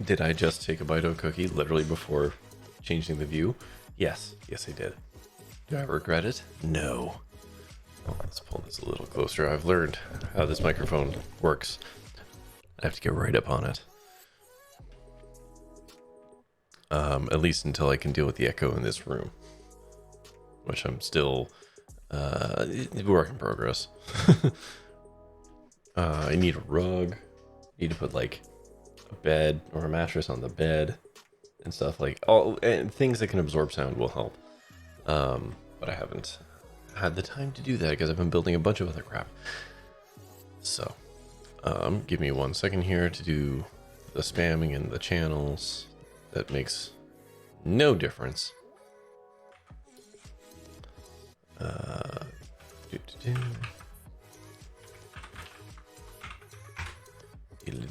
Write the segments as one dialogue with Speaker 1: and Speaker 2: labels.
Speaker 1: Did I just take a bite of a cookie literally before changing the view? Yes. Yes, I did. Do I regret it? No. Oh, let's pull this a little closer. I've learned how this microphone works. I have to get right up on it. At least until I can deal with the echo in this room. Which I'm still... work in progress. I need a rug. Need to put like a bed or a mattress on the bed and stuff like all and things that can absorb sound will help. But I haven't had the time to do that because I've been building a bunch of other crap. So, give me 1 second here to do the spamming in the channels. That makes no difference.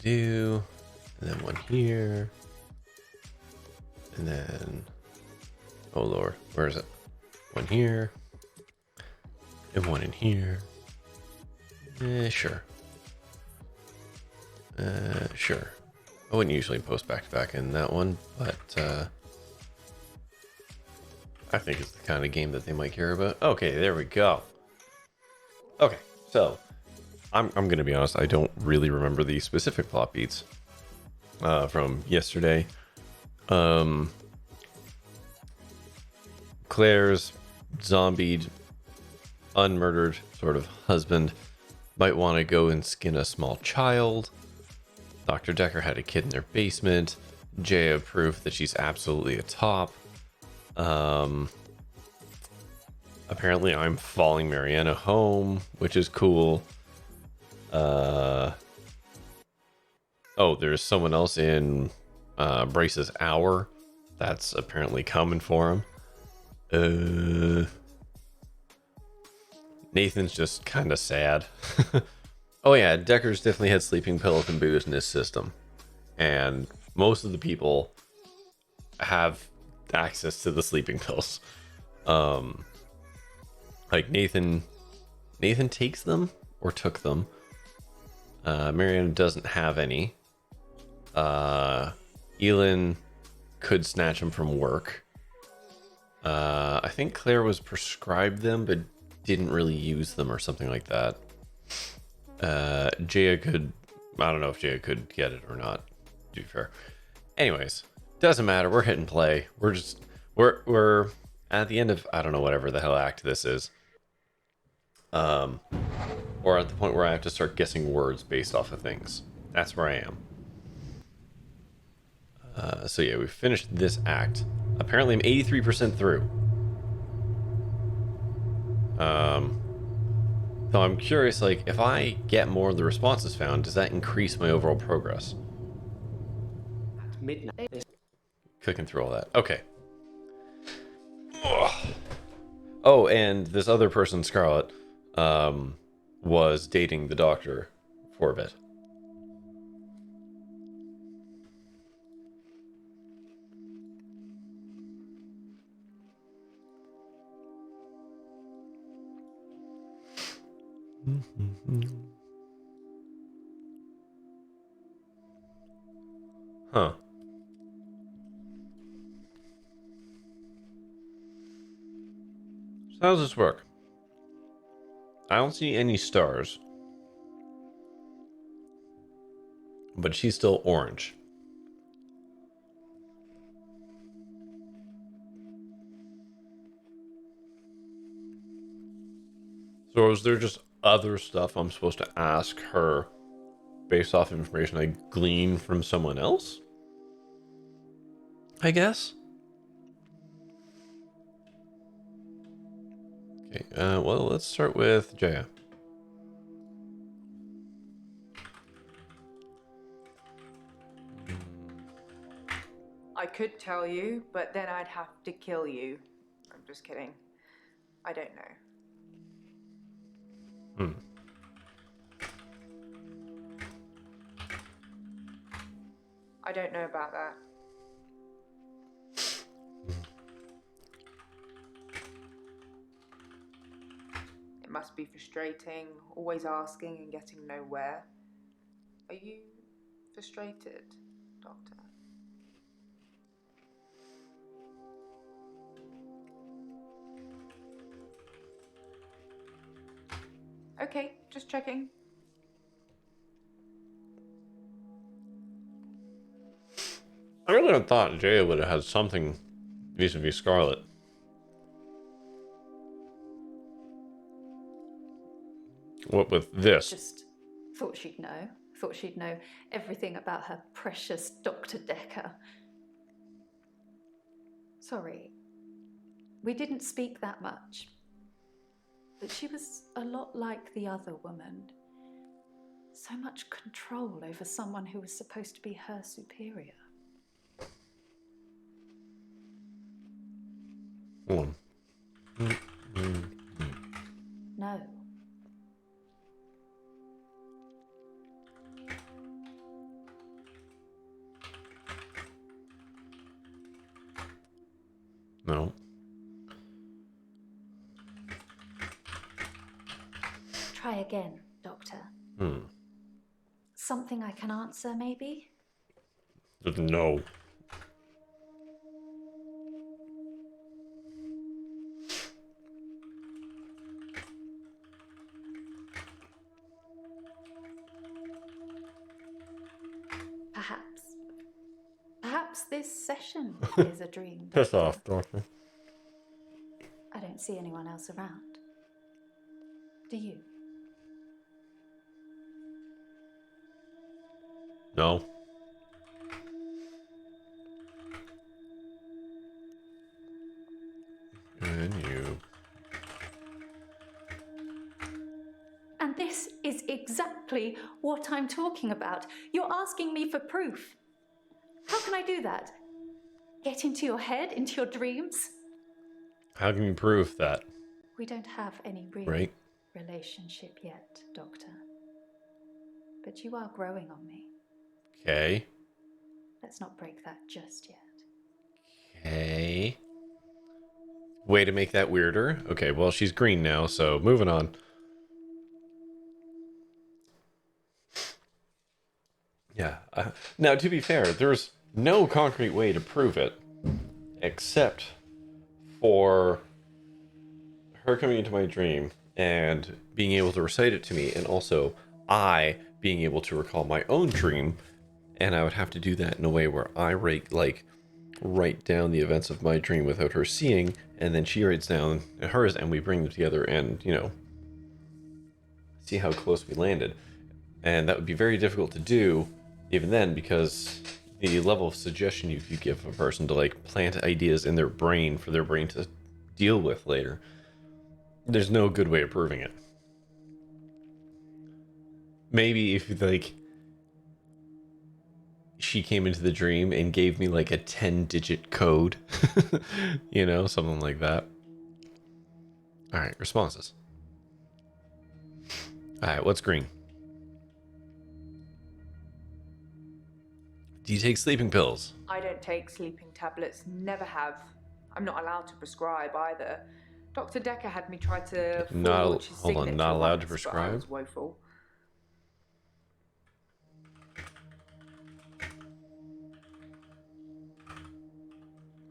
Speaker 1: Do, and then one here, and then, oh lord, where is it? One here, and one in here. Sure. Sure. I wouldn't usually post back to back in that one, but I think it's the kind of game that they might care about. Okay, there we go. Okay, so I'm gonna be honest, I don't really remember the specific plot beats from yesterday. Claire's zombied, unmurdered sort of husband might want to go and skin a small child. Dr. Dekker had a kid in their basement. Jaya proof that she's absolutely a top. Apparently I'm following Mariana home, which is cool. Oh, there's someone else in Brace's hour. That's apparently coming for him. Nathan's just kind of sad. Oh yeah, Dekker's definitely had sleeping pills and booze in his system. And most of the people have access to the sleeping pills. Like Nathan takes them or took them. Mariana doesn't have any. Elin could snatch them from work. I think Claire was prescribed them, but didn't really use them or something like that. Jaya could, I don't know if Jaya could get it or not, to be fair. Anyways, doesn't matter. We're hitting play. We're at the end of, I don't know, whatever the hell act this is. Or at the point where I have to start guessing words based off of things. That's where I am. So yeah, we finished this act. Apparently I'm 83% through. So I'm curious, like, if I get more of the responses found, does that increase my overall progress?
Speaker 2: At midnight.
Speaker 1: Clicking through all that. Okay. Ugh. Oh, and this other person, Scarlett, was dating the doctor for a bit. Huh. So how does this work? I don't see any stars. But she's still orange. So is there just other stuff I'm supposed to ask her based off information I glean from someone else? I guess. Okay, well, let's start with Jaya.
Speaker 3: I could tell you, but then I'd have to kill you. I'm just kidding. I don't know. I don't know about that. It must be frustrating, always asking and getting nowhere. Are you frustrated, Doctor? Okay, just checking.
Speaker 1: I really thought Jay would have had something vis-a-vis Scarlet. What with this?
Speaker 4: Just thought she'd know. Thought she'd know everything about her precious Dr. Dekker. Sorry. We didn't speak that much. But she was a lot like the other woman. So much control over someone who was supposed to be her superior.
Speaker 1: Hold on.
Speaker 4: No.
Speaker 1: No.
Speaker 4: Try again, Doctor.
Speaker 1: Hmm.
Speaker 4: Something I can answer, maybe?
Speaker 1: No.
Speaker 4: Perhaps this session is a dream.
Speaker 1: Piss
Speaker 4: Doctor.
Speaker 1: off, Doctor.
Speaker 4: I don't see anyone else around. Do you?
Speaker 1: No. And you.
Speaker 4: And this is exactly what I'm talking about. You're asking me for proof. How can I do that? Get into your head, into your dreams?
Speaker 1: How can you prove that?
Speaker 4: We don't have any real
Speaker 1: Right.
Speaker 4: relationship yet, Doctor. But you are growing on me.
Speaker 1: Okay.
Speaker 4: Let's not break that just yet.
Speaker 1: Okay. Way to make that weirder. Okay, well, she's green now, so moving on. Yeah. Now, to be fair, there's no concrete way to prove it, except for her coming into my dream and being able to recite it to me, and also I being able to recall my own dream, and I would have to do that in a way where I write down the events of my dream without her seeing, and then she writes down hers, and we bring them together and, see how close we landed. And that would be very difficult to do even then, because the level of suggestion you give a person to plant ideas in their brain for their brain to deal with later, there's no good way of proving it. Maybe if she came into the dream and gave me a 10-digit code, something like that. All right, responses. All right, what's green? Do you take sleeping pills?
Speaker 3: I don't take sleeping tablets, never have. I'm not allowed to prescribe either. Dr. Dekker had me try to forge his
Speaker 1: Hold on,
Speaker 3: signature
Speaker 1: not allowed to
Speaker 3: once, but I
Speaker 1: prescribe?
Speaker 3: was woeful.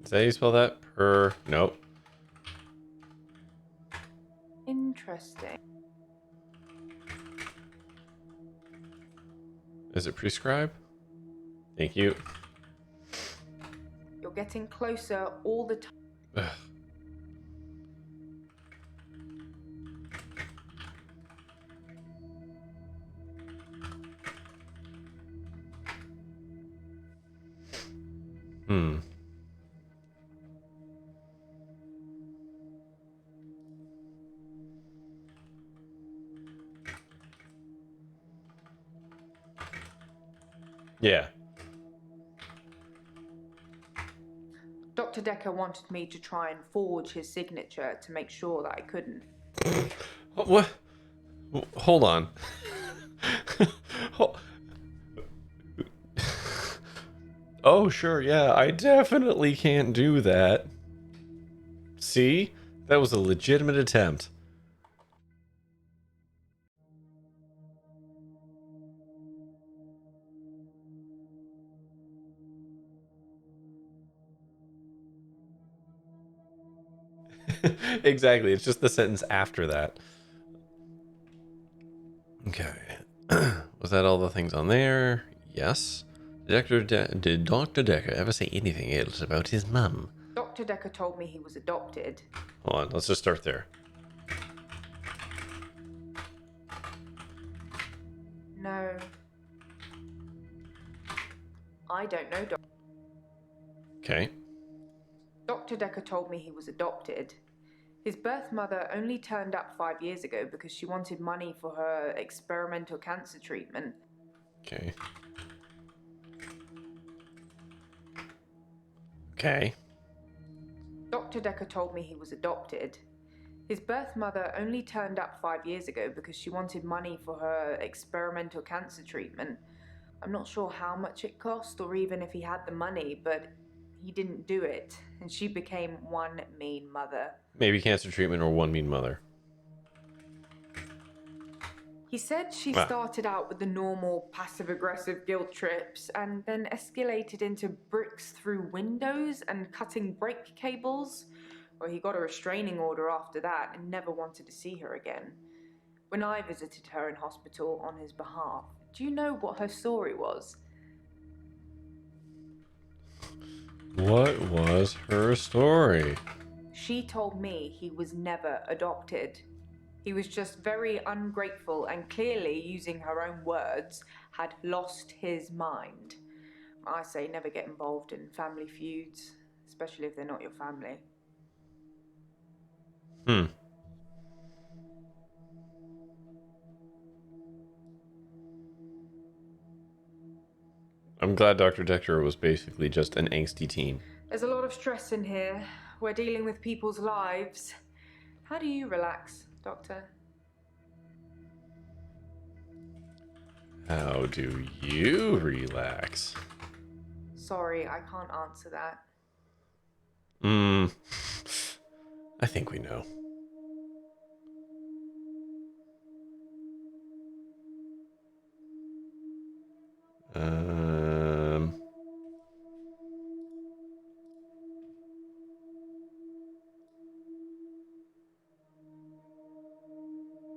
Speaker 1: Is that how you spell that? Nope.
Speaker 3: Interesting.
Speaker 1: Is it prescribe? Thank you.
Speaker 3: You're getting closer all the time.
Speaker 1: Ugh. Hmm. Yeah.
Speaker 3: Dr. Dekker wanted me to try and forge his signature to make sure that I couldn't.
Speaker 1: What? Hold on. Oh, sure, yeah, I definitely can't do that. See? That was a legitimate attempt. Exactly, it's just the sentence after that. Okay. Was that all the things on there? Yes. Did Dr. Dekker ever say anything else about his mum?
Speaker 3: Dr. Dekker told me he was adopted.
Speaker 1: Hold on, let's just start there.
Speaker 3: No. I don't know,
Speaker 1: Okay.
Speaker 3: Dr. Dekker told me he was adopted. His birth mother only turned up 5 years ago because she wanted money for her experimental cancer treatment.
Speaker 1: Okay. Okay.
Speaker 3: Dr. Dekker told me he was adopted. His birth mother only turned up 5 years ago because she wanted money for her experimental cancer treatment. I'm not sure how much it cost or even if he had the money, but he didn't do it, and she became one mean mother.
Speaker 1: Maybe cancer treatment or one mean mother.
Speaker 3: He said she started out with the normal passive-aggressive guilt trips and then escalated into bricks through windows and cutting brake cables. Well, he got a restraining order after that and never wanted to see her again. When I visited her in hospital on his behalf, do you know what her story was?
Speaker 1: What was her story?
Speaker 3: She told me he was never adopted. He was just very ungrateful and clearly, using her own words, had lost his mind. I say never get involved in family feuds, especially if they're not your family.
Speaker 1: I'm glad Dr. Dekker was basically just an angsty teen.
Speaker 3: There's a lot of stress in here. We're dealing with people's lives. How do you relax, Doctor?
Speaker 1: How do you relax?
Speaker 3: Sorry, I can't answer that.
Speaker 1: I think we know.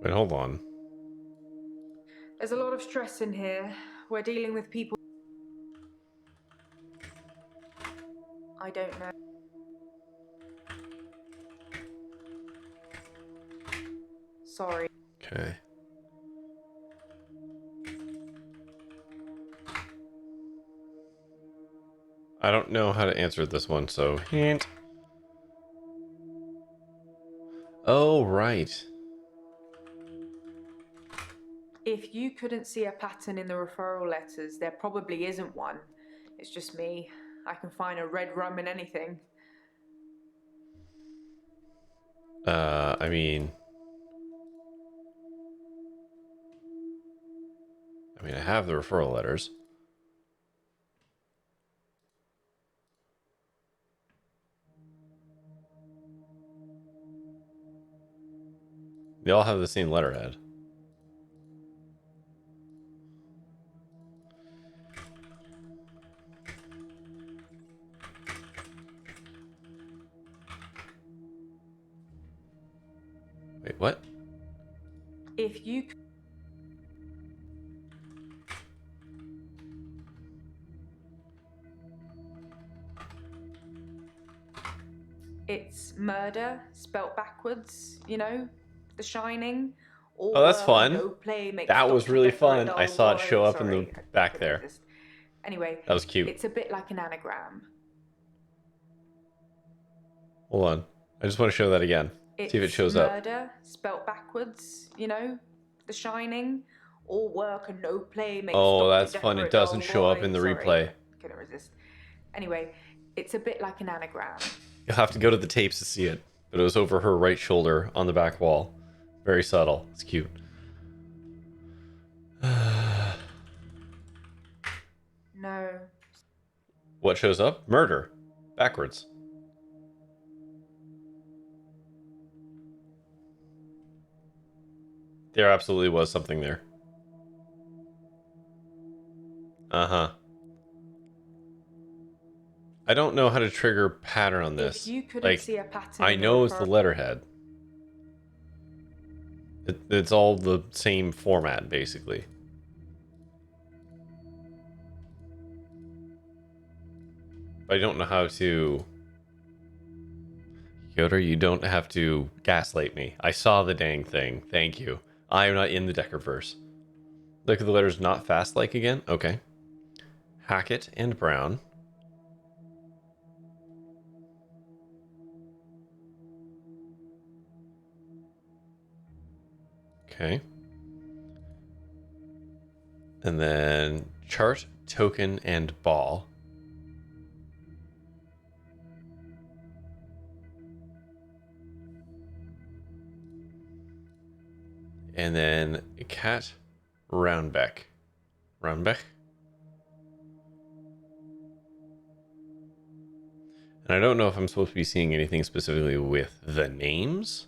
Speaker 1: Wait, hold on.
Speaker 3: There's a lot of stress in here. We're dealing with people. I don't know. Sorry.
Speaker 1: Okay. I don't know how to answer this one, so hint. Oh, right.
Speaker 3: If you couldn't see a pattern in the referral letters, there probably isn't one. It's just me. I can find a red rum in anything.
Speaker 1: I mean, I have the referral letters. They all have the same letterhead. Wait, what?
Speaker 3: If you... It's murder, spelt backwards, you know? The Shining.
Speaker 1: Oh, that's fun.
Speaker 3: No play makes
Speaker 1: That was
Speaker 3: Dr.
Speaker 1: really
Speaker 3: Dekker a
Speaker 1: fun.
Speaker 3: dull
Speaker 1: I saw it
Speaker 3: boy.
Speaker 1: show up in
Speaker 3: Sorry,
Speaker 1: the
Speaker 3: I
Speaker 1: back
Speaker 3: couldn't
Speaker 1: there.
Speaker 3: resist. Anyway,
Speaker 1: That was cute.
Speaker 3: it's a bit like an anagram.
Speaker 1: Hold on. I just want to show that again. See if it shows up.
Speaker 3: Murder, spelt backwards, you know? The Shining. All work and no play makes
Speaker 1: Oh,
Speaker 3: Dr.
Speaker 1: that's fun.
Speaker 3: Dekker
Speaker 1: It
Speaker 3: a dull
Speaker 1: doesn't show up
Speaker 3: boy.
Speaker 1: in the
Speaker 3: Sorry,
Speaker 1: replay.
Speaker 3: Couldn't resist. Anyway, it's a bit like an anagram.
Speaker 1: You'll have to go to the tapes to see it. But it was over her right shoulder on the back wall. Very subtle. It's cute.
Speaker 3: No.
Speaker 1: What shows up? Murder. Backwards. There absolutely was something there. Uh-huh. I don't know how to trigger pattern on this.
Speaker 3: If you couldn't
Speaker 1: Like,
Speaker 3: see a pattern
Speaker 1: I
Speaker 3: in
Speaker 1: know
Speaker 3: the
Speaker 1: it's the letterhead. It's all the same format, basically. I don't know how to... Yoder, you don't have to gaslight me. I saw the dang thing. Thank you. I am not in the Dekkerverse. Look at the letters not fast like again. Okay. Hackett and Brown. Okay. And then chart, token, and ball. And then cat, Roundbeck. Roundbeck? And I don't know if I'm supposed to be seeing anything specifically with the names.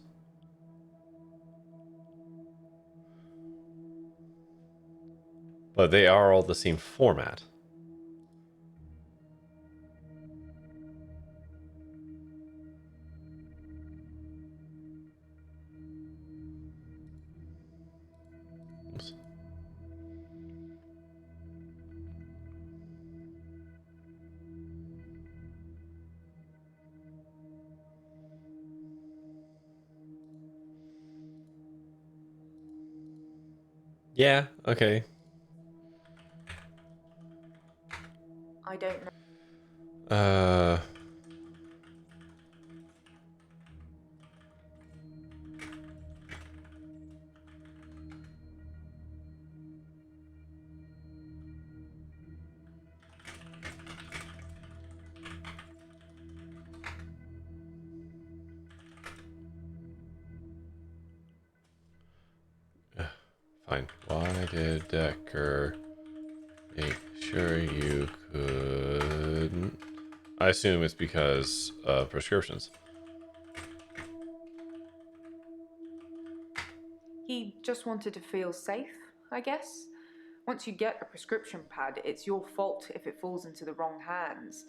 Speaker 1: But they are all the same format. Oops. Yeah, okay.
Speaker 3: I don't know.
Speaker 1: Uh... Fine. Why did Dekker make sure you couldn't? I assume it's because of prescriptions.
Speaker 3: He just wanted to feel safe, I guess. Once you get a prescription pad, it's your fault if it falls into the wrong hands.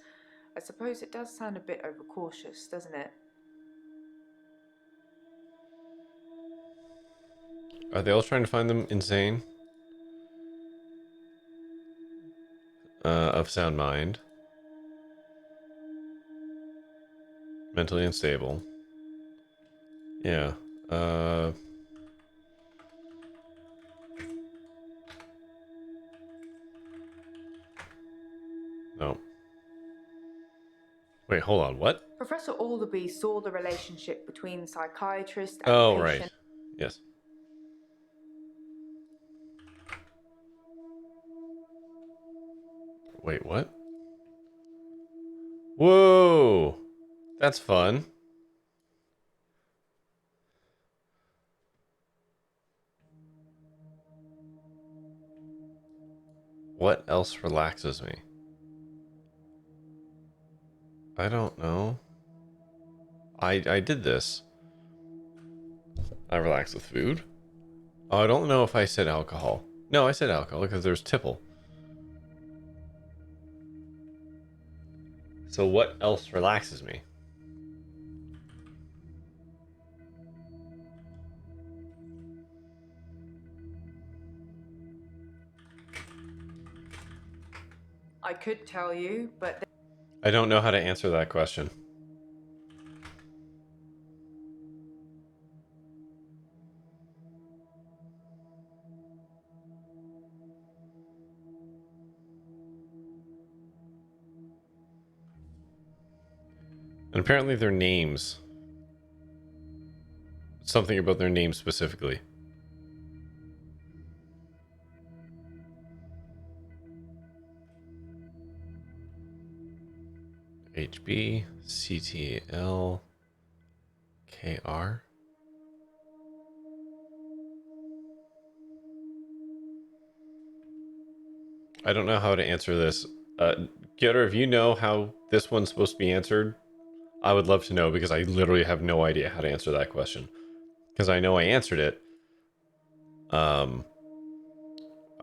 Speaker 3: I suppose it does sound a bit overcautious, doesn't it?
Speaker 1: Are they all trying to find them insane? Of sound mind. Mentally unstable. Yeah. No. Wait, hold on. What?
Speaker 3: Professor Alderby saw the relationship between psychiatrist and
Speaker 1: Oh,
Speaker 3: patient.
Speaker 1: right. Yes. Wait, what? Whoa! That's fun. What else relaxes me? I don't know. I did this. I relax with food. Oh, I don't know if I said alcohol. No, I said alcohol because there's tipple. So what else relaxes me?
Speaker 3: I could tell you, but
Speaker 1: I don't know how to answer that question. And apparently their names. Something about their names specifically. HB, CTL, KR. I don't know how to answer this. Getter, if you know how this one's supposed to be answered, I would love to know because I literally have no idea how to answer that question. Because I know I answered it.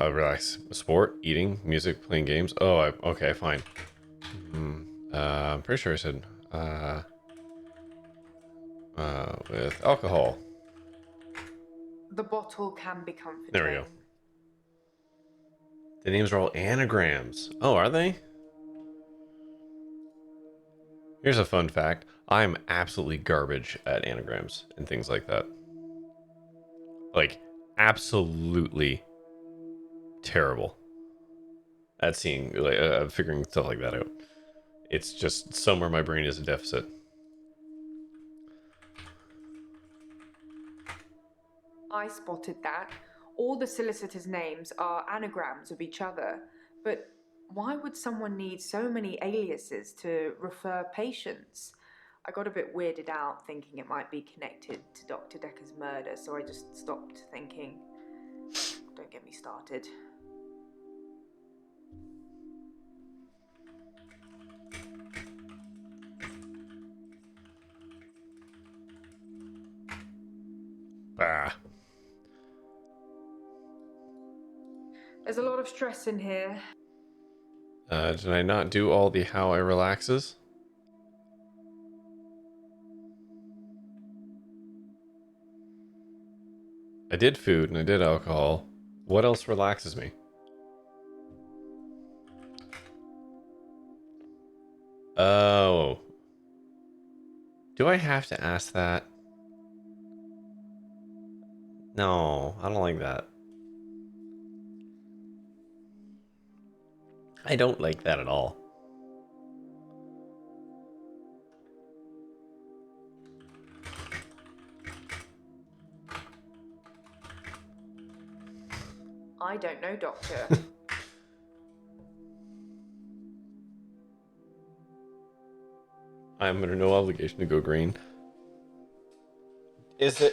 Speaker 1: Relax. Sport, eating, music, playing games. Oh, okay, fine. I'm pretty sure I said with alcohol.
Speaker 3: The bottle can be comforting.
Speaker 1: There we go. The names are all anagrams. Oh, are they? Here's a fun fact. I'm absolutely garbage at anagrams and things like that. Like, absolutely terrible at seeing, like, figuring stuff like that out. It's just somewhere my brain is a deficit.
Speaker 3: I spotted that. All the solicitors' names are anagrams of each other, but why would someone need so many aliases to refer patients? I got a bit weirded out thinking it might be connected to Dr. Dekker's murder, so I just stopped thinking. Don't get me started.
Speaker 1: Ah.
Speaker 3: There's a lot of stress in here.
Speaker 1: Did I not do all the how I relaxes? I did food and I did alcohol. What else relaxes me? Oh. Do I have to ask that? No, I don't like that. I don't like that at all.
Speaker 3: I don't know, Doctor.
Speaker 1: I'm under no obligation to go green.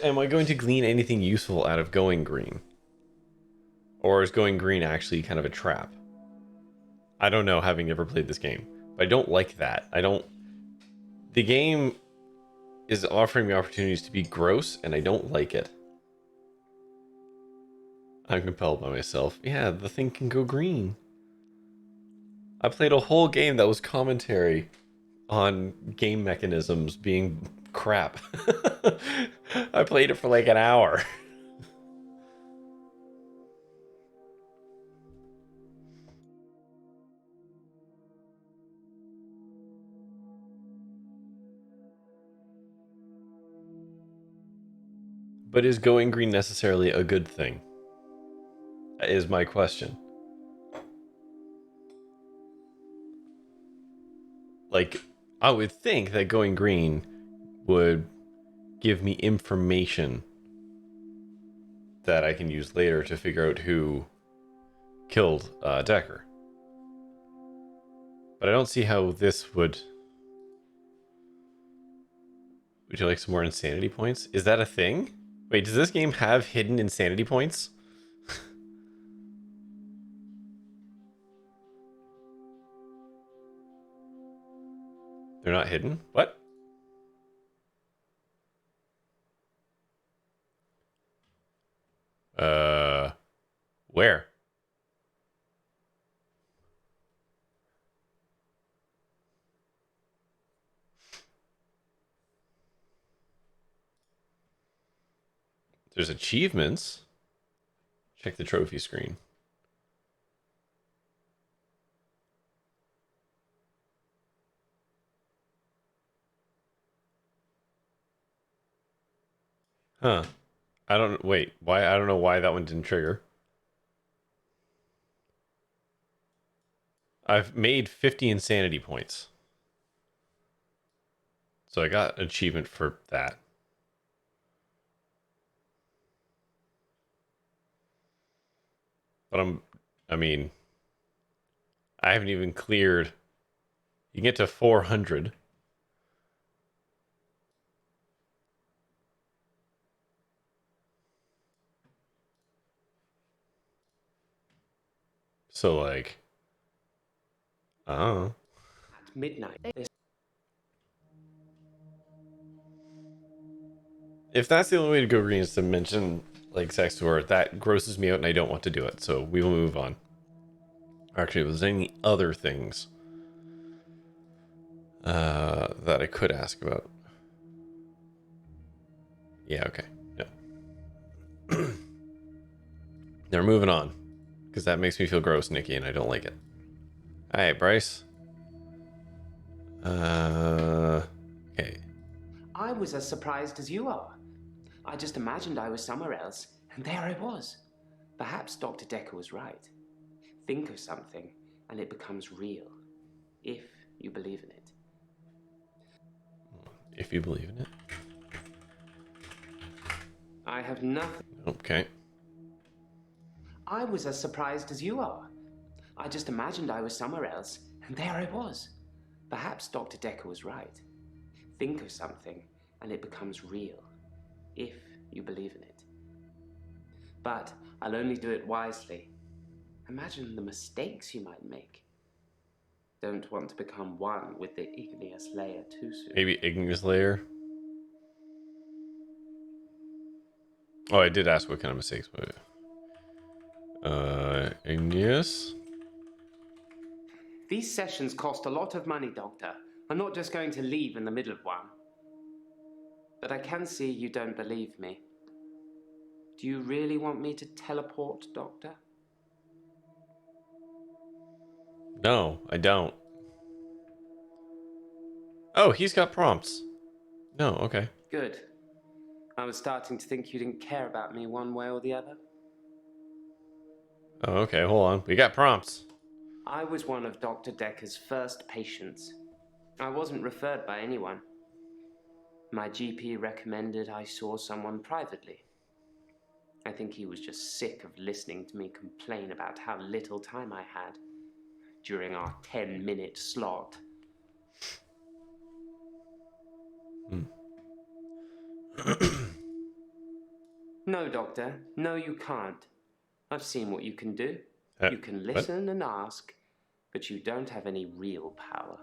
Speaker 1: Am I going to glean anything useful out of going green? Or is going green actually kind of a trap? I don't know, having never played this game. But I don't like that. The game is offering me opportunities to be gross, and I don't like it. I'm compelled by myself. Yeah, the thing can go green. I played a whole game that was commentary on game mechanisms being crap. I played it for like an hour. But is going green necessarily a good thing? Is my question. Like, I would think that going green would give me information that I can use later to figure out who killed Dekker. But I don't see how this would... Would you like some more insanity points? Is that a thing? Wait, does this game have hidden insanity points? They're not hidden? What? Where? There's achievements. Check the trophy screen. Huh. Wait, why? I don't know why that one didn't trigger. I've made 50 insanity points. So I got an achievement for that. But I mean, I haven't even cleared. You can get to 400. So like, I don't know.
Speaker 2: At midnight, this
Speaker 1: If that's the only way to go green is to mention like sex to her, that grosses me out and I don't want to do it. So we will move on. Actually, if there's any other things that I could ask about. Yeah, okay. Yeah. They're moving on. Because that makes me feel gross, Nikki, and I don't like it. Alright, Bryce. Okay.
Speaker 2: I was as surprised as you are. I just imagined I was somewhere else, and there I was. Perhaps Dr. Dekker was right. Think of something, and it becomes real. If you believe in it.
Speaker 1: If you believe in it.
Speaker 2: I have nothing.
Speaker 1: Okay.
Speaker 2: I was as surprised as you are. I just imagined I was somewhere else, and there I was. Perhaps Dr. Dekker was right. Think of something, and it becomes real. If you believe in it. But I'll only do it wisely. Imagine the mistakes you might make. Don't want to become one with the igneous layer too soon.
Speaker 1: Maybe igneous layer. Oh, I did ask what kind of mistakes. Igneous.
Speaker 2: These sessions cost a lot of money, Doctor. I'm not just going to leave in the middle of one. But I can see you don't believe me. Do you really want me to teleport, Doctor?
Speaker 1: No, I don't. Oh, he's got prompts. No, okay.
Speaker 2: Good. I was starting to think you didn't care about me one way or the other.
Speaker 1: Oh, okay, hold on. We got prompts.
Speaker 2: I was one of Dr. Dekker's first patients. I wasn't referred by anyone. My GP recommended I saw someone privately. I think he was just sick of listening to me complain about how little time I had during our 10-minute slot. No, Doctor. No, you can't. I've seen what you can do. You can listen and ask, but you don't have any real power.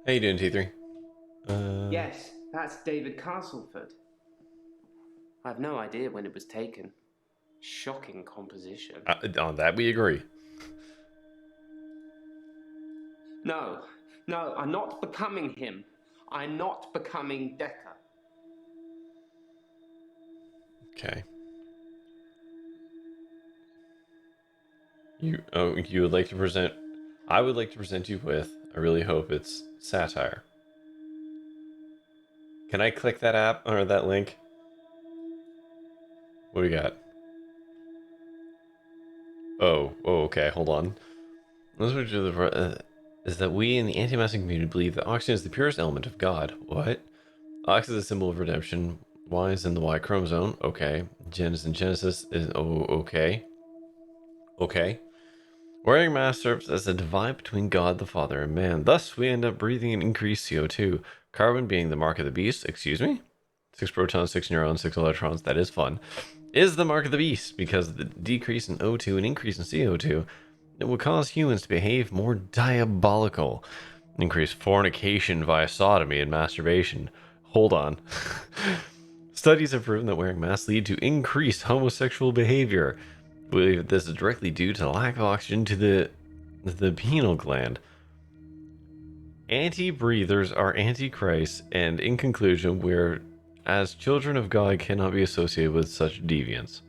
Speaker 1: How you doing, T3?
Speaker 2: Yes, that's David Castleford. I've no idea when it was taken. Shocking composition.
Speaker 1: On that we agree.
Speaker 2: No, I'm not becoming him. I'm not becoming Dekker.
Speaker 1: Okay. You would like to present... I would like to present you with... I really hope it's satire. Can I click that app or that link? What do we got? Oh, okay, hold on. Is that we in the anti-massing community believe that oxygen is the purest element of God. What? Ox is a symbol of redemption. Y is in the Y chromosome. Okay. Gen is in Genesis. Okay. Okay. Wearing masks serves as a divide between God the Father and man. Thus, we end up breathing an increased CO2. Carbon being the mark of the beast. Excuse me? 6 protons, 6 neurons, 6 electrons. That is fun. Is the mark of the beast because the decrease in O2 and increase in CO2 it will cause humans to behave more diabolical. Increase fornication via sodomy and masturbation. Hold on. Studies have proven that wearing masks lead to increased homosexual behavior. We believe that this is directly due to the lack of oxygen to the pineal gland. Anti-breathers are antichrist, and in conclusion, we're as children of God cannot be associated with such deviance.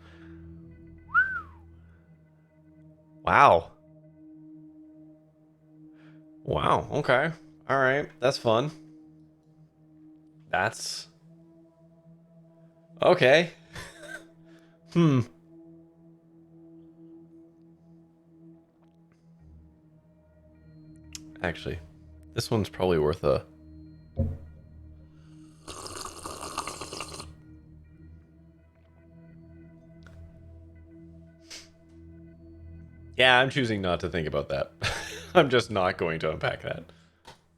Speaker 1: Wow. Wow, okay. Alright, that's fun. That's... okay. Actually, this one's probably worth a... yeah, I'm choosing not to think about that. I'm just not going to unpack that.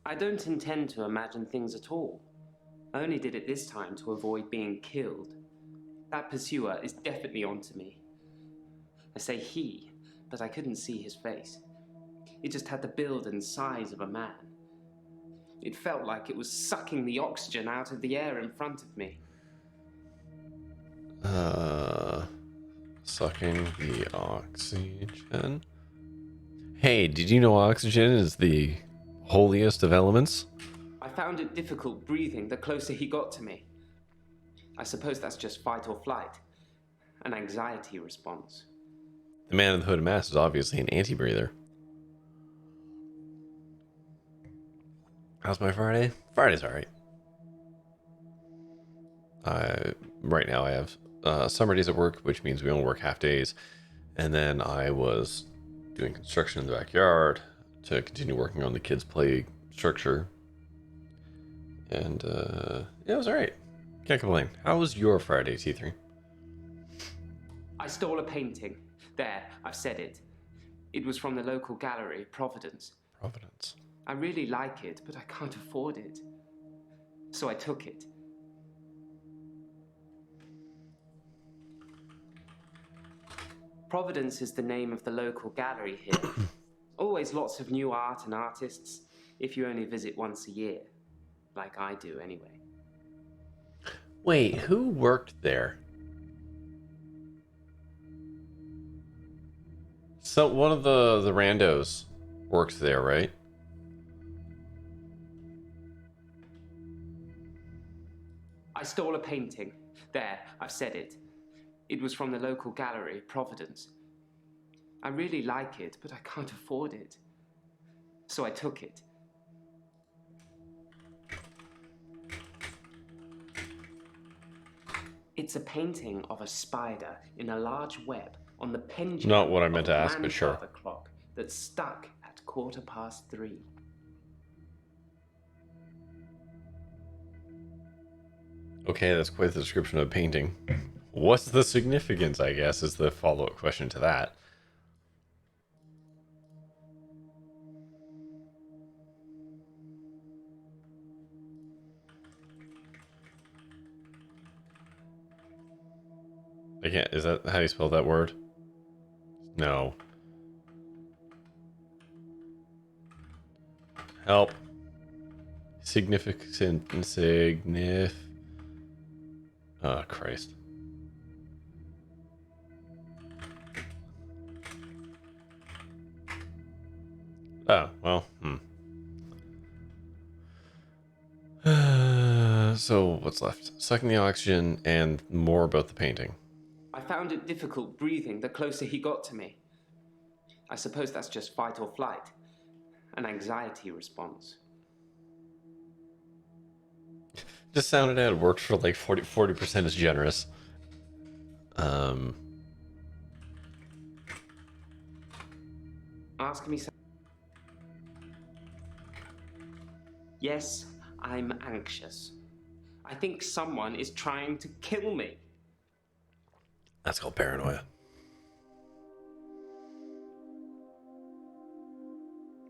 Speaker 2: I don't intend to imagine things at all. I only did it this time to avoid being killed. That pursuer is definitely onto me. I say he, but I couldn't see his face. It just had the build and size of a man. It felt like it was sucking the oxygen out of the air in front of me.
Speaker 1: Sucking the oxygen. Hey, did you know oxygen is the holiest of elements.
Speaker 2: I found it difficult breathing the closer he got to me. I suppose that's just fight or flight, an anxiety response.
Speaker 1: The man in the hooded mask is obviously an anti-breather. How's my Friday? Friday's alright. Right now I have summer days at work, which means we only work half days. And then I was doing construction in the backyard to continue working on the kids' play structure. And yeah, it was alright. Can't complain. How was your Friday, T3?
Speaker 2: I stole a painting. There, I've said it. It was from the local gallery, Providence.
Speaker 1: Providence.
Speaker 2: I really like it, but I can't afford it. So I took it. Providence is the name of the local gallery here. Always lots of new art and artists, if you only visit once a year. Like I do, anyway.
Speaker 1: Wait, who worked there? So one of the randos works there, right?
Speaker 2: I stole a painting. There, I've said it. It was from the local gallery, Providence. I really like it, but I can't afford it. So I took it. It's a painting of a spider in a large web on the pendulum.
Speaker 1: Not what I meant
Speaker 2: of a
Speaker 1: to ask, but sure.
Speaker 2: grandfather clock that's stuck at 3:15.
Speaker 1: Okay, that's quite the description of a painting. What's the significance, I guess, is the follow-up question to that. I can't, is that how you spell that word? No. Help. Significant, oh, Christ. Oh, well, so what's left? Sucking the oxygen and more about the painting.
Speaker 2: I found it difficult breathing the closer he got to me. I suppose that's just fight or flight, an anxiety response.
Speaker 1: Just sounded out. It worked for like 40% is generous.
Speaker 2: Ask me something. Yes, I'm anxious. I think someone is trying to kill me.
Speaker 1: That's called paranoia.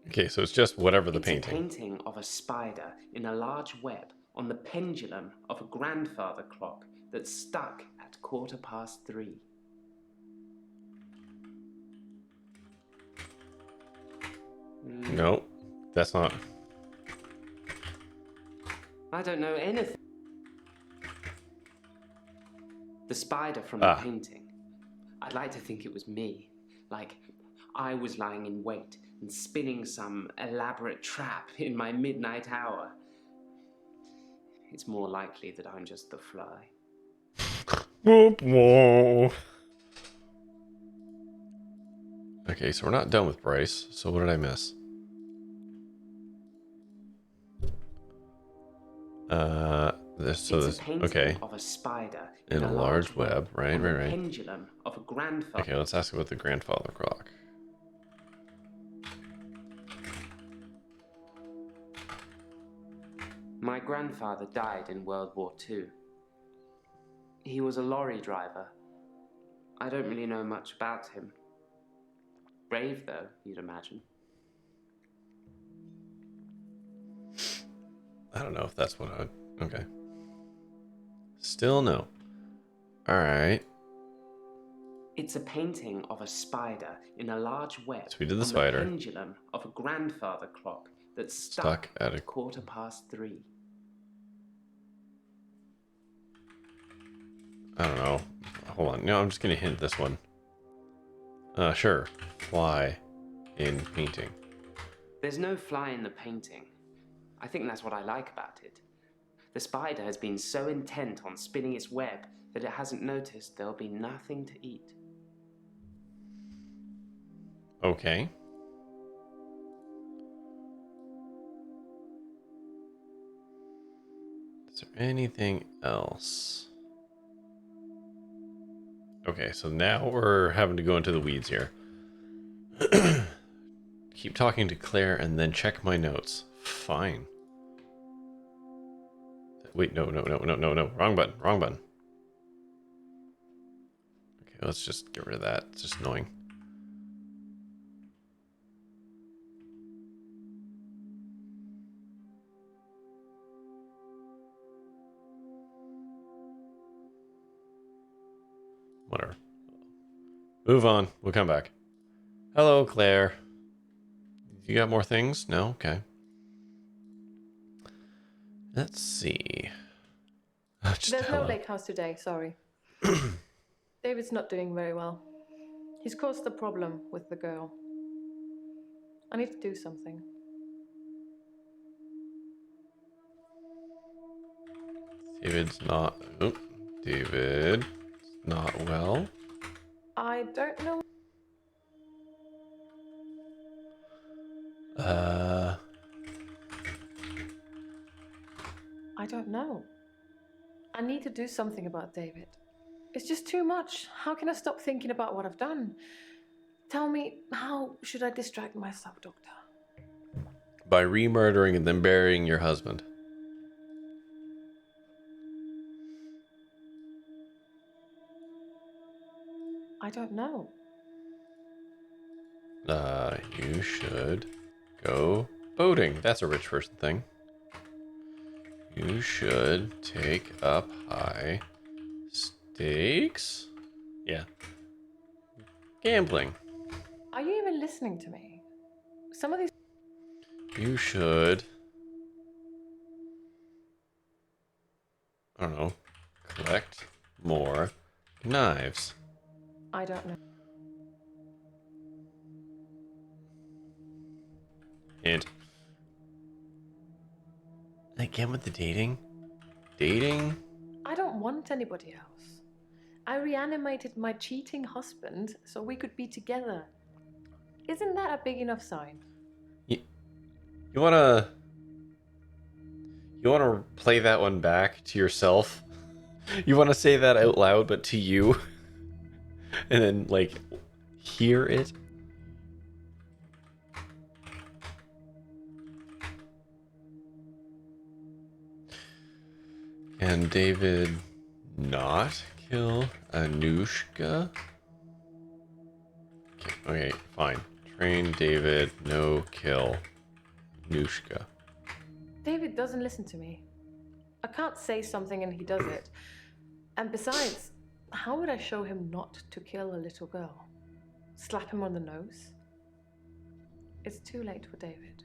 Speaker 1: Okay, so it's just whatever the painting.
Speaker 2: It's a painting of a spider in a large web on the pendulum of a grandfather clock that's stuck at 3:15.
Speaker 1: No, that's not.
Speaker 2: I don't know anything. The spider from the painting. I'd like to think it was me. Like I was lying in wait and spinning some elaborate trap in my midnight hour. It's more likely that I'm just the fly.
Speaker 1: Okay, so we're not done with Bryce. So what did I miss? This
Speaker 2: It's a painting of a spider
Speaker 1: in a large web, right.
Speaker 2: Pendulum of a grandfather.
Speaker 1: Okay, let's ask about the grandfather clock.
Speaker 2: My grandfather died in World War II. He was a lorry driver. I don't really know much about him. Brave, though, you'd imagine.
Speaker 1: I don't know if that's what I... Okay. Still no. Alright.
Speaker 2: It's a painting of a spider in a large web.
Speaker 1: So we did the
Speaker 2: on
Speaker 1: spider.
Speaker 2: The pendulum of a grandfather clock that's
Speaker 1: Stuck at a
Speaker 2: 3:15.
Speaker 1: I don't know. Hold on. No, I'm just gonna hint this one. Sure. Fly in painting.
Speaker 2: There's no fly in the painting. I think that's what I like about it. The spider has been so intent on spinning its web that it hasn't noticed there'll be nothing to eat.
Speaker 1: Okay. Is there anything else? Okay, so now we're having to go into the weeds here. Keep talking to Claire and then check my notes. Fine. Wait, no. Wrong button, wrong button. Okay, let's just get rid of that. It's just annoying. Whatever. Move on. We'll come back. Hello, Claire. You got more things? No? Okay. Let's see. Just
Speaker 5: There's no
Speaker 1: hello.
Speaker 5: lake house today, sorry. David's not doing very well. He's caused a problem with the girl. I need to do something.
Speaker 1: David's not. Oh, David's not well.
Speaker 5: I don't know. I don't know. I need to do something about David. It's just too much. How can I stop thinking about what I've done? Tell me, how should I distract myself, Doctor?
Speaker 1: By re-murdering and then burying your husband.
Speaker 5: I don't know.
Speaker 1: You should go boating. That's a rich person thing. You should take up high stakes. Yeah. Gambling.
Speaker 5: Are you even listening to me? Some of these...
Speaker 1: You should, I don't know, collect more knives.
Speaker 5: I don't know.
Speaker 1: And again with the dating. Dating?
Speaker 5: I don't want anybody else. I reanimated my cheating husband so we could be together. Isn't that a big enough sign?
Speaker 1: You wanna play that one back to yourself? You wanna say that out loud, but to you? And then, like, hear it? Can David not kill Anushka? Okay, fine. Train David, no kill Anushka.
Speaker 5: David doesn't listen to me. I can't say something and he does it. And besides, how would I show him not to kill a little girl? Slap him on the nose? It's too late for David.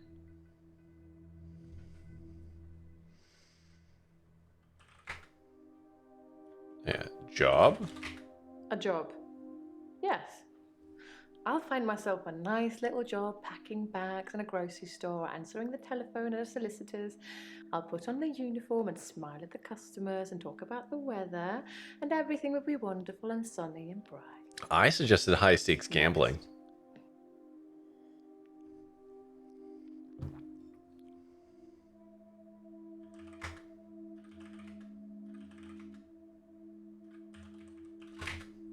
Speaker 1: Yeah, job?
Speaker 5: A job. Yes. I'll find myself a nice little job packing bags in a grocery store, answering the telephone at a solicitor's. I'll put on the uniform and smile at the customers and talk about the weather, and everything will be wonderful and sunny and bright.
Speaker 1: I suggested high stakes gambling.
Speaker 5: Next.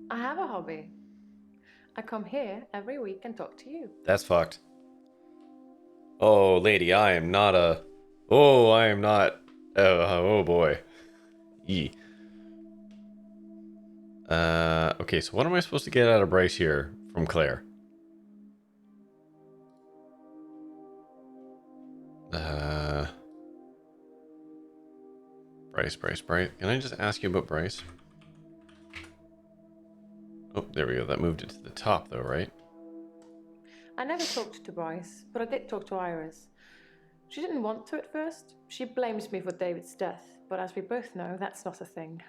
Speaker 5: I have a hobby. I come here every week and talk to you.
Speaker 1: That's fucked. Oh, lady, I am not a... Oh, I am not... Oh boy. E. Okay, so what am I supposed to get out of Bryce here from Claire? Bryce. Can I just ask you about Bryce? Oh, there we go. That moved it to the top, though, right?
Speaker 5: I never talked to Bryce, but I did talk to Iris. She didn't want to at first. She blames me for David's death, but as we both know, that's not a thing.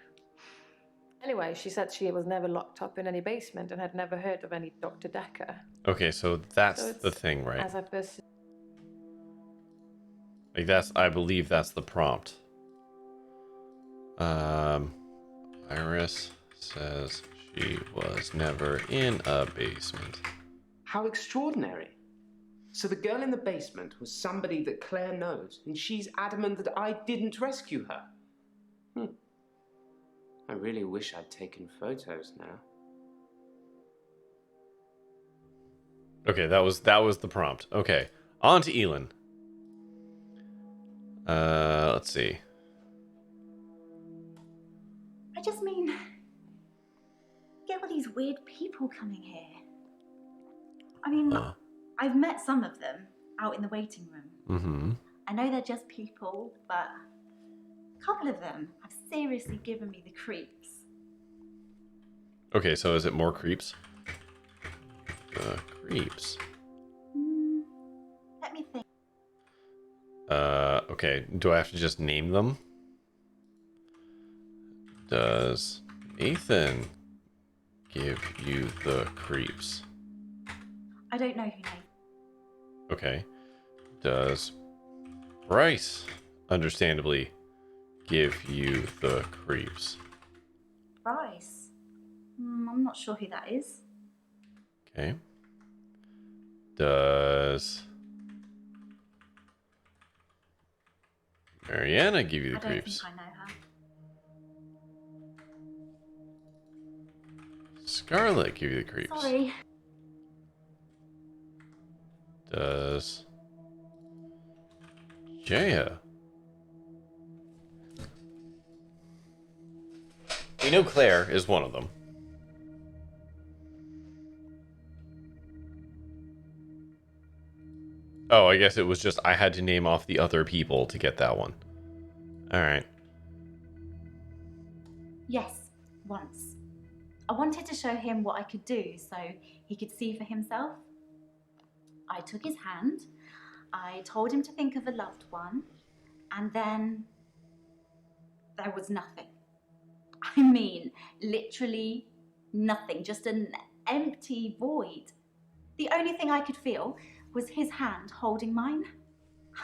Speaker 5: Anyway, she said she was never locked up in any basement and had never heard of any Dr. Dekker.
Speaker 1: Okay, so that's
Speaker 5: So it's
Speaker 1: the thing, right?
Speaker 5: As I pers-
Speaker 1: Like I believe that's the prompt. Iris says she was never in a basement.
Speaker 2: How extraordinary. So the girl in the basement was somebody that Claire knows, and she's adamant that I didn't rescue her. I really wish I'd taken photos now.
Speaker 1: Okay, that was the prompt. Okay, on to Elin. Let's see.
Speaker 6: I just mean, get all these weird people coming here. I mean, I've met some of them out in the waiting room.
Speaker 1: Mm-hmm.
Speaker 6: I know they're just people, but a couple of them have seriously given me the creeps.
Speaker 1: Okay, so is it more creeps? Creeps.
Speaker 6: Let me think.
Speaker 1: Okay. Do I have to just name them? Does Nathan give you the creeps?
Speaker 6: I don't know who knows.
Speaker 1: Okay. Does Bryce, understandably, give you the creeps?
Speaker 6: Bryce. I'm not sure who that is.
Speaker 1: Okay. Does Mariana give you the
Speaker 6: I don't
Speaker 1: creeps?
Speaker 6: think I know her.
Speaker 1: Scarlet give you the creeps?
Speaker 6: Sorry.
Speaker 1: Does Jaya? We know Claire is one of them. Oh, I guess it was just I had to name off the other people to get that one. Alright.
Speaker 6: Yes, once. I wanted to show him what I could do so he could see for himself. I took his hand, I told him to think of a loved one, and then there was nothing. I mean, literally nothing, just an empty void. The only thing I could feel was his hand holding mine.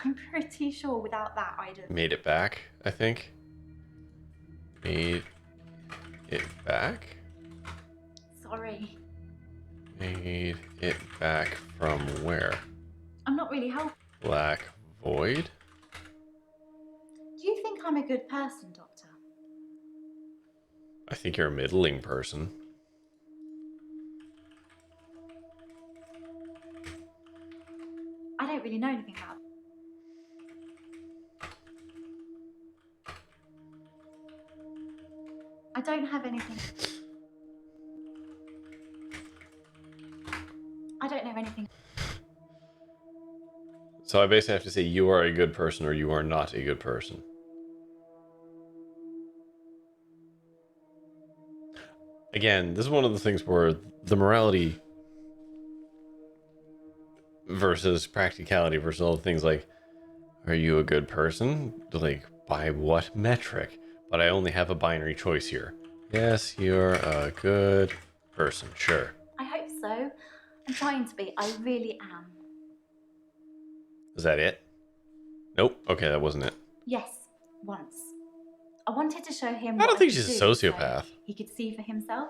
Speaker 6: I'm pretty sure without that I'd have...
Speaker 1: Made it back, I think. Made it back?
Speaker 6: Sorry.
Speaker 1: Made it back from where?
Speaker 6: I'm not really helping.
Speaker 1: Black Void?
Speaker 6: Do you think I'm a good person, Doctor?
Speaker 1: I think you're a middling person.
Speaker 6: I don't really know anything about... I don't have anything... I don't know anything...
Speaker 1: So I basically have to say you are a good person or you are not a good person. Again, this is one of the things where the morality versus practicality versus all the things like, are you a good person? Like, by what metric? But I only have a binary choice here. Yes, you're a good person, sure.
Speaker 6: I hope so. I'm trying to be. I really am.
Speaker 1: Is that it? Nope. Okay, that wasn't it.
Speaker 6: Yes, once. I wanted to show him
Speaker 1: I don't
Speaker 6: what
Speaker 1: think
Speaker 6: could
Speaker 1: she's a
Speaker 6: do
Speaker 1: sociopath.
Speaker 6: so he could see for himself.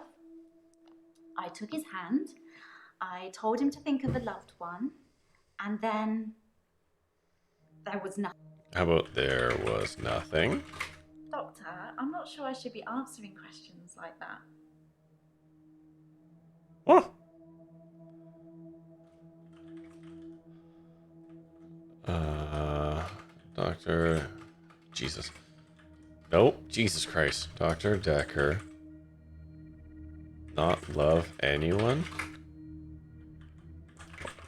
Speaker 6: I took his hand. I told him to think of a loved one. And then there was nothing.
Speaker 1: How about there was nothing?
Speaker 6: Doctor, I'm not sure I should be answering questions like that.
Speaker 1: Huh. Dr. Jesus. Nope. Jesus Christ. Dr. Dekker. Not love anyone?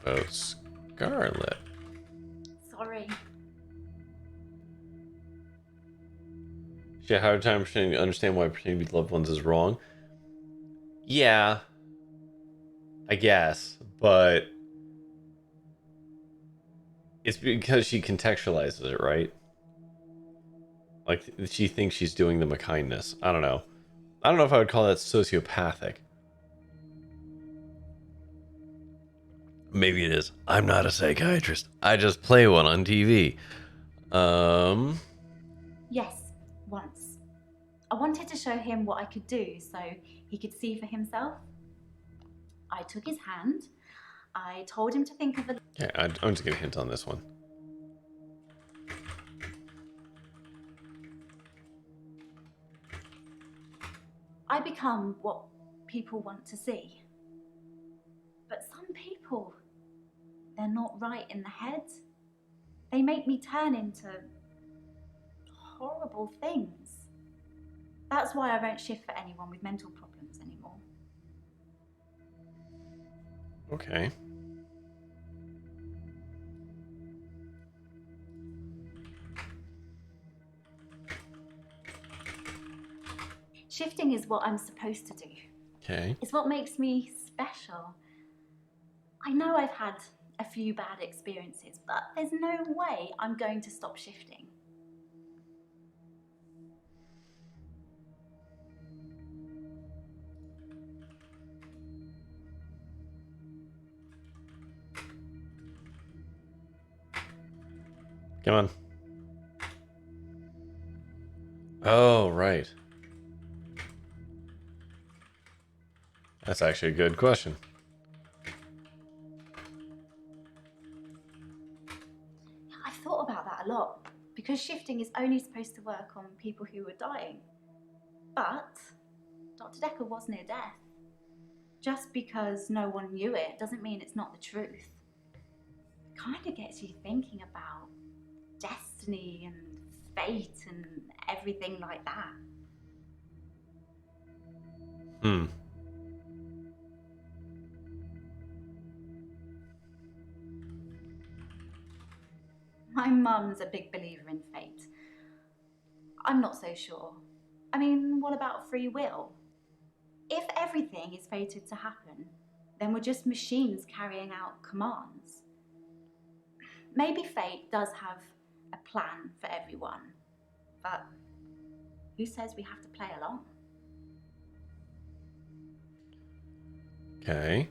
Speaker 1: What about Scarlet?
Speaker 6: Sorry.
Speaker 1: She had a hard time pretending to understand why pretending to be loved ones is wrong. Yeah. I guess. But it's because she contextualizes it, right? Like, she thinks she's doing them a kindness. I don't know. I don't know if I would call that sociopathic. Maybe it is. I'm not a psychiatrist. I just play one on TV.
Speaker 6: Yes, once. I wanted to show him what I could do so he could see for himself. I took his hand. I told him to think of a...
Speaker 1: Okay, I'm just gonna hint on this one.
Speaker 6: I become what people want to see. But some people, they're not right in the head. They make me turn into horrible things. That's why I won't shift for anyone with mental problems anymore.
Speaker 1: Okay.
Speaker 6: Shifting is what I'm supposed to do.
Speaker 1: Okay.
Speaker 6: It's what makes me special. I know I've had a few bad experiences, but there's no way I'm going to stop shifting.
Speaker 1: Come on. Oh, right. That's actually a good question.
Speaker 6: I've thought about that a lot, because shifting is only supposed to work on people who are dying. But Dr. Dekker was near death. Just because no one knew it doesn't mean it's not the truth. It kind of gets you thinking about destiny and fate and everything like that.
Speaker 1: Hmm.
Speaker 6: My mum's a big believer in fate. I'm not so sure. I mean, what about free will? If everything is fated to happen, then we're just machines carrying out commands. Maybe fate does have a plan for everyone, but who says we have to play along?
Speaker 1: Okay.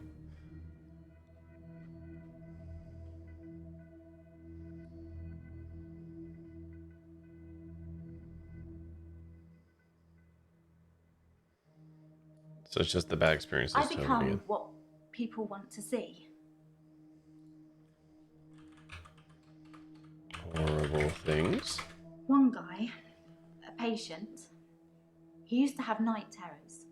Speaker 1: So it's just the bad experiences
Speaker 6: I
Speaker 1: over
Speaker 6: become
Speaker 1: again.
Speaker 6: what people want to see.
Speaker 1: Horrible things.
Speaker 6: One guy, a patient, he used to have night terrors.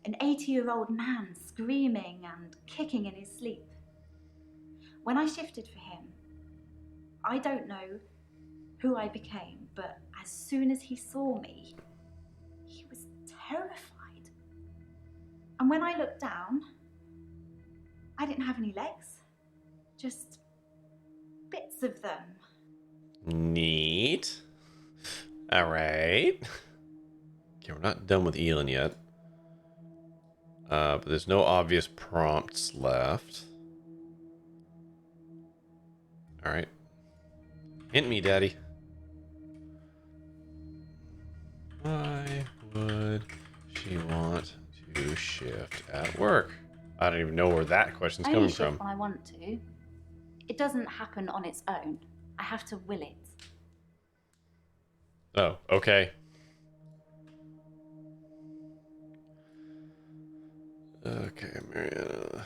Speaker 6: An 80-year-old man screaming and kicking in his sleep. When I shifted for him, I don't know who I became, but as soon as he saw me, he was terrified. And when I looked down, I didn't have any legs, just bits of them.
Speaker 1: Neat. All right. Okay, we're not done with Elin yet. But there's no obvious prompts left. All right. Hint me, Daddy. Why would she want to shift at work? I don't even know where that question's
Speaker 6: I only
Speaker 1: coming
Speaker 6: shift
Speaker 1: from.
Speaker 6: when I want to. It doesn't happen on its own. I have to will it.
Speaker 1: Oh, okay. Okay, Mariana.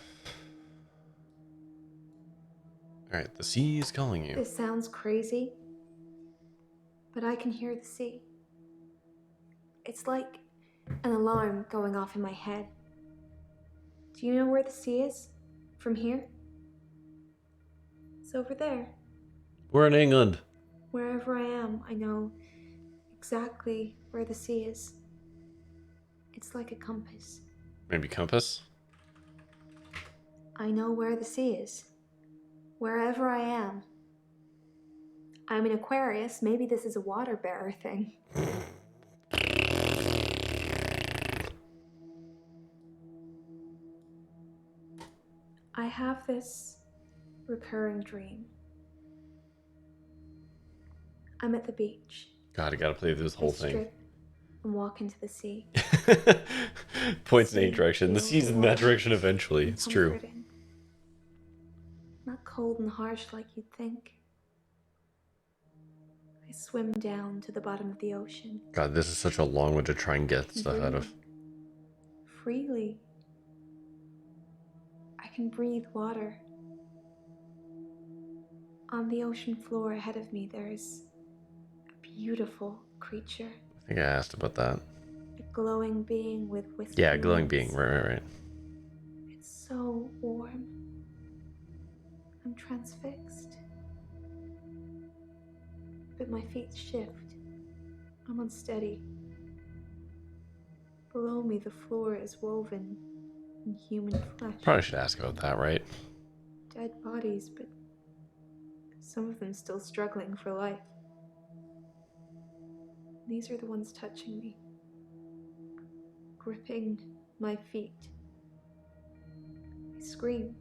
Speaker 1: Alright, the sea is calling you.
Speaker 7: This sounds crazy, but I can hear the sea. It's like an alarm going off in my head. Do you know where the sea is? From here? It's over there.
Speaker 1: We're in England.
Speaker 7: Wherever I am, I know exactly where the sea is. It's like a compass.
Speaker 1: Maybe compass?
Speaker 7: I know where the sea is. Wherever I am. I'm an Aquarius. Maybe this is a water bearer thing. I have this recurring dream. I'm at the beach.
Speaker 1: God, I gotta play this whole
Speaker 7: I
Speaker 1: thing.
Speaker 7: strip and walk into the sea.
Speaker 1: Points in any
Speaker 7: Sea
Speaker 1: direction. The
Speaker 7: feels
Speaker 1: sea's in
Speaker 7: warm
Speaker 1: that direction eventually.
Speaker 7: and
Speaker 1: It's true.
Speaker 7: comforting. Not cold and harsh like you'd think. swim down to the bottom of the ocean.
Speaker 1: God, this is such a long one to try and get stuff out of.
Speaker 7: Freely. I can breathe water. On the ocean floor ahead of me, there is a beautiful creature.
Speaker 1: I think I asked about that.
Speaker 7: A glowing being with wispy
Speaker 1: Yeah, glowing
Speaker 7: wings.
Speaker 1: being. Right.
Speaker 7: It's so warm. I'm transfixed. But my feet shift. I'm unsteady. Below me, the floor is woven in human flesh.
Speaker 1: Probably should ask about that, right?
Speaker 7: Dead bodies, but some of them still struggling for life. These are the ones touching me, gripping my feet. I scream.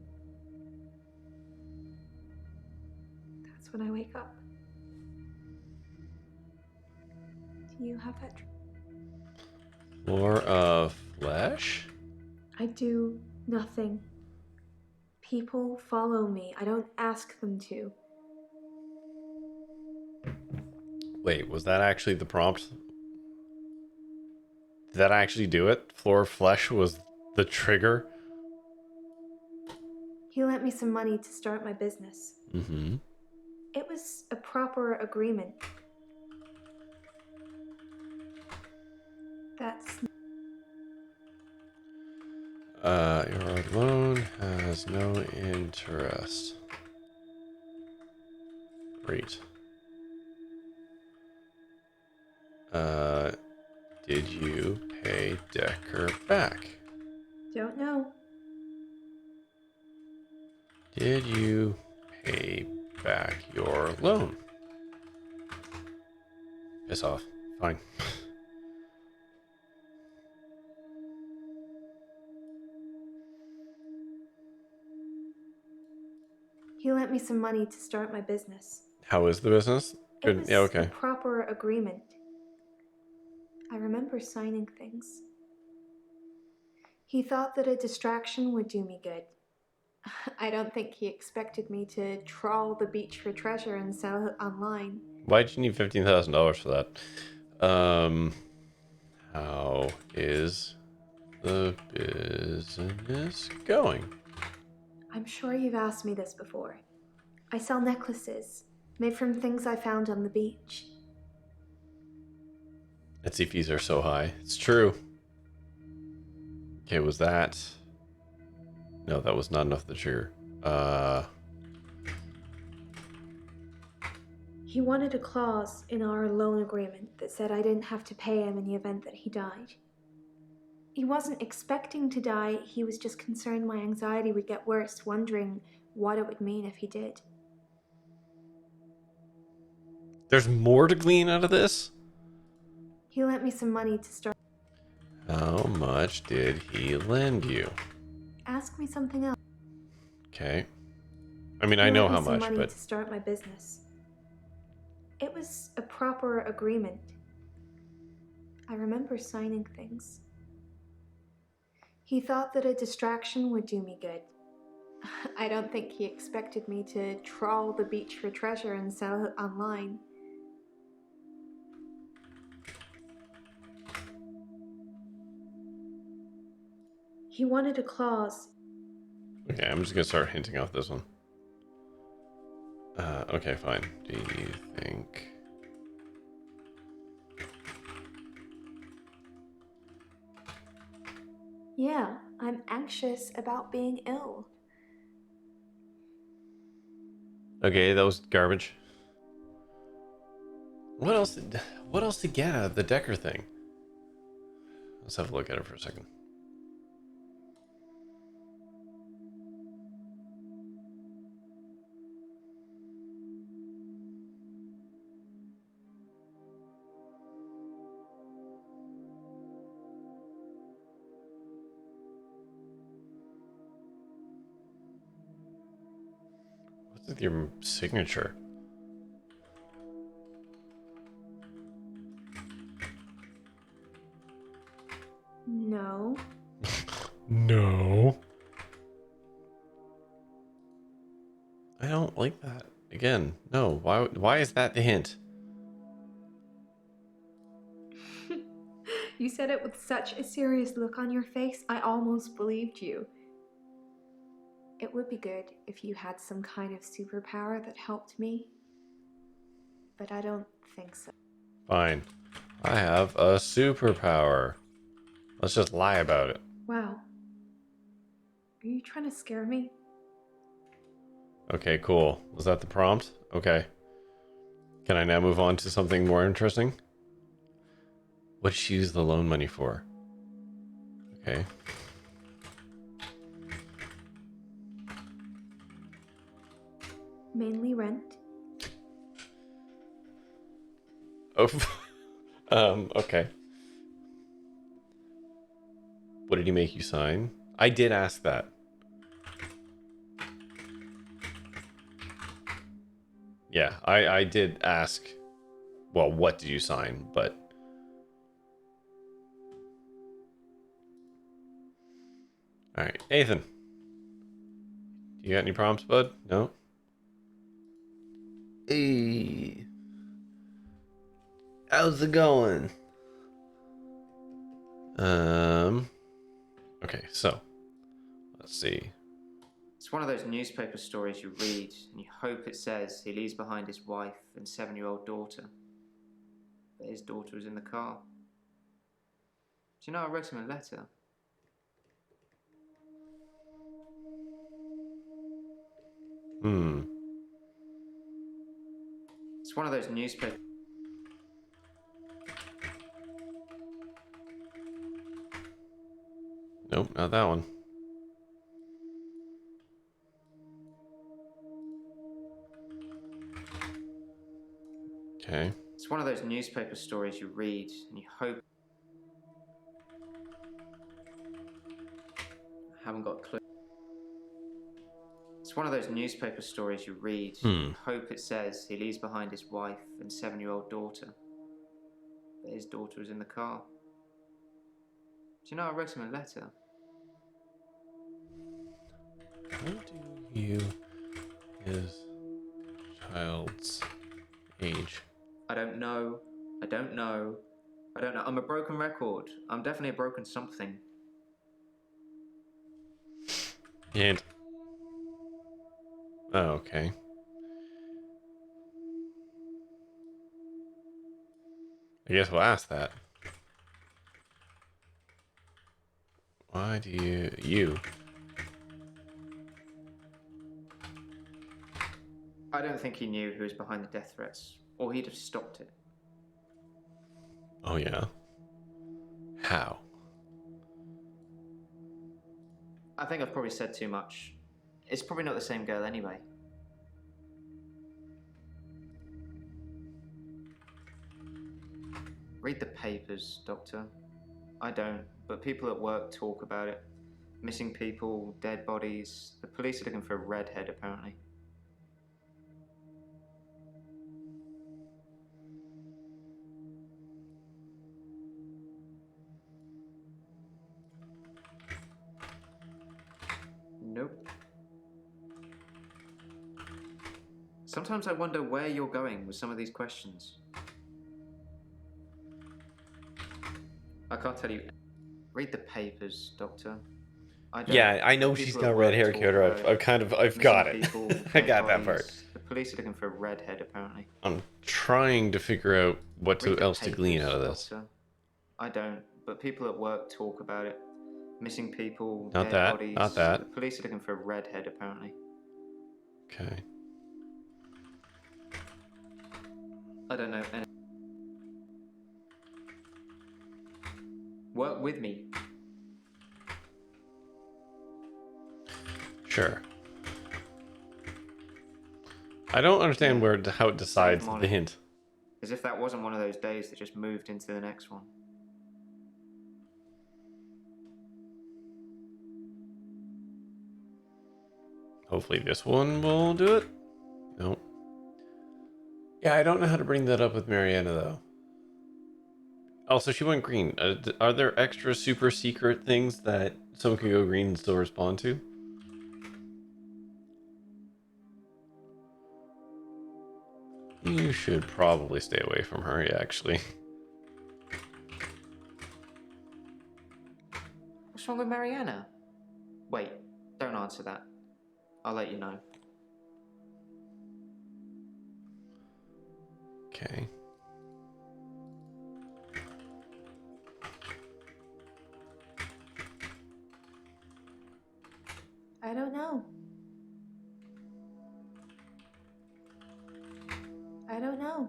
Speaker 7: That's when I wake up. Do you have that?
Speaker 1: Floor of flesh?
Speaker 7: I do nothing. People follow me. I don't ask them to.
Speaker 1: Wait, was that actually the prompt? Did that actually do it? Floor of flesh was the trigger?
Speaker 7: He lent me some money to start my business.
Speaker 1: Mm-hmm.
Speaker 7: It was a proper agreement. That's...
Speaker 1: Your loan has no interest. Great. Did you pay Dekker back?
Speaker 7: Don't know.
Speaker 1: Did you pay back your loan? Piss off. Fine.
Speaker 7: He lent me some money to start my business.
Speaker 1: How is the business?
Speaker 7: It
Speaker 1: Good.
Speaker 7: was
Speaker 1: Yeah,
Speaker 7: a
Speaker 1: okay.
Speaker 7: proper agreement. I remember signing things. He thought that a distraction would do me good. I don't think he expected me to trawl the beach for treasure and sell it online.
Speaker 1: Why'd you need $15,000 for that? How is the business going?
Speaker 7: I'm sure you've asked me this before. I sell necklaces made from things I found on the beach.
Speaker 1: Etsy fees are so high. It's true. Okay, was that... No, that was not enough to trigger.
Speaker 7: He wanted a clause in our loan agreement that said I didn't have to pay him in the event that he died. He wasn't expecting to die, he was just concerned my anxiety would get worse, wondering what it would mean if he did.
Speaker 1: There's more to glean out of this?
Speaker 7: He lent me some money to start.
Speaker 1: How much did he lend you?
Speaker 7: Ask me something else.
Speaker 1: Okay. I mean, I know how much, but...
Speaker 7: to start my business. It was a proper agreement. I remember signing things. He thought that a distraction would do me good. I don't think he expected me to trawl the beach for treasure and sell it online. He wanted a clause.
Speaker 1: Okay, I'm just gonna start hinting off this one. Okay, fine. Do you think...
Speaker 7: Yeah, I'm anxious about being ill.
Speaker 1: Okay, that was garbage. What else to get out of the Dekker thing? Let's have a look at it for a second. What's with your signature?
Speaker 7: No.
Speaker 1: No. I don't like that. Again, no. Why is that the hint?
Speaker 7: You said it with such a serious look on your face, I almost believed you. It would be good if you had some kind of superpower that helped me, but I don't think so.
Speaker 1: Fine. I have a superpower. Let's just lie about it.
Speaker 7: Wow. Are you trying to scare me?
Speaker 1: Okay, cool. Was that the prompt? Okay. Can I now move on to something more interesting? What did she use the loan money for? Okay.
Speaker 7: Mainly rent.
Speaker 1: Oh. Okay. What did he make you sign? I did ask that. Yeah, I did ask, well, what did you sign? But all right, Ethan. You got any prompts, bud? No? Hey. How's it going? Okay, so let's see.
Speaker 8: It's one of those newspaper stories you read and you hope it says he leaves behind his wife and 7-year-old daughter. But his daughter was in the car. Do you know I wrote him a letter? It's one of those newspaper...
Speaker 1: Nope, not that one. Okay.
Speaker 8: It's one of those newspaper stories you read and you hope... I haven't got a clue. It's one of those newspaper stories you read and you hope it says he leaves behind his wife and 7-year-old daughter. But his daughter was in the car. Do you know I wrote him a letter?
Speaker 1: How do you his child's age?
Speaker 8: I don't know. I don't know. I don't know. I'm a broken record. I'm definitely a broken something.
Speaker 1: And oh, okay. I guess we'll ask that. Why do you?
Speaker 8: I don't think he knew who was behind the death threats, or he'd have stopped it.
Speaker 1: Oh yeah. How?
Speaker 8: I think I've probably said too much. It's probably not the same girl anyway. Read the papers, Doctor. I don't, but people at work talk about it. Missing people, dead bodies. The police are looking for a redhead, apparently. Nope. Sometimes I wonder where you're going with some of these questions. I can't tell you. Read the papers, Doctor.
Speaker 1: Yeah, I know she's got red hair, Kyoto. I've got it. I got that part.
Speaker 8: The police are looking for a redhead, apparently.
Speaker 1: I'm trying to figure out what else to glean out of this.
Speaker 8: Doctor. I don't, but people at work talk about it. Missing people,
Speaker 1: Not
Speaker 8: dead
Speaker 1: that,
Speaker 8: bodies.
Speaker 1: not that.
Speaker 8: The police are looking for a redhead, apparently.
Speaker 1: Okay.
Speaker 8: I don't know. Work with me.
Speaker 1: Sure. I don't understand how it decides the hint.
Speaker 8: As if that wasn't one of those days that just moved into the next one.
Speaker 1: Hopefully this one will do it. Nope. Yeah, I don't know how to bring that up with Mariana, though. Also, she went green. Are there extra super secret things that someone can go green and still respond to? You should probably stay away from her, yeah, actually.
Speaker 8: What's wrong with Mariana? Wait, don't answer that. I'll let you know.
Speaker 1: Okay.
Speaker 7: I don't know. I don't know.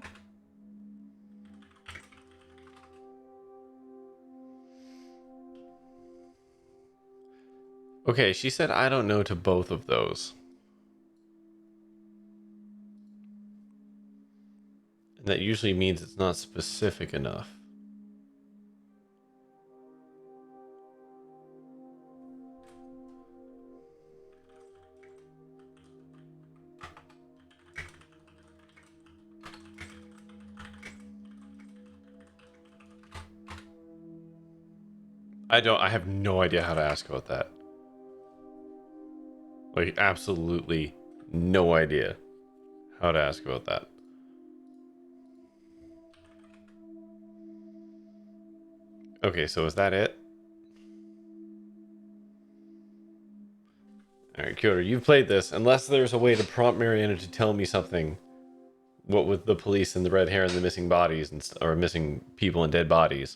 Speaker 1: Okay, she said I don't know to both of those. And that usually means it's not specific enough. I have no idea how to ask about that. Like, absolutely no idea how to ask about that. Okay, so is that it? Alright, Kyoto, you've played this. Unless there's a way to prompt Mariana to tell me something. What with the police and the red hair and the missing bodies, or missing people and dead bodies.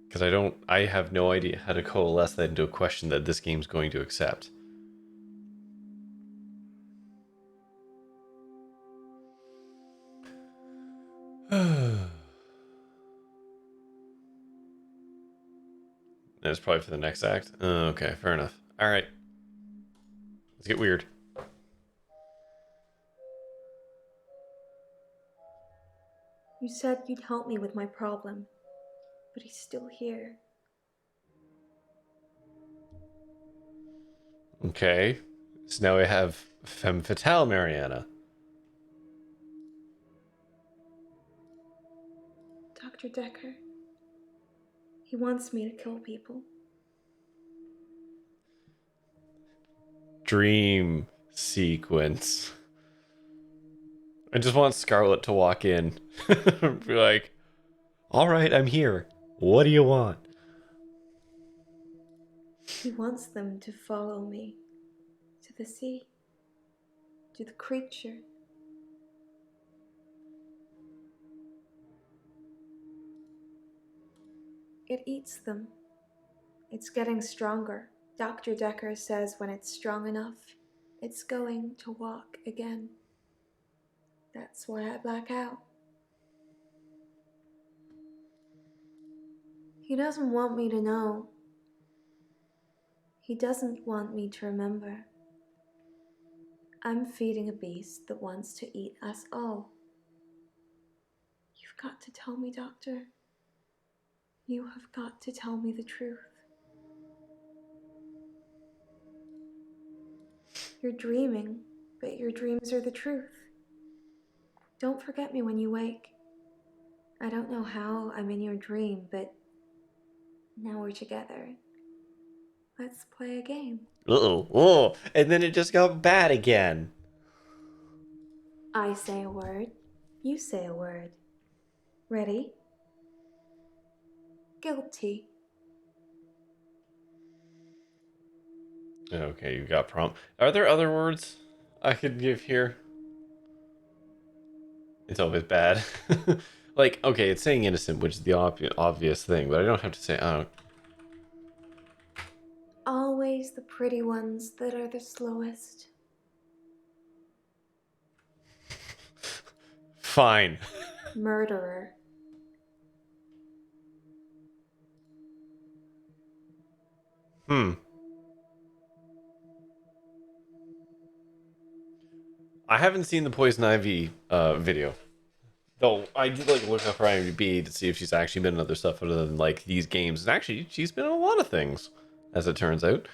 Speaker 1: Because I have no idea how to coalesce that into a question that this game's going to accept. That's probably for the next act. Okay, fair enough. Alright. Let's get weird.
Speaker 7: You said you'd help me with my problem, but he's still here.
Speaker 1: Okay. So now we have Femme Fatale Mariana.
Speaker 7: Dr. Dekker. He wants me to kill people.
Speaker 1: Dream sequence. I just want Scarlet to walk in. Be like, alright, I'm here. What do you want?
Speaker 7: He wants them to follow me to the sea, to the creature. It eats them. It's getting stronger. Dr. Dekker says when it's strong enough, it's going to walk again. That's why I black out. He doesn't want me to know. He doesn't want me to remember. I'm feeding a beast that wants to eat us all. You've got to tell me, Doctor. You have got to tell me the truth. You're dreaming, but your dreams are the truth. Don't forget me when you wake. I don't know how I'm in your dream, but now we're together. Let's play a game.
Speaker 1: Uh-oh. Oh, and then it just got bad again.
Speaker 7: I say a word, you say a word. Ready? Guilty.
Speaker 1: Okay, you got prompt. Are there other words I could give here? It's always bad. Like, okay, it's saying innocent, which is the obvious thing, but I don't have to say, oh.
Speaker 7: Always the pretty ones that are the slowest.
Speaker 1: Fine.
Speaker 7: Murderer.
Speaker 1: I haven't seen the Poison Ivy video. Though I did like look up her IMDb to see if she's actually been in other stuff other than like these games. And actually, she's been in a lot of things, as it turns out.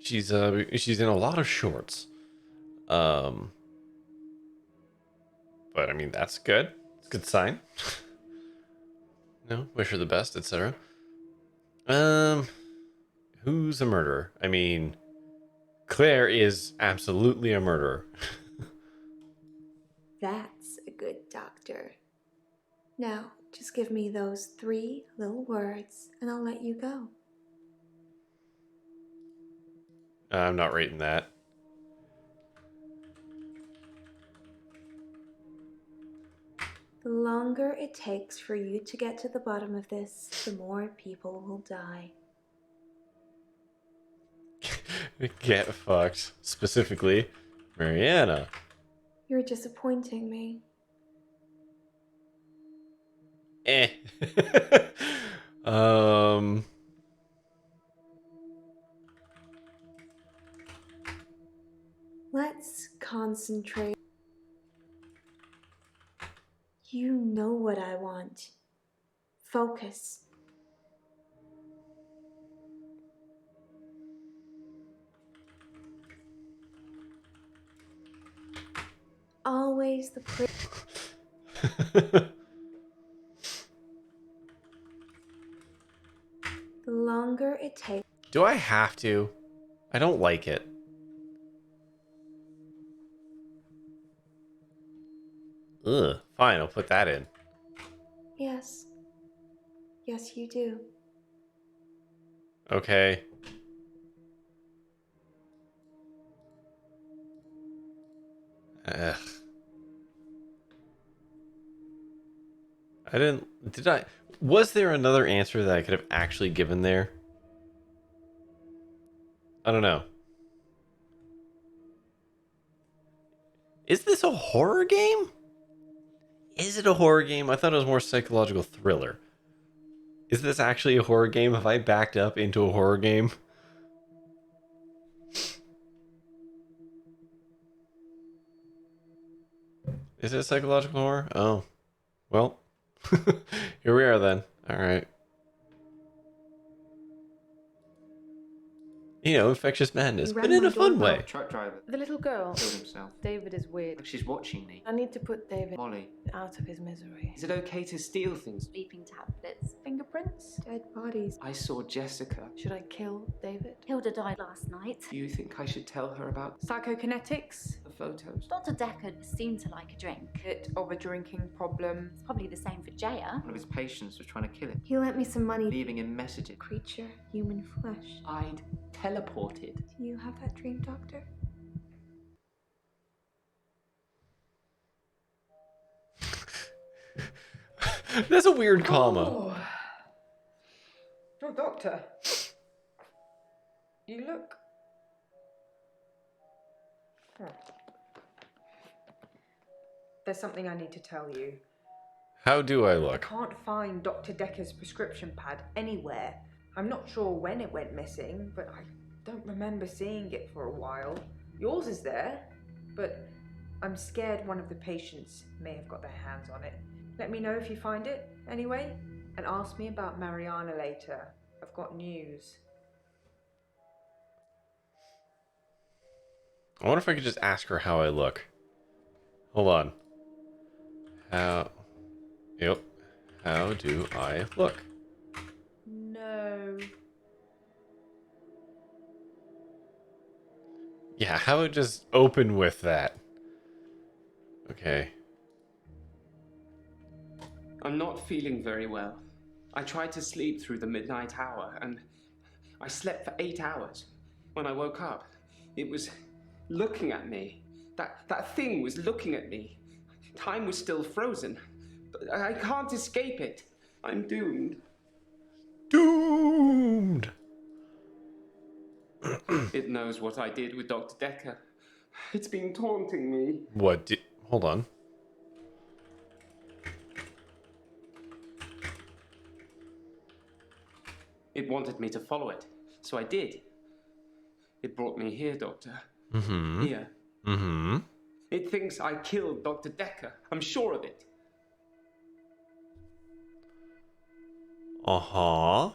Speaker 1: She's in a lot of shorts. But I mean that's good. It's a good sign. No, wish her the best, etc. Who's a murderer? I mean, Claire is absolutely a murderer.
Speaker 7: That's a good doctor. Now, just give me those 3 little words and I'll let you go.
Speaker 1: I'm not rating that.
Speaker 7: The longer it takes for you to get to the bottom of this, the more people will die.
Speaker 1: Get fucked. Specifically, Mariana.
Speaker 7: You're disappointing me.
Speaker 1: Eh. um.
Speaker 7: Let's concentrate. You know what I want. Focus. Always the The longer it takes.
Speaker 1: Do I have to? I don't like it. Ugh. Fine, I'll put that in.
Speaker 7: Yes. Yes, you do.
Speaker 1: Okay. Ugh. I didn't... Did I... Was there another answer that I could have actually given there? I don't know. Is this a horror game? Is it a horror game? I thought it was more psychological thriller. Is this actually a horror game? Have I backed up into a horror game? Is it psychological horror? Oh. Well. Here we are then. Alright. You know, infectious madness,
Speaker 7: You
Speaker 1: but
Speaker 7: rang
Speaker 1: in
Speaker 7: my
Speaker 1: a fun
Speaker 7: doorbell.
Speaker 1: way.
Speaker 8: Truck driver
Speaker 5: The little girl.
Speaker 8: killed himself.
Speaker 5: David is weird.
Speaker 8: Like she's watching me.
Speaker 5: I need to put David
Speaker 8: Molly.
Speaker 5: out of his misery.
Speaker 2: Is it okay to steal things?
Speaker 6: Sleeping tablets.
Speaker 5: Fingerprints?
Speaker 7: Dead bodies.
Speaker 2: I saw Jessica.
Speaker 5: Should I kill David?
Speaker 6: Hilda died last night.
Speaker 2: Do you think I should tell her about
Speaker 3: Psychokinetics?
Speaker 2: the photos?
Speaker 6: Dr. Dekker seemed to like a drink.
Speaker 3: Bit of a drinking problem.
Speaker 6: It's probably the same for Jaya.
Speaker 8: One of his patients was trying to kill him,
Speaker 7: He lent me some money.
Speaker 8: leaving him messages.
Speaker 7: Creature, human flesh.
Speaker 2: I'd teleported.
Speaker 7: Do you have that dream, Doctor?
Speaker 1: That's a weird comma.
Speaker 3: Oh, doctor. You look... Hmm. There's something I need to tell you.
Speaker 1: How do I
Speaker 3: I
Speaker 1: look?
Speaker 3: can't find Dr. Dekker's prescription pad anywhere. I'm not sure when it went missing, but I don't remember seeing it for a while. Yours is there, but I'm scared one of the patients may have got their hands on it. Let me know if you find it, anyway, and ask me about Mariana later. I've got news.
Speaker 1: I wonder if I could just ask her how I look. Hold on. How... Yep. How do I look?
Speaker 3: No.
Speaker 1: Yeah, how would just open with that? Okay.
Speaker 2: I'm not feeling very well. I tried to sleep through the midnight hour, and I slept for 8 hours. When I woke up, it was looking at me. That thing was looking at me. Time was still frozen. But I can't escape it. I'm doomed.
Speaker 1: Doomed!
Speaker 2: It knows what I did with Dr. Dekker. It's been taunting me.
Speaker 1: What did... Hold on.
Speaker 2: It wanted me to follow it, so I did. It brought me here, Doctor.
Speaker 1: Mm-hmm.
Speaker 2: Here.
Speaker 1: Mm-hmm.
Speaker 2: It thinks I killed Dr. Dekker. I'm sure of it.
Speaker 1: Uh-huh.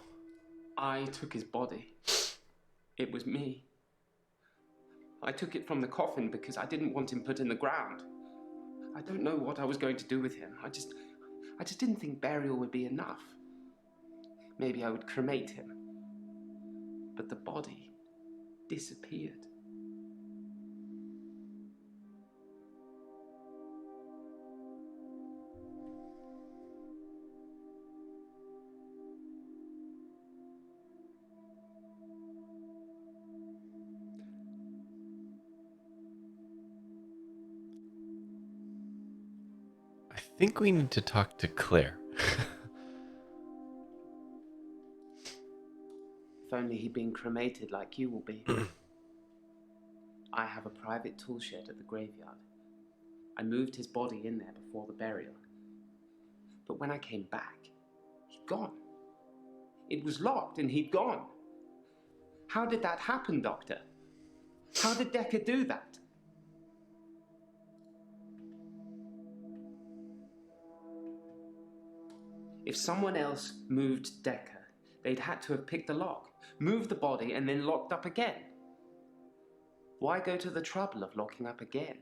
Speaker 2: I took his body. It was me. I took it from the coffin because I didn't want him put in the ground. I don't know what I was going to do with him. I just didn't think burial would be enough. Maybe I would cremate him. But the body disappeared.
Speaker 1: think we need to talk to Claire.
Speaker 2: If only he'd been cremated like you will be. I have a private tool shed at the graveyard. I moved his body in there before the burial. But when I came back, he'd gone. It was locked and he'd gone. How did that happen, Doctor? How did Dekker do that? If someone else moved Dekker, they'd had to have picked the lock, moved the body, and then locked up again. Why go to the trouble of locking up again?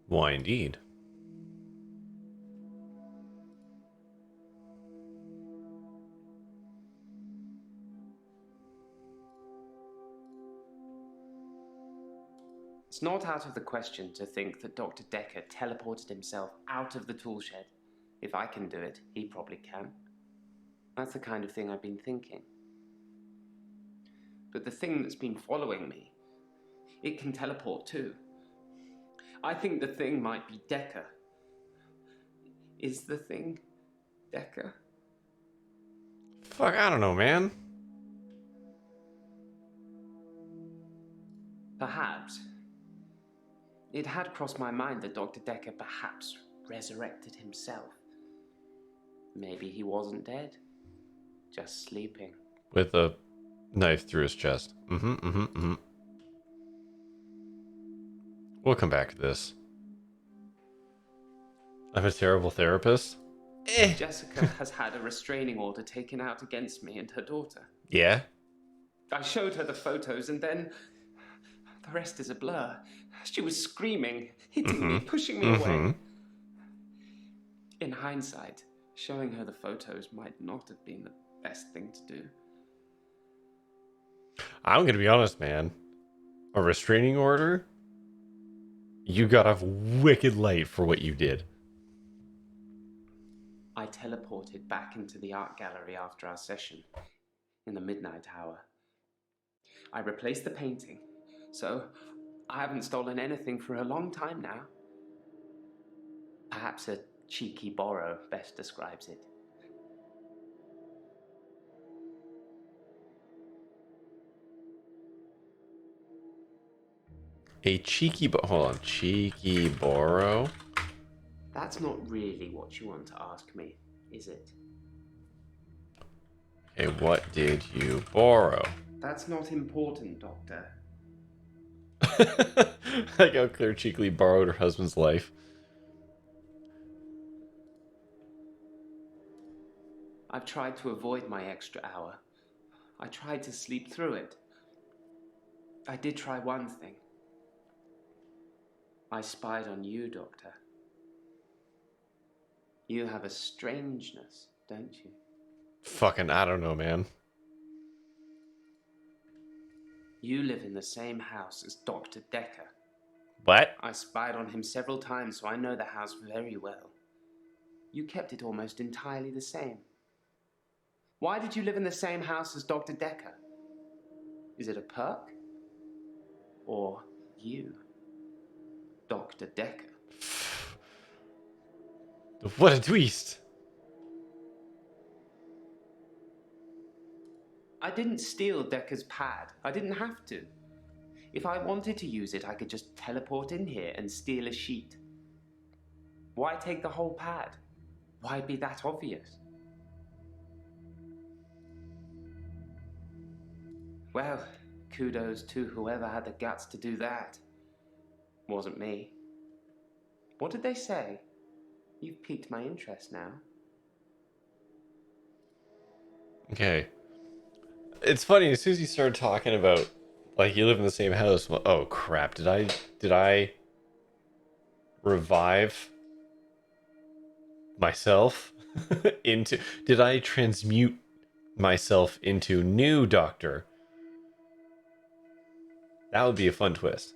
Speaker 1: Why, indeed.
Speaker 2: It's not out of the question to think that Dr. Dekker teleported himself out of the tool shed. If I can do it, he probably can. That's the kind of thing I've been thinking. But the thing that's been following me, it can teleport too. I think the thing might be Dekker. Is the thing Dekker?
Speaker 1: Fuck, I don't know, man.
Speaker 2: Perhaps. It had crossed my mind that Dr. Dekker perhaps resurrected himself. Maybe he wasn't dead, just sleeping.
Speaker 1: With a knife through his chest. We'll come back to this. I'm a terrible therapist.
Speaker 2: Jessica has had a restraining order taken out against me and her daughter.
Speaker 1: Yeah?
Speaker 2: I showed her the photos and then the rest is a blur. She was screaming, hitting me, pushing me away. In hindsight, showing her the photos might not have been the best thing to do.
Speaker 1: I'm gonna be honest, man. A restraining order? You got off wicked light for what you did.
Speaker 2: I teleported back into the art gallery after our session, in the midnight hour. I replaced the painting, so I haven't stolen anything for a long time now. Perhaps a cheeky borrow best describes it.
Speaker 1: A cheeky hold on, cheeky borrow?
Speaker 2: That's not really what you want to ask me, is it?
Speaker 1: Okay, what did you borrow?
Speaker 2: That's not important, Doctor.
Speaker 1: Like how Claire cheekily borrowed her husband's life.
Speaker 2: I've tried to avoid my extra hour. I tried to sleep through it. I did try one thing. I spied on you, Doctor. You have a strangeness, don't you?
Speaker 1: Fucking, I don't know, man.
Speaker 2: You live in the same house as Dr. Dekker.
Speaker 1: What?
Speaker 2: I spied on him several times, so I know the house very well. You kept it almost entirely the same. Why did you live in the same house as Dr. Dekker? Is it a perk? Or you, Dr. Dekker?
Speaker 1: What a twist!
Speaker 2: I didn't steal Dekker's pad. I didn't have to. If I wanted to use it, I could just teleport in here and steal a sheet. Why take the whole pad? Why be that obvious? Well, kudos to whoever had the guts to do that. Wasn't me. What did they say? You've piqued my interest now.
Speaker 1: Okay. It's funny, as soon as you started talking about, like, you live in the same house, well, oh crap, did I revive myself into, did I transmute myself into new Doctor? That would be a fun twist.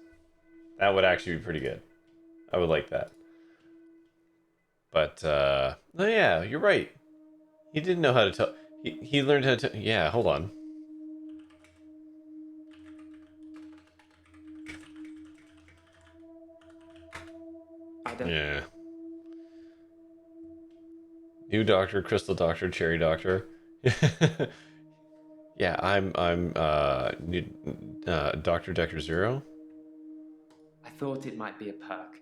Speaker 1: That would actually be pretty good. I would like that. But, oh yeah, you're right. He didn't know how to tell, he learned how to, yeah, hold on.
Speaker 2: I don't...
Speaker 1: Yeah. New Doctor, Crystal Doctor, Cherry Doctor. Yeah, I'm Dr. Dekker Zero.
Speaker 2: I thought it might be a perk.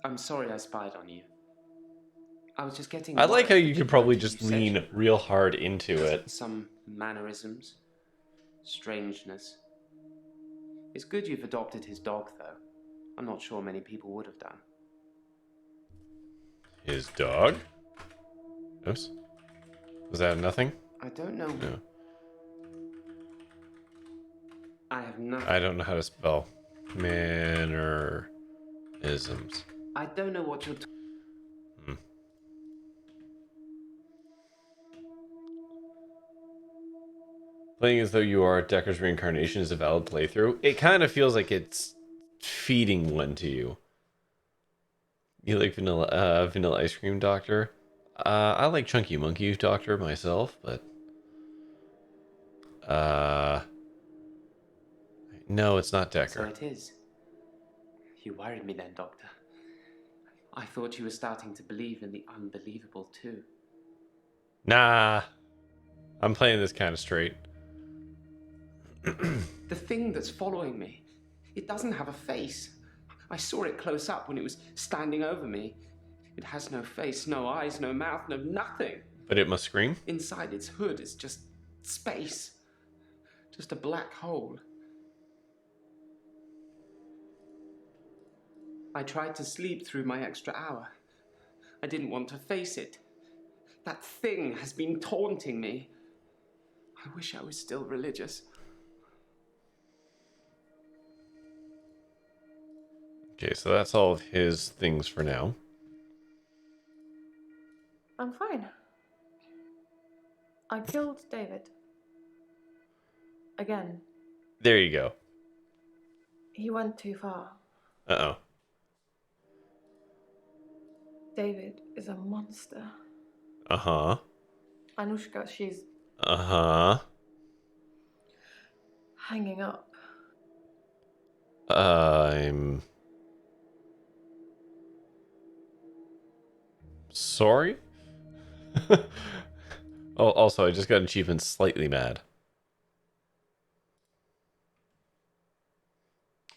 Speaker 2: I'm sorry I spied on you. I was just getting
Speaker 1: I like how
Speaker 2: worried.
Speaker 1: you
Speaker 2: Did
Speaker 1: could probably
Speaker 2: notice
Speaker 1: just
Speaker 2: you said
Speaker 1: lean real hard into it.
Speaker 2: some mannerisms, strangeness. It's good you've adopted his dog, though. I'm not sure many people would have done.
Speaker 1: His dog? Oops. Was that nothing?
Speaker 2: I don't know.
Speaker 1: No.
Speaker 2: I have nothing.
Speaker 1: I don't know how to spell mannerisms.
Speaker 2: I don't know what you're
Speaker 1: Playing as though you are Dekker's reincarnation is a valid playthrough. It kind of feels like it's feeding one to you. You like vanilla ice cream doctor? I like Chunky Monkey Doctor myself, but no, it's not Dekker.
Speaker 2: So it is. You worried me then, Doctor. I thought you were starting to believe in the unbelievable too.
Speaker 1: Nah, I'm playing this kind of straight.
Speaker 2: The thing that's following me, it doesn't have a face. I saw it close up when it was standing over me. It has no face, no eyes, no mouth, no nothing.
Speaker 1: But it must scream?
Speaker 2: Inside its hood is just space. Just a black hole. I tried to sleep through my extra hour. I didn't want to face it. That thing has been taunting me. I wish I was still religious.
Speaker 1: Okay, so that's all of his things for now.
Speaker 5: I'm fine. I killed David. Again.
Speaker 1: There you go.
Speaker 5: He went too far.
Speaker 1: Uh-oh.
Speaker 5: David is a monster.
Speaker 1: Uh-huh.
Speaker 5: Anushka, she's
Speaker 1: Uh-huh.
Speaker 5: hanging up.
Speaker 1: I'm sorry? Oh, also, I just got an achievement slightly mad.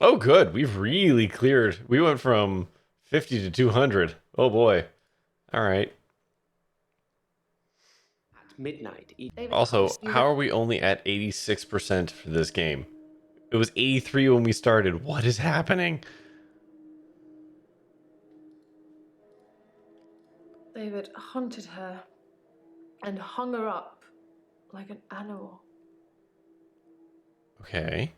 Speaker 1: Oh, good. We've really cleared. We went from 50 to 200. Oh, boy. All right.
Speaker 2: At midnight,
Speaker 5: David,
Speaker 1: Also,
Speaker 5: you
Speaker 1: how are we only at 86% for this game? It was 83 when we started. What is happening?
Speaker 5: David hunted her and hung her up like an animal.
Speaker 1: Okay.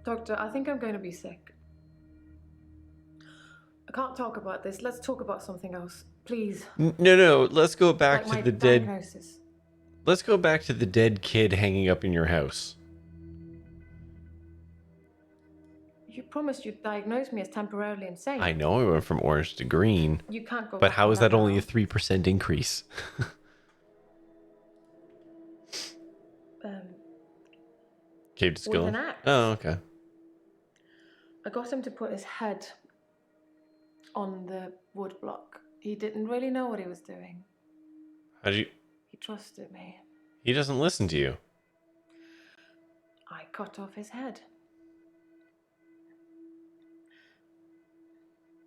Speaker 5: Doctor, I think I'm going to be sick. I can't talk about this. Let's talk about something else, please.
Speaker 1: No. Let's go back
Speaker 5: Like
Speaker 1: to
Speaker 5: my
Speaker 1: the dead.
Speaker 5: diagnosis.
Speaker 1: Let's go back to the dead kid hanging up in your house.
Speaker 5: You promised you'd diagnose me as temporarily insane.
Speaker 1: I know I went from orange to green,
Speaker 5: You can't go
Speaker 1: but
Speaker 5: back
Speaker 1: how
Speaker 5: on
Speaker 1: is that only
Speaker 5: now.
Speaker 1: a 3% increase? Cave to
Speaker 5: With
Speaker 1: skull.
Speaker 5: an axe.
Speaker 1: Oh, okay.
Speaker 5: I got him to put his head on the wood block. He didn't really know what he was doing.
Speaker 1: How'd you?
Speaker 5: He trusted me.
Speaker 1: He doesn't listen to you.
Speaker 5: I cut off his head.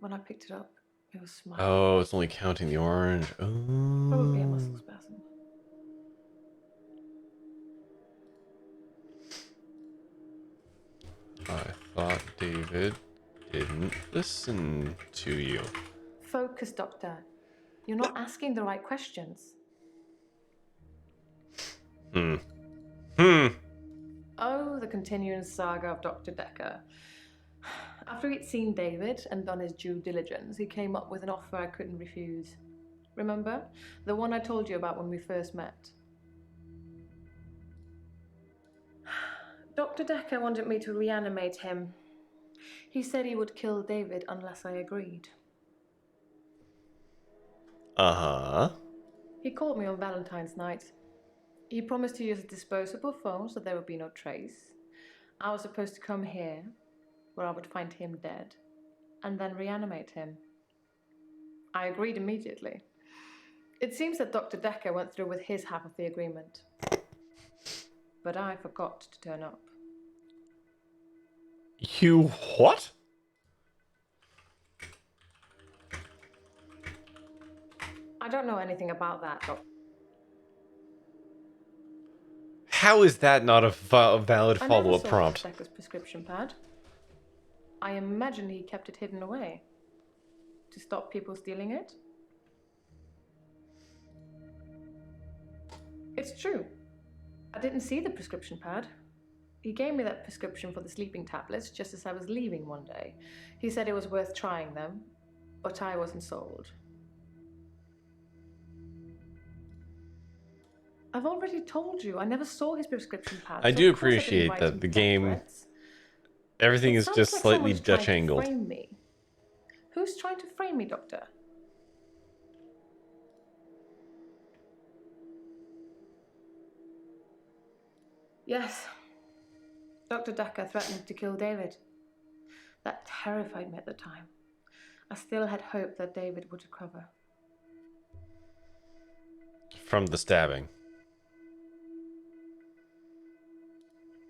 Speaker 5: When I picked it up, it was smiling.
Speaker 1: Oh, it's only counting the orange. Oh.
Speaker 5: Probably a muscle spasm.
Speaker 1: I thought David didn't listen to you.
Speaker 5: Focus, Doctor. You're not asking the right questions. Oh, the continuing saga of Dr. Dekker. After he'd seen David and done his due diligence, he came up with an offer I couldn't refuse. Remember? The one I told you about when we first met. Dr. Dekker wanted me to reanimate him. He said he would kill David unless I agreed.
Speaker 1: Uh-huh.
Speaker 5: He called me on Valentine's night. He promised to use a disposable phone so there would be no trace. I was supposed to come here, where I would find him dead, and then reanimate him. I agreed immediately. It seems that Dr. Dekker went through with his half of the agreement. But I forgot to turn up.
Speaker 1: You what?
Speaker 5: I don't know anything about that, Doctor.
Speaker 1: How is that not a valid
Speaker 5: I never
Speaker 1: follow-up
Speaker 5: saw
Speaker 1: prompt?
Speaker 5: Dr. Dekker's prescription pad. I imagine he kept it hidden away. To stop people stealing it? It's true. I didn't see the prescription pad. He gave me that prescription for the sleeping tablets just as I was leaving one day. He said it was worth trying them, but I wasn't sold. I've already told you, I never saw his prescription pad.
Speaker 1: I
Speaker 5: so
Speaker 1: do
Speaker 5: of course I didn't
Speaker 1: appreciate
Speaker 5: write
Speaker 1: that
Speaker 5: him
Speaker 1: the
Speaker 5: death
Speaker 1: game,
Speaker 5: threats.
Speaker 1: everything
Speaker 5: It
Speaker 1: is
Speaker 5: sounds
Speaker 1: just
Speaker 5: like
Speaker 1: slightly
Speaker 5: someone's trying
Speaker 1: Dutch
Speaker 5: to
Speaker 1: angled.
Speaker 5: frame me. Who's trying to frame me, Doctor? Yes. Dr. Dekker threatened to kill David. That terrified me at the time. I still had hope that David would recover.
Speaker 1: From the stabbing.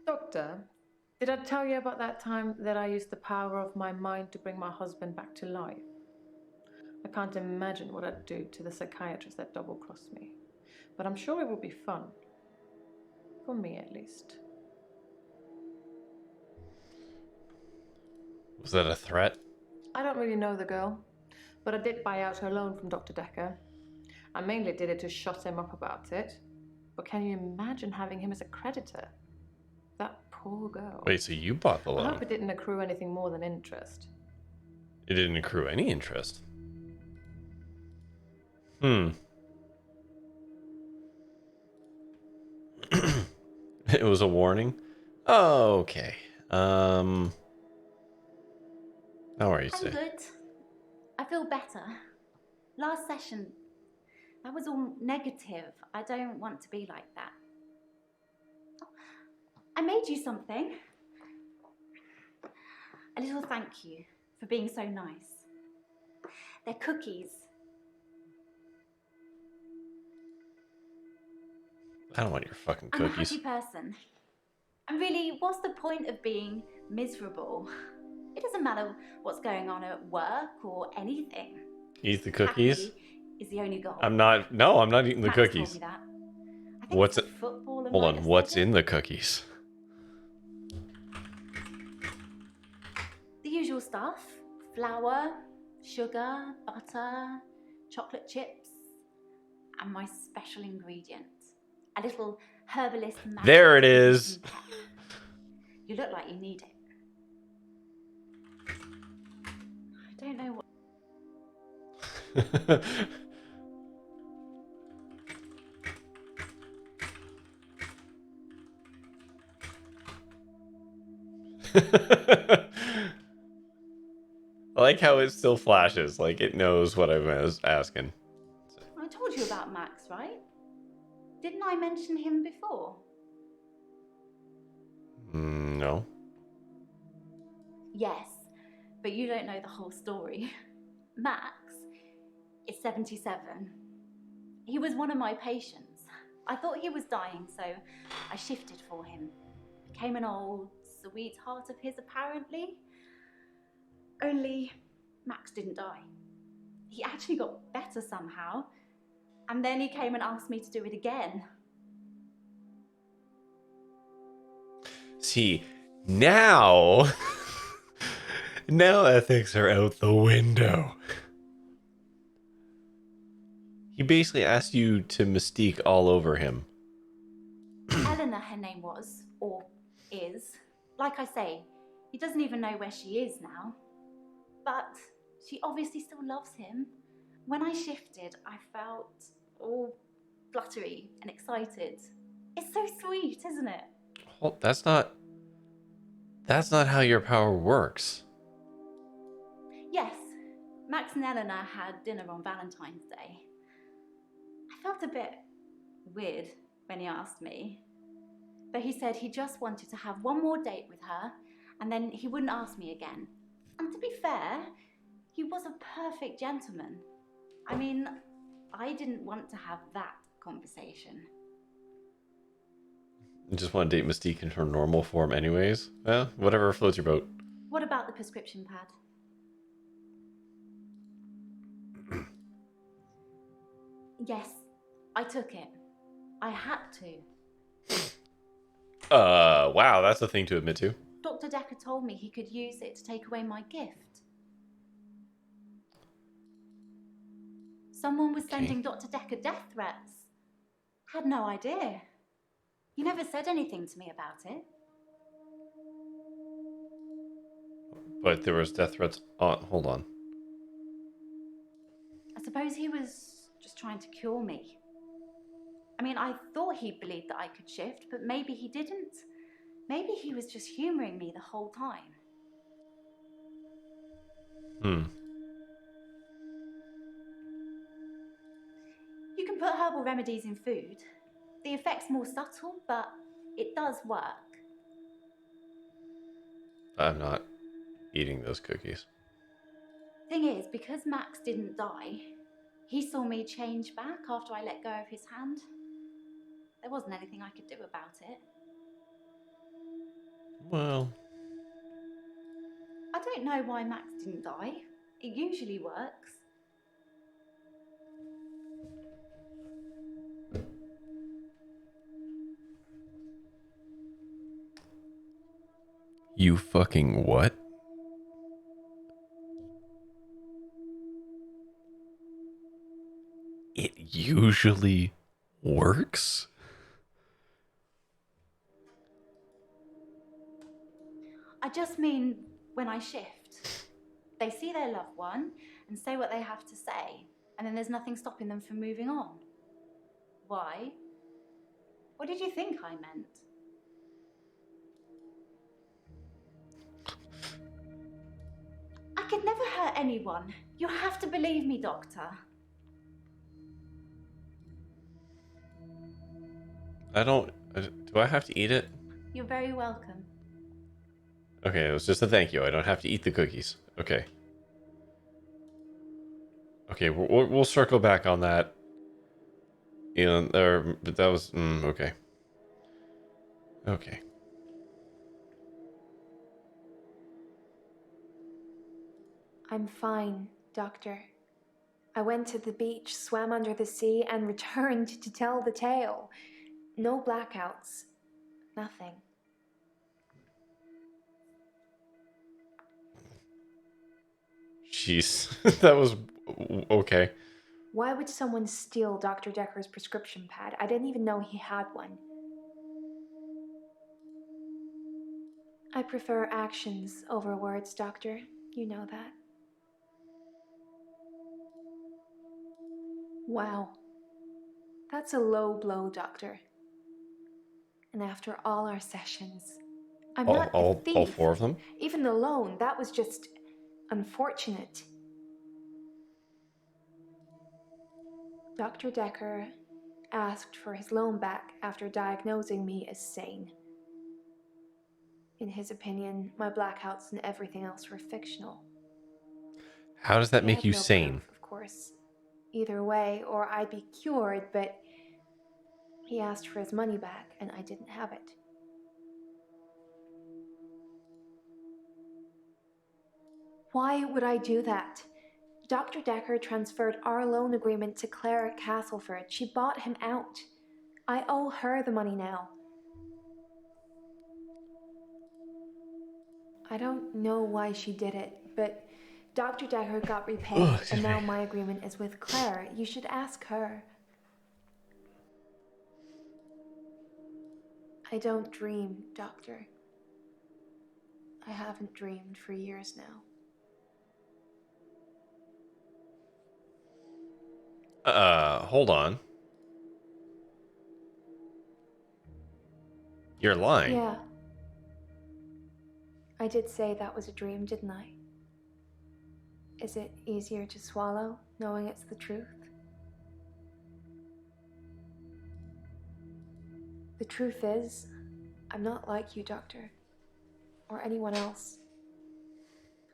Speaker 5: Doctor, did I tell you about that time that I used the power of my mind to bring my husband back to life? I can't imagine what I'd do to the psychiatrist that double-crossed me. But I'm sure it would be fun. For me, at least.
Speaker 1: Was that a threat?
Speaker 5: I don't really know the girl, but I did buy out her loan from Dr. Dekker. I mainly did it to shut him up about it. But can you imagine having him as a creditor? That poor girl.
Speaker 1: Wait, so you bought the
Speaker 5: I
Speaker 1: loan?
Speaker 5: hope it didn't accrue anything more than interest.
Speaker 1: It didn't accrue any interest. It was a warning? Oh, okay. How are you
Speaker 6: I'm
Speaker 1: today?
Speaker 6: good. I feel better. Last session, that was all negative. I don't want to be like that. I made you something. A little thank you for being so nice. They're cookies.
Speaker 1: I don't want your fucking
Speaker 6: I'm a
Speaker 1: cookies.
Speaker 6: happy person. And really, what's the point of being miserable? It doesn't matter what's going on at work or anything.
Speaker 1: Eat the cookies?
Speaker 6: Happy is the only goal.
Speaker 1: I'm not eating the
Speaker 6: Max told
Speaker 1: cookies.
Speaker 6: me that. I think
Speaker 1: What's
Speaker 6: it's
Speaker 1: it?
Speaker 6: a footballer
Speaker 1: Hold
Speaker 6: might
Speaker 1: on,
Speaker 6: have
Speaker 1: what's
Speaker 6: said it.
Speaker 1: in the cookies?
Speaker 6: The usual stuff. Flour, sugar, butter, chocolate chips, and my special ingredient. A little herbalist magic.
Speaker 1: There it is.
Speaker 6: You look like you need it. I don't know what.
Speaker 1: I like how it still flashes, like it knows what I was asking.
Speaker 6: I told you about Max, right? Didn't I mention him before?
Speaker 1: No.
Speaker 6: Yes, but you don't know the whole story. Max is 77. He was one of my patients. I thought he was dying, so I shifted for him. Became an old sweetheart of his, apparently. Only Max didn't die. He actually got better somehow. And then he came and asked me to do it again.
Speaker 1: See, now... now ethics are out the window. He basically asked you to mystique all over him.
Speaker 6: Eleanor, her name was, or is. Like I say, he doesn't even know where she is now. But she obviously still loves him. When I shifted, I felt all fluttery and excited. It's so sweet, isn't it?
Speaker 1: Well, that's not how your power works.
Speaker 6: Yes, Max and Eleanor had dinner on Valentine's Day. I felt a bit weird when he asked me. But he said he just wanted to have one more date with her, and then he wouldn't ask me again. And to be fair, he was a perfect gentleman. I mean, I didn't want to have that conversation.
Speaker 1: You just want to date Mystique in her normal form anyways? Well, whatever floats your boat.
Speaker 6: What about the prescription pad? Yes, I took it. I had to.
Speaker 1: Wow, that's a thing to admit to.
Speaker 6: Dr. Dekker told me he could use it to take away my gift. Someone was sending Dr. Dekker death threats. Had no idea. He never said anything to me about it.
Speaker 1: But there was death threats on. Hold on.
Speaker 6: I suppose he was just trying to cure me. I mean, I thought he believed that I could shift, but maybe he didn't. Maybe he was just humoring me the whole time. You can put herbal remedies in food. The effect's more subtle, but it does work.
Speaker 1: I'm not eating those cookies.
Speaker 6: Thing is, because Max didn't die, he saw me change back after I let go of his hand. There wasn't anything I could do about it.
Speaker 1: Well,
Speaker 6: I don't know why Max didn't die. It usually works.
Speaker 1: you fucking what? It usually works?
Speaker 6: I just mean when I shift. They see their loved one and say what they have to say, and then there's nothing stopping them from moving on. Why? What did you think I meant? I could never hurt anyone. You have to believe me, Doctor.
Speaker 1: I don't. Do I have to eat it?
Speaker 6: You're very welcome.
Speaker 1: Okay, it was just a thank you. I don't have to eat the cookies. Okay. Okay, we'll circle back on that. You know, but that was okay. Okay.
Speaker 7: I'm fine, Doctor. I went to the beach, swam under the sea, and returned to tell the tale. No blackouts. Nothing.
Speaker 1: Jeez, that was okay.
Speaker 7: Why would someone steal Dr. Dekker's prescription pad? I didn't even know he had one. I prefer actions over words, Doctor. You know that. Wow. That's a low blow, Doctor. And after all our sessions, I'm not a thief.
Speaker 1: All four of them?
Speaker 7: Even the loan, that was just unfortunate. Dr. Dekker asked for his loan back after diagnosing me as sane. In his opinion, my blackouts and everything else were fictional.
Speaker 1: How does that
Speaker 7: He
Speaker 1: make
Speaker 7: had
Speaker 1: you
Speaker 7: no
Speaker 1: sane?
Speaker 7: proof, of course. Either way, or I'd be cured, but he asked for his money back, and I didn't have it. Why would I do that? Dr. Dekker transferred our loan agreement to Claire at Castleford. She bought him out. I owe her the money now. I don't know why she did it, but Dr. Dekker got repaid, and now my agreement is with Claire. You should ask her. I don't dream, Doctor. I haven't dreamed for years now.
Speaker 1: Hold on. You're lying.
Speaker 7: Yeah. I did say that was a dream, didn't I? Is it easier to swallow, knowing it's the truth? The truth is, I'm not like you, Doctor. Or anyone else.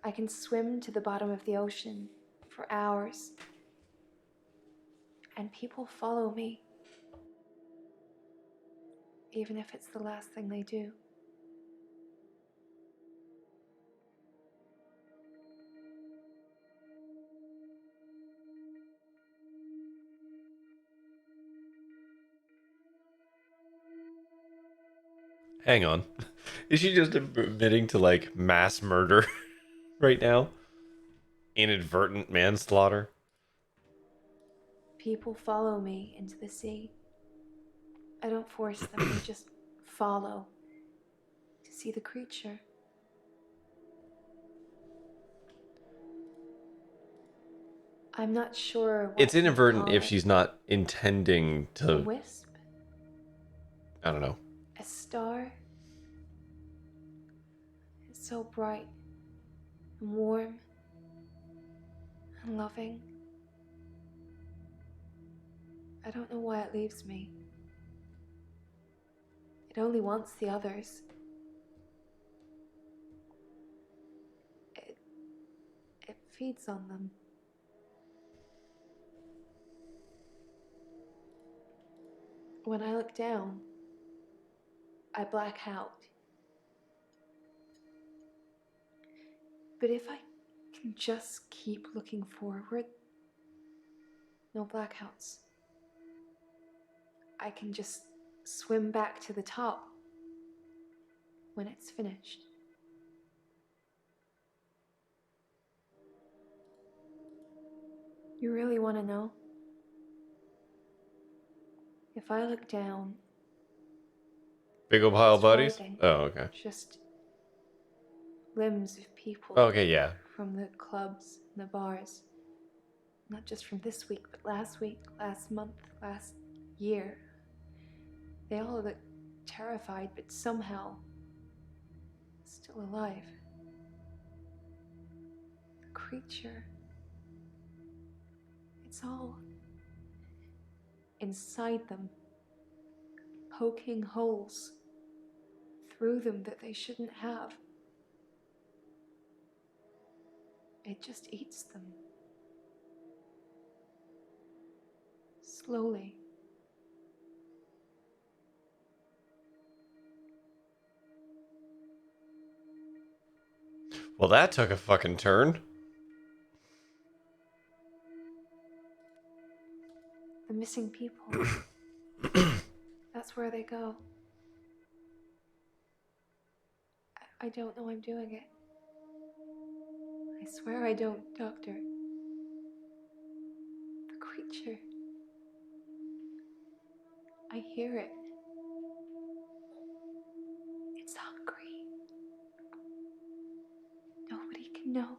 Speaker 7: I can swim to the bottom of the ocean for hours. And people follow me, even if it's the last thing they do.
Speaker 1: Hang on. Is she just admitting to like mass murder right now? Inadvertent manslaughter?
Speaker 7: People follow me into the sea. I don't force them, they just follow to see the creature. I'm not sure what
Speaker 1: It's
Speaker 7: you'd
Speaker 1: inadvertent
Speaker 7: call
Speaker 1: if
Speaker 7: it.
Speaker 1: she's not intending
Speaker 7: A
Speaker 1: to,
Speaker 7: wisp?
Speaker 1: I don't know.
Speaker 7: A star? It's so bright and warm and loving. I don't know why it leaves me. It only wants the others. It feeds on them. When I look down, I black out. But if I can just keep looking forward, no blackouts. I can just swim back to the top when it's finished. You really want to know? If I look down,
Speaker 1: Big ol' pile of
Speaker 7: it's
Speaker 1: buddies?
Speaker 7: floating.
Speaker 1: Oh, okay.
Speaker 7: Just limbs of people
Speaker 1: Okay, yeah.
Speaker 7: from the clubs and the bars. Not just from this week, but last week, last month, last year. They all look terrified, but somehow still alive. The creature. It's all inside them, poking holes through them that they shouldn't have. It just eats them. Slowly.
Speaker 1: Well, that took a fucking turn.
Speaker 7: The missing people. That's where they go. I don't know I'm doing it. I swear I don't, Doctor. The creature. I hear it. It's hungry. Nobody can know.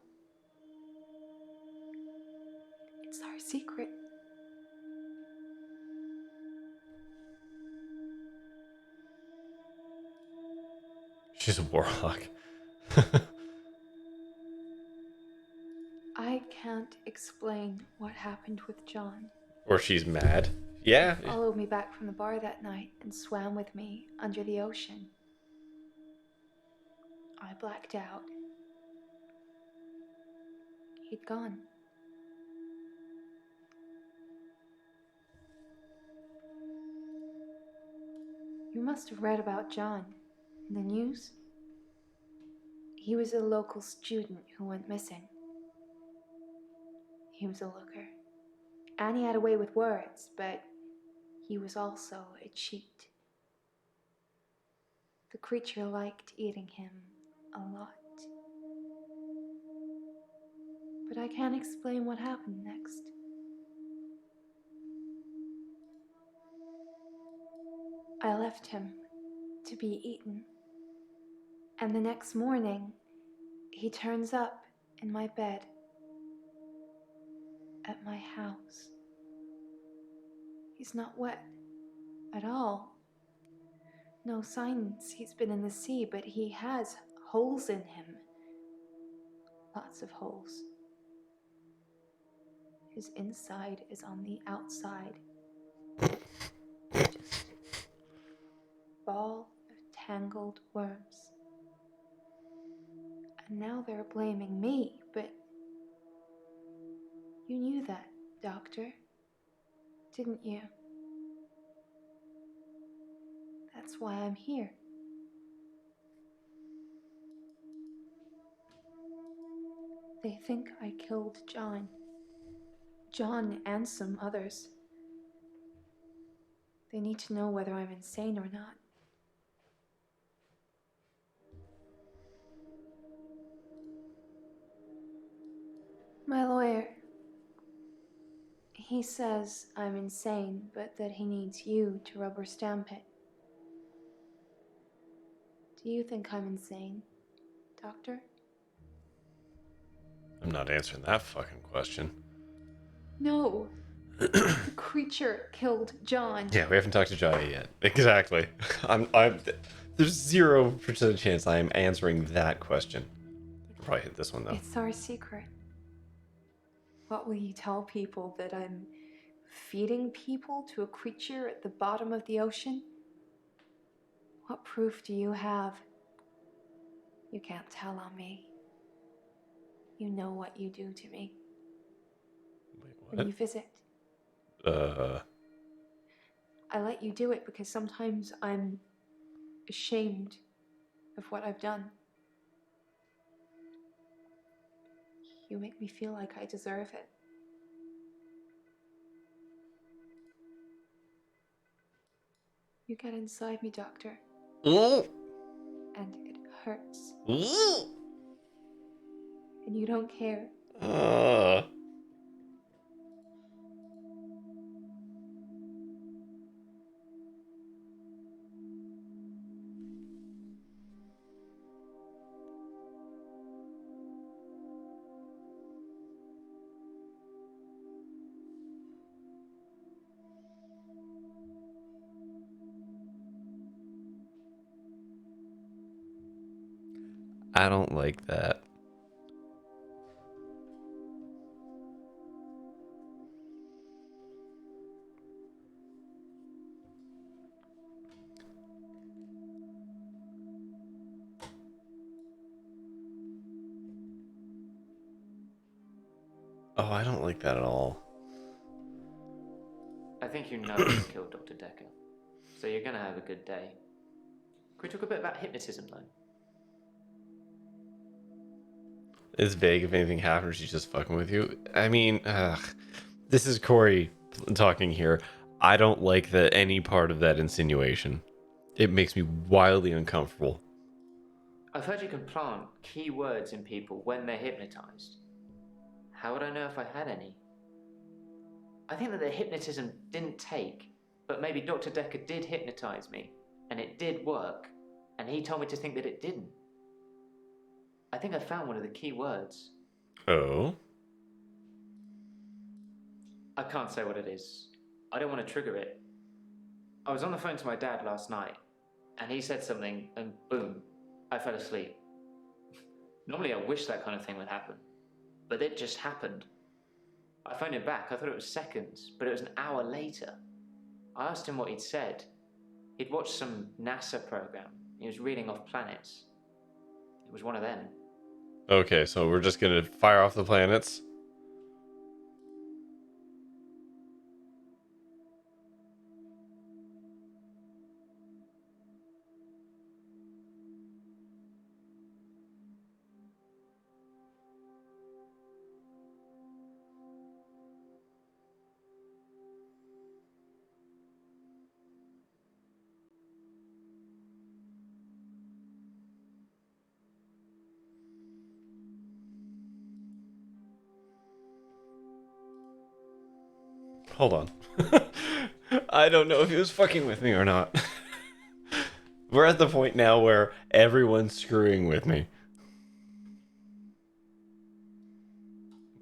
Speaker 7: It's our secret.
Speaker 1: She's a warlock.
Speaker 7: I can't explain what happened with John.
Speaker 1: Or she's mad. Yeah.
Speaker 7: He followed me back from the bar that night and swam with me under the ocean. I blacked out. He'd gone. You must have read about John in the news. He was a local student who went missing. He was a looker. And he had a way with words, but he was also a cheat. The creature liked eating him a lot. But I can't explain what happened next. I left him to be eaten. And the next morning, he turns up in my bed at my house. He's not wet at all. No signs he's been in the sea, but he has holes in him. Lots of holes. His inside is on the outside. Just ball of tangled worms. And now they're blaming me, but you knew that, Doctor. didn't you? That's why I'm here. They think I killed John. John and some others. They need to know whether I'm insane or not. My lawyer, he says I'm insane, but that he needs you to rubber stamp it. Do you think I'm insane, Doctor?
Speaker 1: I'm not answering that fucking question.
Speaker 7: No. The creature killed John.
Speaker 1: Yeah, we haven't talked to Jaya yet. Exactly. I'm. There's 0% chance I am answering that question. I'll probably hit this one though.
Speaker 7: It's our secret. What will you tell people, that I'm feeding people to a creature at the bottom of the ocean? What proof do you have? You can't tell on me. You know what you do to me.
Speaker 1: Wait,
Speaker 7: When
Speaker 1: what?
Speaker 7: you visit.
Speaker 1: Uh.
Speaker 7: I let you do it because sometimes I'm ashamed of what I've done. You make me feel like I deserve it. You get inside me, Doctor,
Speaker 1: Mm.
Speaker 7: and it hurts.
Speaker 1: Mm.
Speaker 7: And you don't care.
Speaker 1: I don't like that. Oh, I don't like that at all.
Speaker 8: I think you know you killed Dr. Dekker, so you're gonna have a good day. Can we talk a bit about hypnotism, though?
Speaker 1: It's vague. If anything happens, she's just fucking with you. I mean, this is Corey talking here. I don't like any part of that insinuation. It makes me wildly uncomfortable.
Speaker 8: I've heard you can plant key words in people when they're hypnotized. How would I know if I had any? I think that the hypnotism didn't take, but maybe Dr. Dekker did hypnotize me, and it did work, and he told me to think that it didn't. I think I found one of the key words.
Speaker 1: Oh?
Speaker 8: I can't say what it is. I don't want to trigger it. I was on the phone to my dad last night, and he said something, and boom, I fell asleep. Normally I wish that kind of thing would happen, but it just happened. I phoned him back. I thought it was seconds, but it was an hour later. I asked him what he'd said. He'd watched some NASA program. He was reading off planets. It was one of them.
Speaker 1: Okay, so we're just gonna fire off the planets? Hold on. I don't know if he was fucking with me or not. We're at the point now where everyone's screwing with me.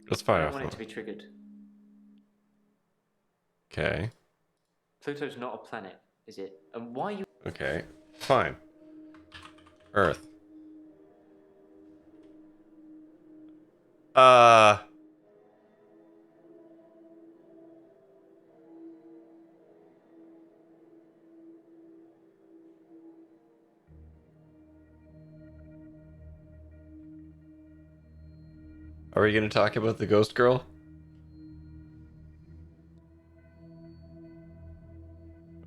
Speaker 1: Let's
Speaker 8: I
Speaker 1: fire
Speaker 8: don't
Speaker 1: off
Speaker 8: want it to
Speaker 1: one.
Speaker 8: be triggered.
Speaker 1: Okay.
Speaker 8: Pluto's not a planet, is it? And why are you...
Speaker 1: Okay. Fine. Earth. Are we gonna talk about the ghost girl?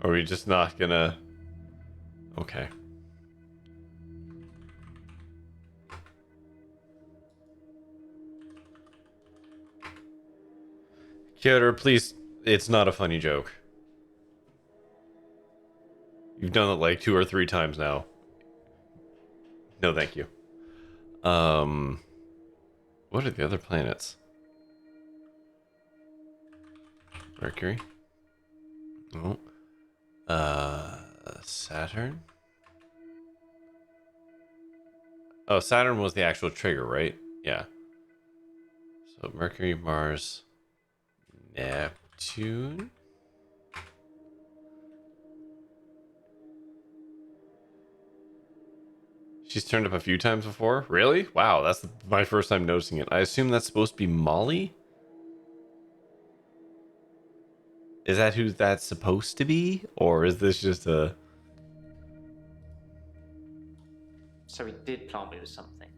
Speaker 1: Or are we just not gonna... Okay. Kyoto, please, it's not a funny joke. You've done it like 2 or 3 times now. No, thank you. What are the other planets? Mercury? Oh. Saturn? Oh, Saturn was the actual trigger, right? Yeah. So Mercury, Mars, Neptune? She's turned up a few times before? Really? Wow, that's my first time noticing it. I assume that's supposed to be Molly? Is that who that's supposed to be? Or is this just a...
Speaker 8: So he did plant me with something.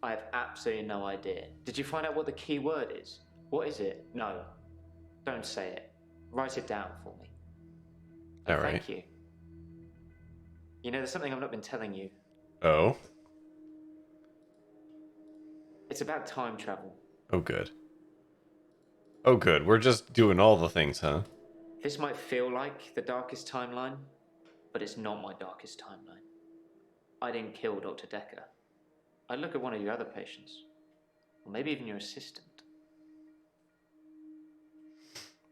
Speaker 8: I have absolutely no idea. Did you find out what the key word is? What is it? No. Don't say it. Write it down for me.
Speaker 1: All right.
Speaker 8: Thank you. You know, there's something I've not been telling you.
Speaker 1: Oh?
Speaker 8: It's about time travel.
Speaker 1: Oh, good. Oh, good. We're just doing all the things, huh?
Speaker 8: This might feel like the darkest timeline, but it's not my darkest timeline. I didn't kill Dr. Dekker. I'd look at one of your other patients. Or maybe even your assistant.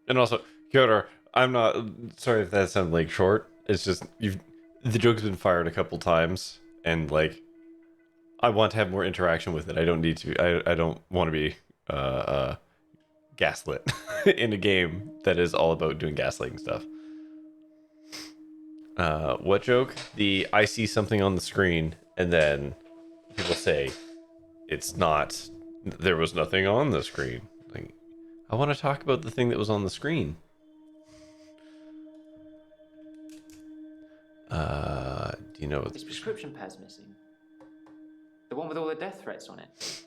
Speaker 1: And also, Kyodor, I'm not... Sorry if that sounded like short. It's just, the joke's been fired a couple times. And, like, I want to have more interaction with it. I don't need to... I don't want to be gaslit in a game that is all about doing gaslighting stuff. What joke? The I see something on the screen and then people say it's not, there was nothing on the screen. Like, I want to talk about the thing that was on the screen. Do you know what
Speaker 8: His prescription pad's missing. The one with all the death threats on it.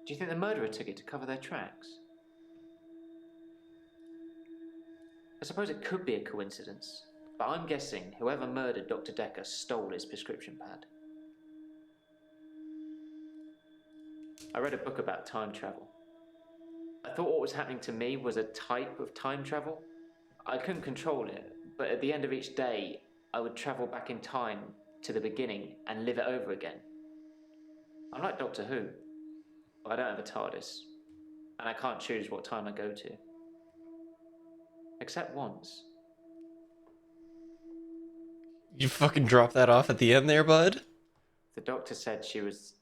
Speaker 8: Do you think the murderer took it to cover their tracks? I suppose it could be a coincidence, but I'm guessing whoever murdered Dr. Dekker stole his prescription pad. I read a book about time travel. I thought what was happening to me was a type of time travel. I couldn't control it, but at the end of each day, I would travel back in time to the beginning and live it over again. I'm like Doctor Who, but I don't have a TARDIS, and I can't choose what time I go to. Except once.
Speaker 1: You fucking dropped that off at the end there, bud?
Speaker 8: The doctor said she was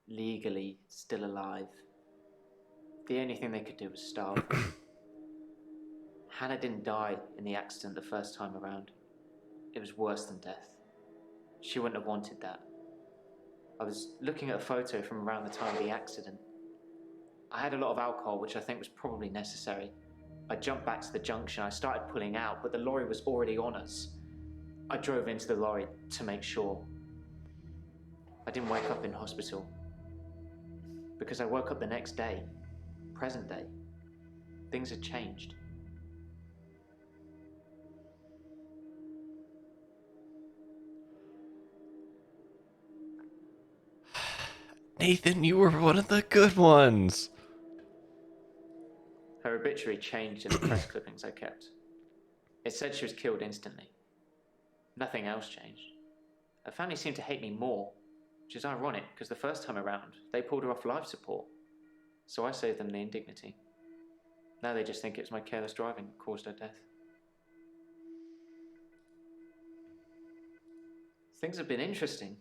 Speaker 8: legally still alive. The only thing they could do was starve her. Hannah didn't die in the accident the first time around. It was worse than death. She wouldn't have wanted that. I was looking at a photo from around the time of the accident. I had a lot of alcohol, which I think was probably necessary. I jumped back to the junction. I started pulling out, but the lorry was already on us. I drove into the lorry to make sure. I didn't wake up in hospital. Because I woke up the next day, present day. Things had changed.
Speaker 1: Nathan, you were one of the good ones.
Speaker 8: Her obituary changed in the press clippings I kept. It said she was killed instantly. Nothing else changed. Her family seemed to hate me more, which is ironic because the first time around, they pulled her off life support. So I saved them the indignity. Now they just think it was my careless driving that caused her death. Things have been interesting.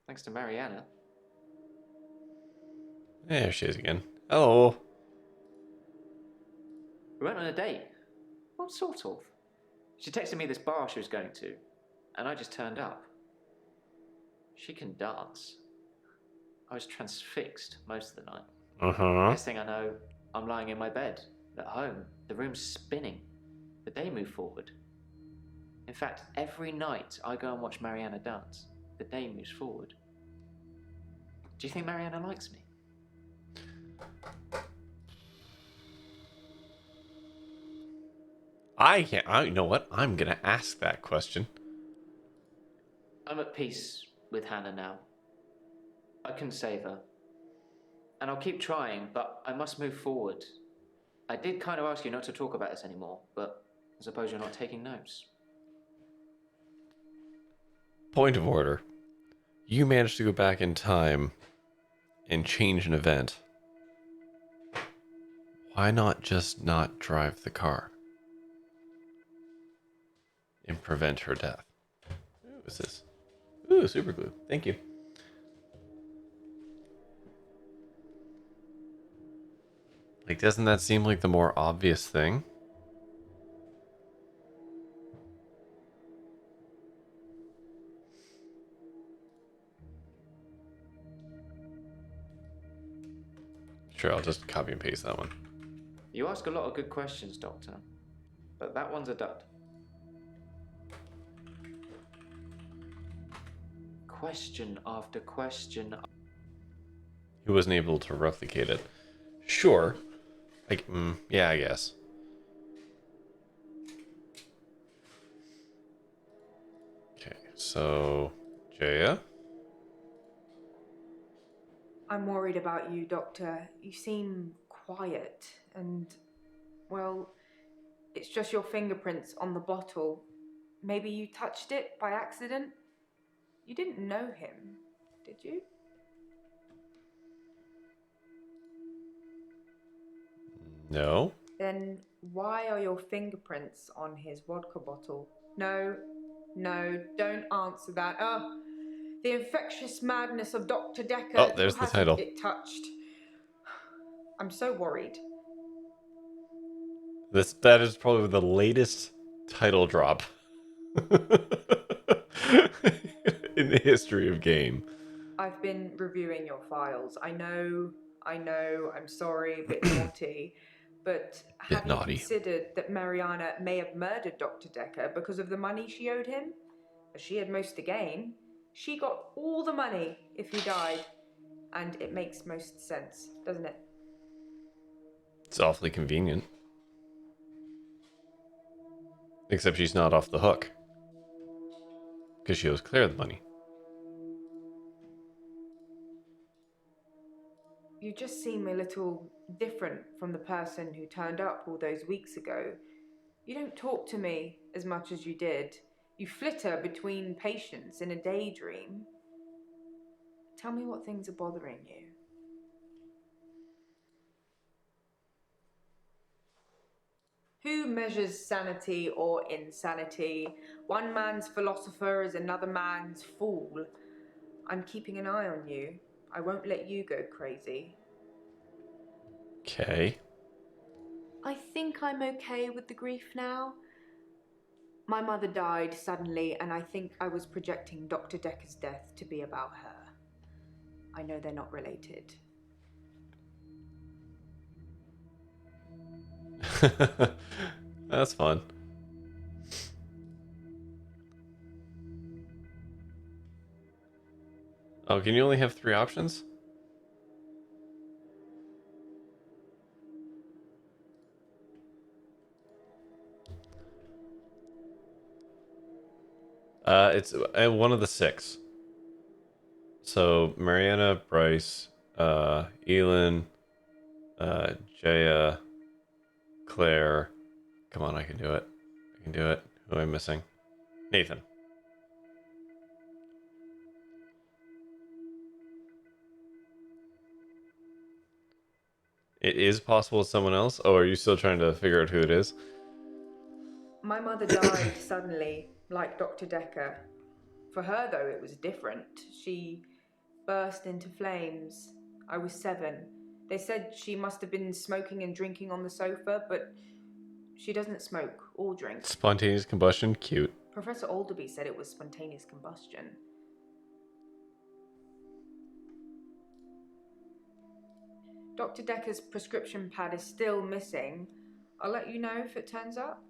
Speaker 8: Thanks to Mariana.
Speaker 1: There she is again. Hello.
Speaker 8: We went on a date. Well, sort of. She texted me this bar she was going to, and I just turned up. She can dance. I was transfixed most of the night. Next thing I know, I'm lying in my bed, at home. The room's spinning. The day moved forward. In fact, every night I go and watch Mariana dance, the day moves forward. Do you think Mariana likes me?
Speaker 1: I can't. You know what? I'm gonna ask that question.
Speaker 8: I'm at peace with Hannah now. I can save her. And I'll keep trying, but I must move forward. I did kind of ask you not to talk about this anymore, but I suppose you're not taking notes.
Speaker 1: Point of order. You managed to go back in time and change an event. Why not just not drive the car and prevent her death? Ooh, what's this? Ooh, super glue. Thank you. Like, doesn't that seem like the more obvious thing? Sure, I'll just copy and paste that one.
Speaker 8: You ask a lot of good questions, Doctor, but that one's a dud. Question after question.
Speaker 1: He wasn't able to replicate it. Sure. Like, yeah, I guess. Okay, so Jaya.
Speaker 3: I'm worried about you, Doctor. You seem quiet and, well, it's just your fingerprints on the bottle. Maybe you touched it by accident? You didn't know him, did you?
Speaker 1: No.
Speaker 3: Then why are your fingerprints on his vodka bottle? No, don't answer that. Oh, the infectious madness of Dr. Dekker.
Speaker 1: Oh, there's
Speaker 3: Who
Speaker 1: the
Speaker 3: hasn't
Speaker 1: title.
Speaker 3: it touched? I'm so worried.
Speaker 1: That is probably the latest title drop in the history of game.
Speaker 3: I've been reviewing your files. I know, I'm sorry, a bit naughty. But have you considered that Mariana may have murdered Dr. Dekker because of the money she owed him? As she had most to gain. She got all the money if he died. And it makes most sense, doesn't it?
Speaker 1: It's awfully convenient. Except she's not off the hook. Because she owes Claire the money.
Speaker 3: You just seem a little different from the person who turned up all those weeks ago. You don't talk to me as much as you did. You flitter between patients in a daydream. Tell me what things are bothering you. Who measures sanity or insanity? One man's philosopher is another man's fool. I'm keeping an eye on you. I won't let you go crazy.
Speaker 1: Okay.
Speaker 3: I think I'm okay with the grief now. My mother died suddenly, and I think I was projecting Dr. Dekker's death to be about her. I know they're not related.
Speaker 1: That's fun. Oh, can you only have 3 options? It's one of the 6. So Mariana, Bryce, Elin, Jaya, Claire. Come on, I can do it. I can do it. Who am I missing? Nathan. It is possible it's someone else? Oh, are you still trying to figure out who it is?
Speaker 3: My mother died suddenly, like Dr. Dekker. For her, though, it was different. She burst into flames. I was 7. They said she must have been smoking and drinking on the sofa, but she doesn't smoke or drink.
Speaker 1: Spontaneous combustion? Cute.
Speaker 3: Professor Alderby said it was spontaneous combustion. Dr. Dekker's prescription pad is still missing. I'll let you know if it turns up.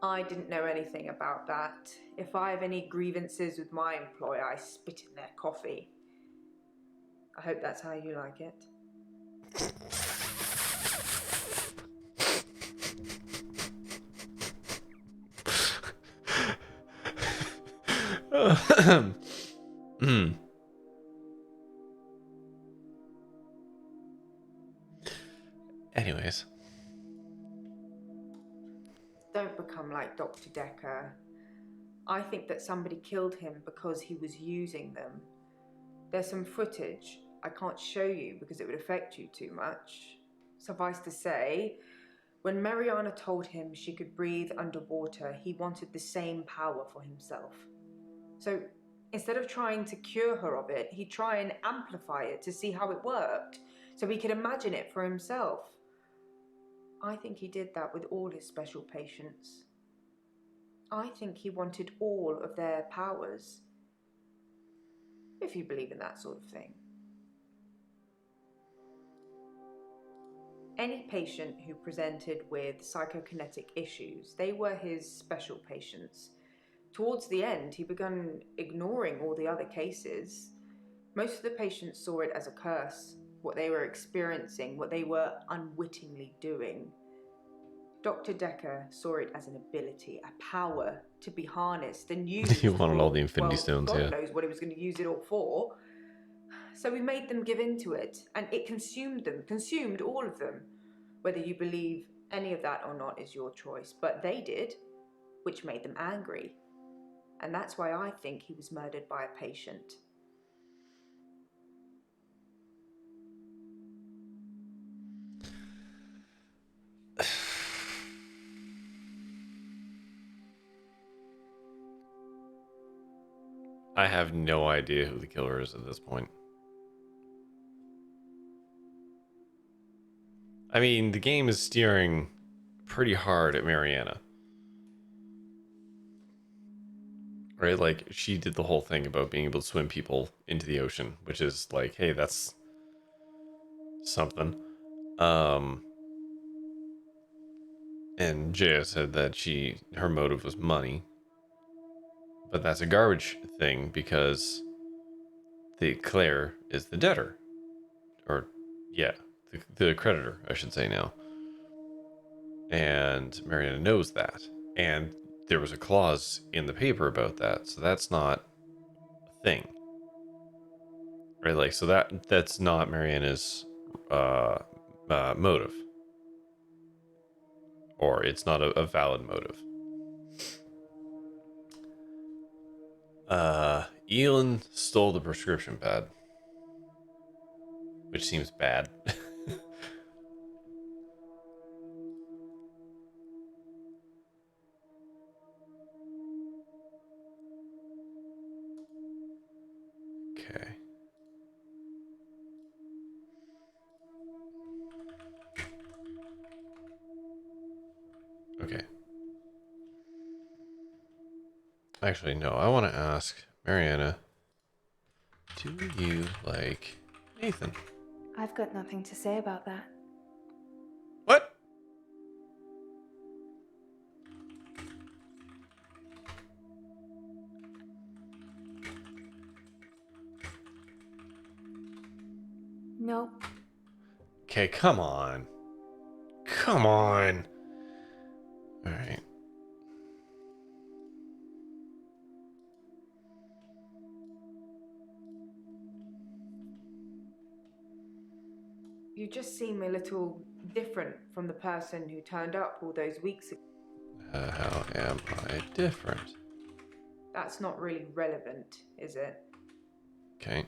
Speaker 3: I didn't know anything about that. If I have any grievances with my employer, I spit in their coffee. I hope that's how you like it.
Speaker 1: Anyways.
Speaker 3: Don't become like Dr. Dekker. I think that somebody killed him because he was using them. There's some footage I can't show you because it would affect you too much. Suffice to say, when Mariana told him she could breathe underwater, he wanted the same power for himself. So instead of trying to cure her of it, he'd try and amplify it to see how it worked, so he could imagine it for himself. I think he did that with all his special patients. I think he wanted all of their powers. If you believe in that sort of thing. Any patient who presented with psychokinetic issues, they were his special patients. Towards the end, he began ignoring all the other cases. Most of the patients saw it as a curse, what they were experiencing, what they were unwittingly doing. Dr. Dekker saw it as an ability, a power to be harnessed and used.
Speaker 1: He wanted all the
Speaker 3: for,
Speaker 1: Infinity Stones,
Speaker 3: God
Speaker 1: yeah.
Speaker 3: knows what he was going to use it all for. So we made them give in to it, and it consumed them, consumed all of them. Whether you believe any of that or not is your choice, but they did, which made them angry. And that's why I think he was murdered by a patient.
Speaker 1: I have no idea who the killer is at this point. I mean, the game is steering pretty hard at Mariana. Right? Like, she did the whole thing about being able to swim people into the ocean, which is like, hey, that's something. And Jaya said that her motive was money. But that's a garbage thing because the Claire is the debtor. Or, yeah, the creditor, I should say now. And Mariana knows that. And there was a clause in the paper about that, so that's not a thing. Right, like, so that's not Mariana's motive. Or it's not a valid motive. Elin stole the prescription pad. Which seems bad. Okay. Okay. Actually, no. I want to ask Mariana, do you like Nathan?
Speaker 7: I've got nothing to say about that.
Speaker 1: What?
Speaker 7: No.
Speaker 1: Okay, come on. Come on. All right.
Speaker 3: You just seem a little different from the person who turned up all those weeks ago.
Speaker 1: How am I different?
Speaker 3: That's not really relevant, is it?
Speaker 1: Okay.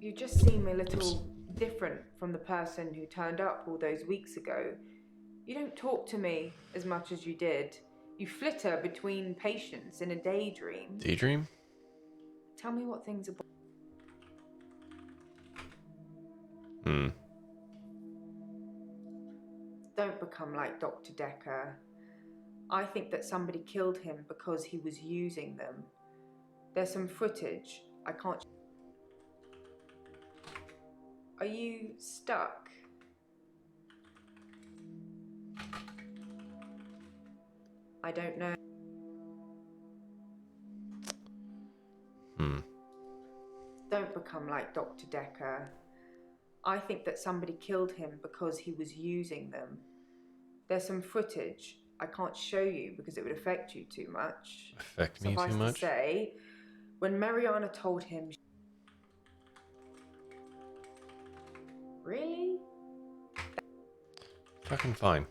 Speaker 3: You just seem a little different from the person who turned up all those weeks ago. You don't talk to me as much as you did. You flitter between patients in a daydream.
Speaker 1: Daydream?
Speaker 3: Tell me what things are... Don't become like Dr. Dekker. I think that somebody killed him because he was using them. There's some footage I can't... Are you stuck? I don't know. Don't become like Dr. Dekker. I think that somebody killed him because he was using them. There's some footage I can't show you because it would affect you too much.
Speaker 1: Affect me
Speaker 3: Suffice
Speaker 1: too
Speaker 3: to
Speaker 1: much?
Speaker 3: say, when Mariana told him... Really?
Speaker 1: Fucking fine.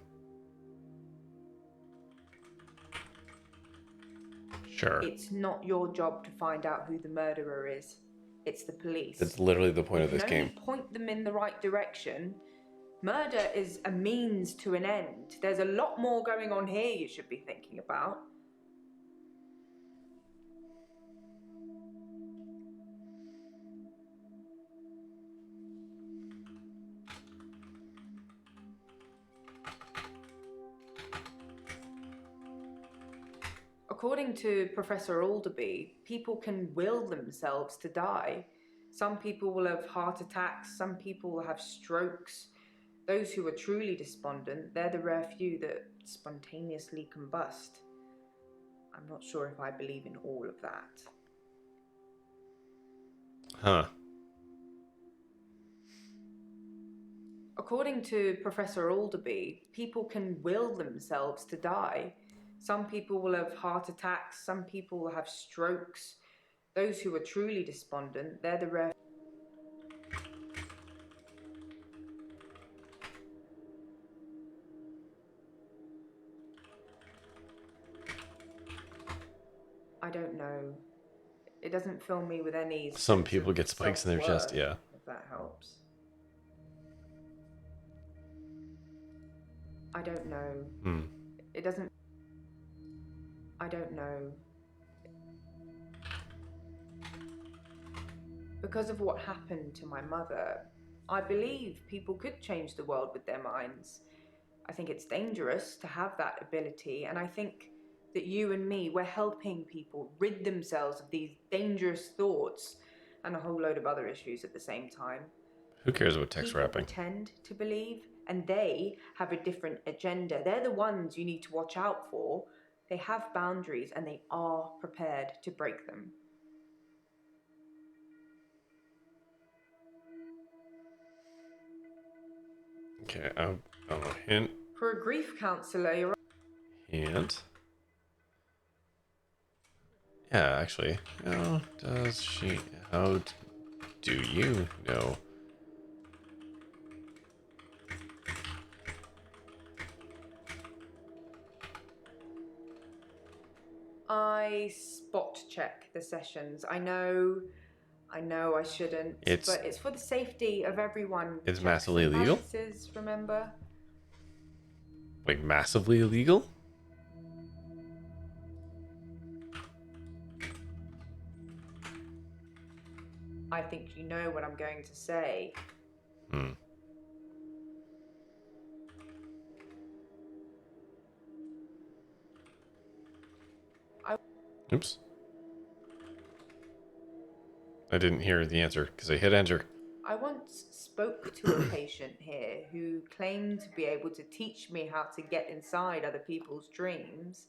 Speaker 1: Sure.
Speaker 3: It's not your job to find out who the murderer is. It's the police.
Speaker 1: That's literally the point of this
Speaker 3: You can only
Speaker 1: game.
Speaker 3: point them in the right direction. Murder is a means to an end. There's a lot more going on here you should be thinking about. According to Professor Alderby, people can will themselves to die. Some people will have heart attacks, some people will have strokes. Those who are truly despondent, they're the rare few that spontaneously combust. I'm not sure if I believe in all of that.
Speaker 1: Huh.
Speaker 3: According to Professor Alderby, people can will themselves to die. Some people will have heart attacks, some people will have strokes. Those who are truly despondent, they're the rare. I don't know. It doesn't fill me with any...
Speaker 1: Some people get spikes in their chest,
Speaker 3: self-worth,
Speaker 1: yeah.
Speaker 3: if that helps. I don't know. It doesn't... I don't know. Because of what happened to my mother, I believe people could change the world with their minds. I think it's dangerous to have that ability, and I think that you and me, we're helping people rid themselves of these dangerous thoughts and a whole load of other issues at the same time.
Speaker 1: Who cares about text
Speaker 3: People
Speaker 1: wrapping?
Speaker 3: pretend to believe, and they have a different agenda. They're the ones you need to watch out for. They have boundaries, and they are prepared to break them.
Speaker 1: Okay, oh, hint.
Speaker 3: For a grief counsellor, you're...
Speaker 1: Hint. Yeah, actually. How does she... How do you know?
Speaker 3: I spot check the sessions. I know I shouldn't, but it's for the safety of everyone.
Speaker 1: It's
Speaker 3: Checks
Speaker 1: massively
Speaker 3: and
Speaker 1: illegal?
Speaker 3: balances, remember?
Speaker 1: Like, massively illegal?
Speaker 3: I think you know what I'm going to say.
Speaker 1: Oops. I didn't hear the answer because I hit enter.
Speaker 3: I once spoke to a patient here who claimed to be able to teach me how to get inside other people's dreams.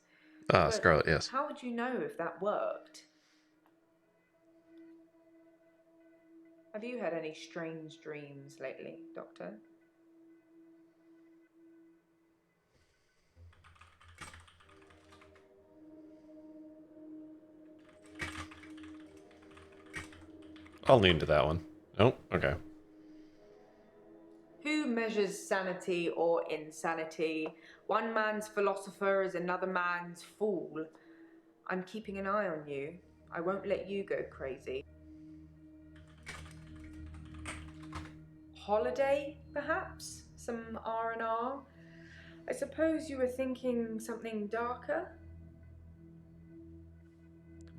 Speaker 1: Ah,
Speaker 3: But
Speaker 1: Scarlet, yes.
Speaker 3: how would you know if that worked? Have you had any strange dreams lately, Doctor?
Speaker 1: I'll lean to that one. Oh, okay.
Speaker 3: Who measures sanity or insanity? One man's philosopher is another man's fool. I'm keeping an eye on you. I won't let you go crazy. Holiday, perhaps? Some R&R? I suppose you were thinking something darker?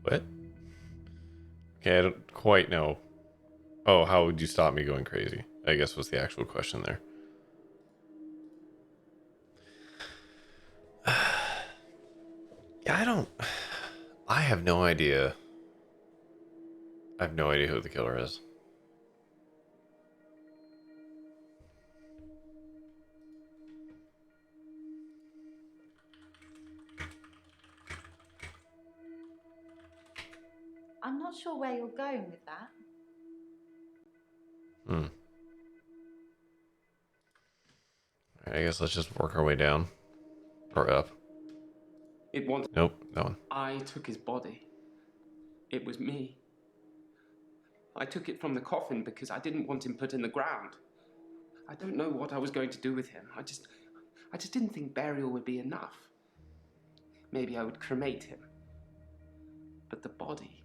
Speaker 1: What? Okay, I don't quite know. Oh, how would you stop me going crazy? I guess was the actual question there. Yeah, I have no idea. I have no idea who the killer is.
Speaker 6: I'm not sure where you're going with that.
Speaker 1: I guess let's just work our way down. Or up.
Speaker 2: It wanted.
Speaker 1: Nope, that one.
Speaker 2: I took his body. It was me. I took it from the coffin because I didn't want him put in the ground. I don't know what I was going to do with him. I just didn't think burial would be enough. Maybe I would cremate him. But the body...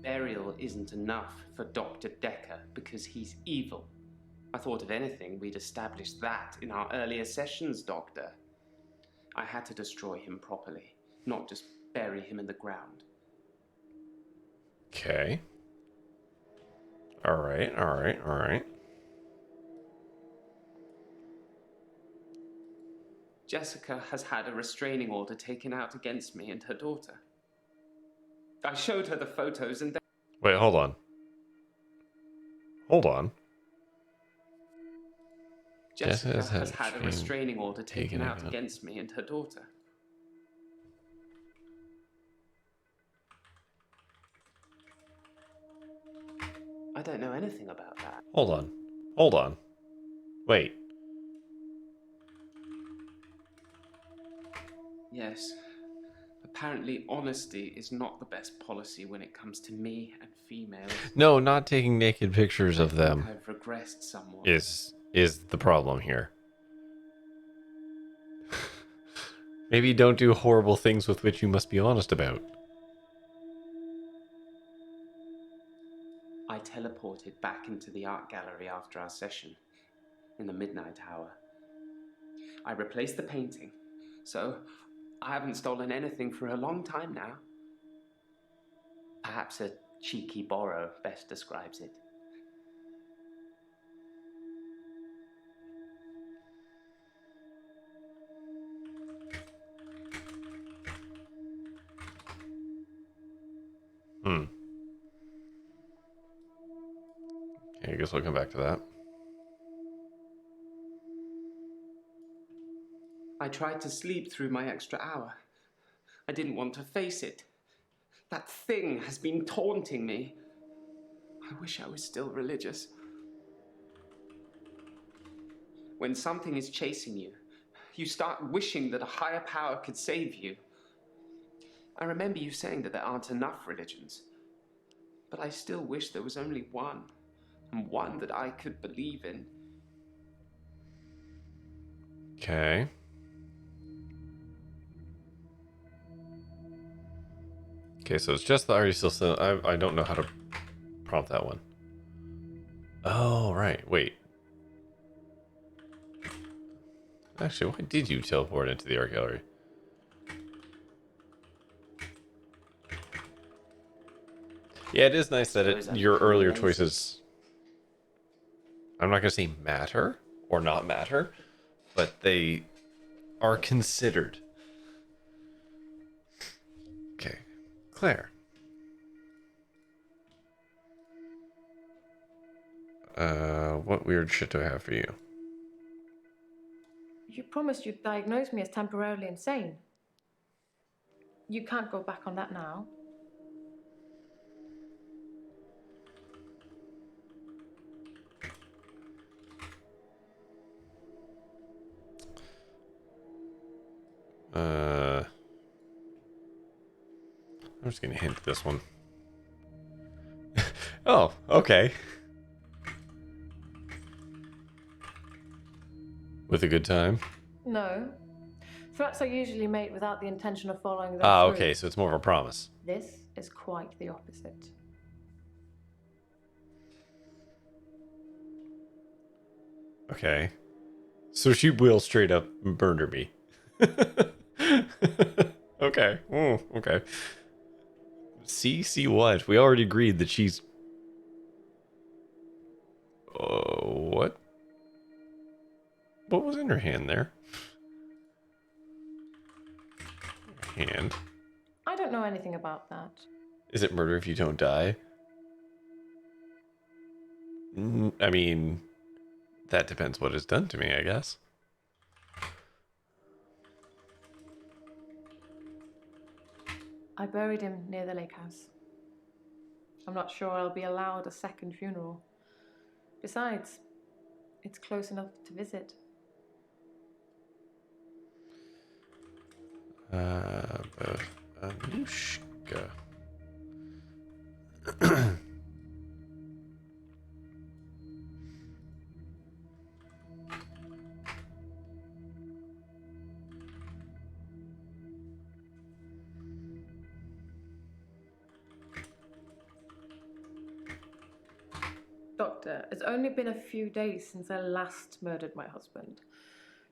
Speaker 2: Burial isn't enough for Dr. Dekker because he's evil. I thought if anything, we'd established that in our earlier sessions, Doctor. I had to destroy him properly, not just bury him in the ground.
Speaker 1: Okay. Alright.
Speaker 2: Jessica has had a restraining order taken out against me and her daughter. I showed her the photos and...
Speaker 1: Wait, hold on.
Speaker 2: Jessica has had a restraining order taken out against me and her daughter. I don't know anything about that.
Speaker 1: Hold on. Wait.
Speaker 2: Yes. Apparently honesty is not the best policy when it comes to me and females.
Speaker 1: No, not taking naked pictures of them
Speaker 2: I've regressed somewhat.
Speaker 1: is the problem here. Maybe don't do horrible things with which you must be honest about.
Speaker 2: I teleported back into the art gallery after our session, in the midnight hour. I replaced the painting, so I haven't stolen anything for a long time now. Perhaps a cheeky borrow best describes it.
Speaker 1: Okay, I guess we'll come back to that.
Speaker 2: I tried to sleep through my extra hour. I didn't want to face it. That thing has been taunting me. I wish I was still religious. When something is chasing you, you start wishing that a higher power could save you. I remember you saying that there aren't enough religions. But I still wish there was only one, and one that I could believe in.
Speaker 1: Okay. Okay, so it's just the are you still I don't know how to prompt that one. Oh, right. Wait. Actually, why did you teleport into the art gallery? Yeah, it is nice that your earlier choices, I'm not going to say matter or not matter, but they are considered. Okay. Claire. What weird shit do I have for you?
Speaker 5: You promised you'd diagnose me as temporarily insane. You can't go back on that now.
Speaker 1: I'm just gonna hint this one. Oh, okay. With a good time?
Speaker 5: No. Threats are usually made without the intention of following them
Speaker 1: Ah,
Speaker 5: through.
Speaker 1: okay, so it's more of a promise.
Speaker 5: This is quite the opposite.
Speaker 1: Okay. So she will straight up murder me. Okay. Okay. See what? We already agreed that she's... what? What was in her hand there? Hand.
Speaker 5: I don't know anything about that.
Speaker 1: Is it murder if you don't die? I mean, that depends what is done to me, I guess.
Speaker 5: I buried him near the lake house. I'm not sure I'll be allowed a second funeral. Besides, it's close enough to visit.
Speaker 1: Anushka.
Speaker 5: Doctor, it's only been a few days since I last murdered my husband.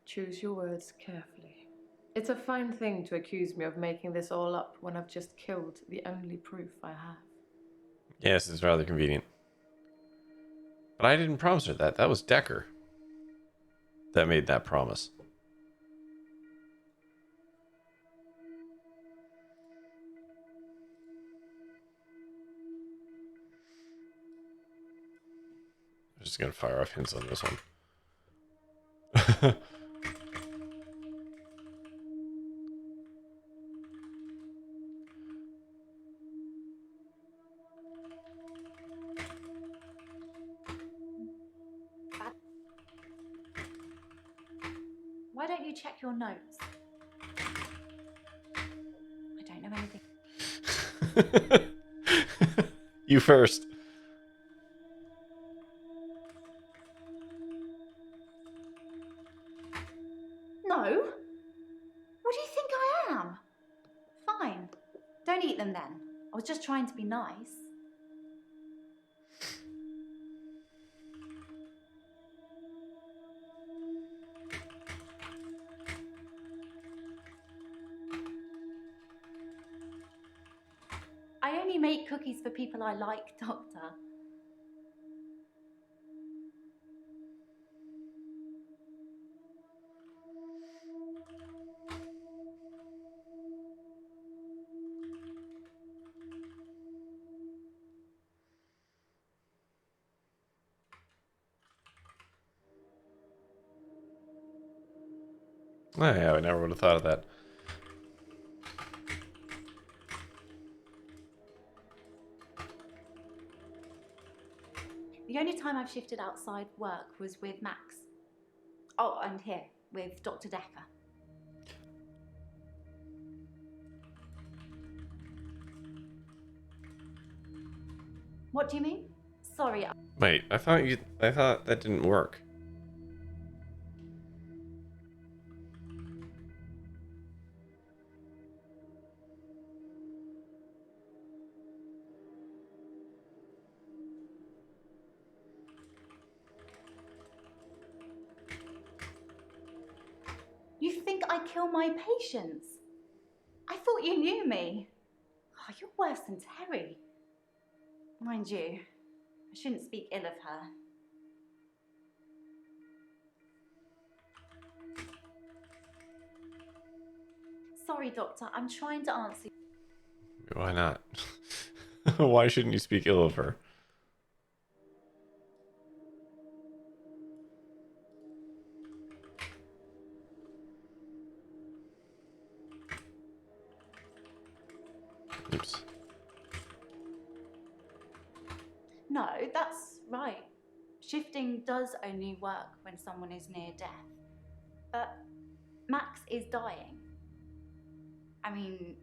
Speaker 5: Choose your words carefully. It's a fine thing to accuse me of making this all up when I've just killed the only proof I have.
Speaker 1: Yes, it's rather convenient. But I didn't promise her that. That was Dekker that made that promise. I'm just gonna fire off hints on this one.
Speaker 6: Why don't you check your notes? I don't know anything.
Speaker 1: You first.
Speaker 6: No? What do you think I am? Fine. Don't eat them then. I was just trying to be nice. I only make cookies for people I like, Doctor.
Speaker 1: Oh, yeah, I never would have thought of that.
Speaker 6: The only time I've shifted outside work was with Max. Oh, and here, with Dr. Dekker. What do you mean? Sorry.
Speaker 1: Wait, I thought that didn't work.
Speaker 6: You think I kill my patients? I thought you knew me. Oh, you're worse than Terry. Mind you, I shouldn't speak ill of her. Sorry, Doctor, I'm trying to answer.
Speaker 1: Why not? Why shouldn't you speak ill of her? Oops.
Speaker 6: No, that's right. Shifting does only work when someone is near death. But Max is dying. I mean,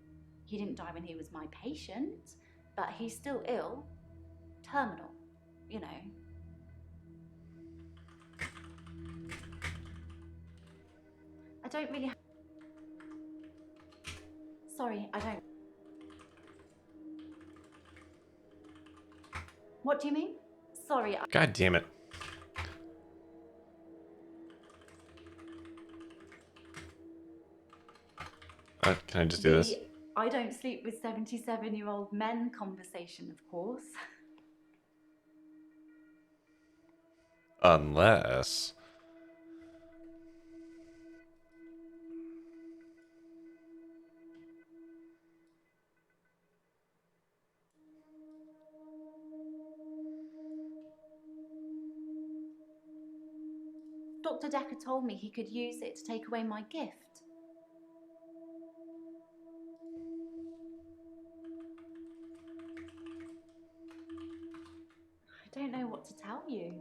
Speaker 6: he didn't die when he was my patient, but he's still ill. Terminal, you know. I don't really. Sorry, I don't. What do you mean? Sorry.
Speaker 1: God damn it. Can I just do this?
Speaker 6: I don't sleep with 77-year-old men conversation, of course.
Speaker 1: Unless...
Speaker 6: Dr. Dekker told me he could use it to take away my gift. I don't know what to tell you.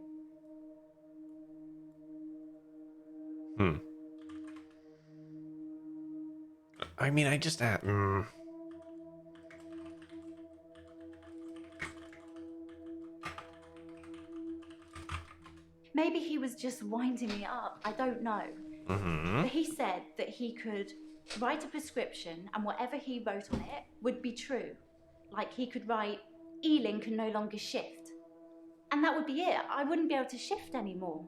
Speaker 1: Hmm. I mean, I just...
Speaker 6: Maybe he was just winding me up. I don't know.
Speaker 1: Mm-hmm.
Speaker 6: But he said that he could write a prescription and whatever he wrote on it would be true. Like he could write, Ealing can no longer shift. And that would be it. I wouldn't be able to shift anymore.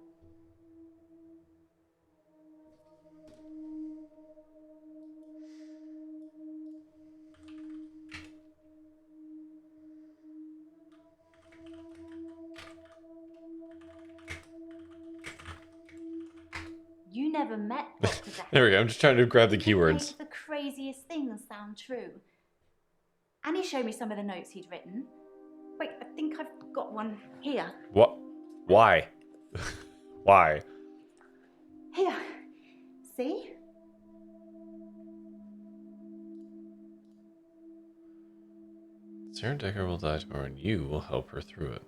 Speaker 6: You never met Dr. Dekker.
Speaker 1: There we go. I'm just trying to grab the
Speaker 6: He could
Speaker 1: keywords.
Speaker 6: make the craziest things sound true. And he showed me some of the notes he'd written. Wait, I think I've got one here.
Speaker 1: What? Why? Why?
Speaker 6: Here. See?
Speaker 1: Sarah Dekker will die tomorrow and you will help her through it.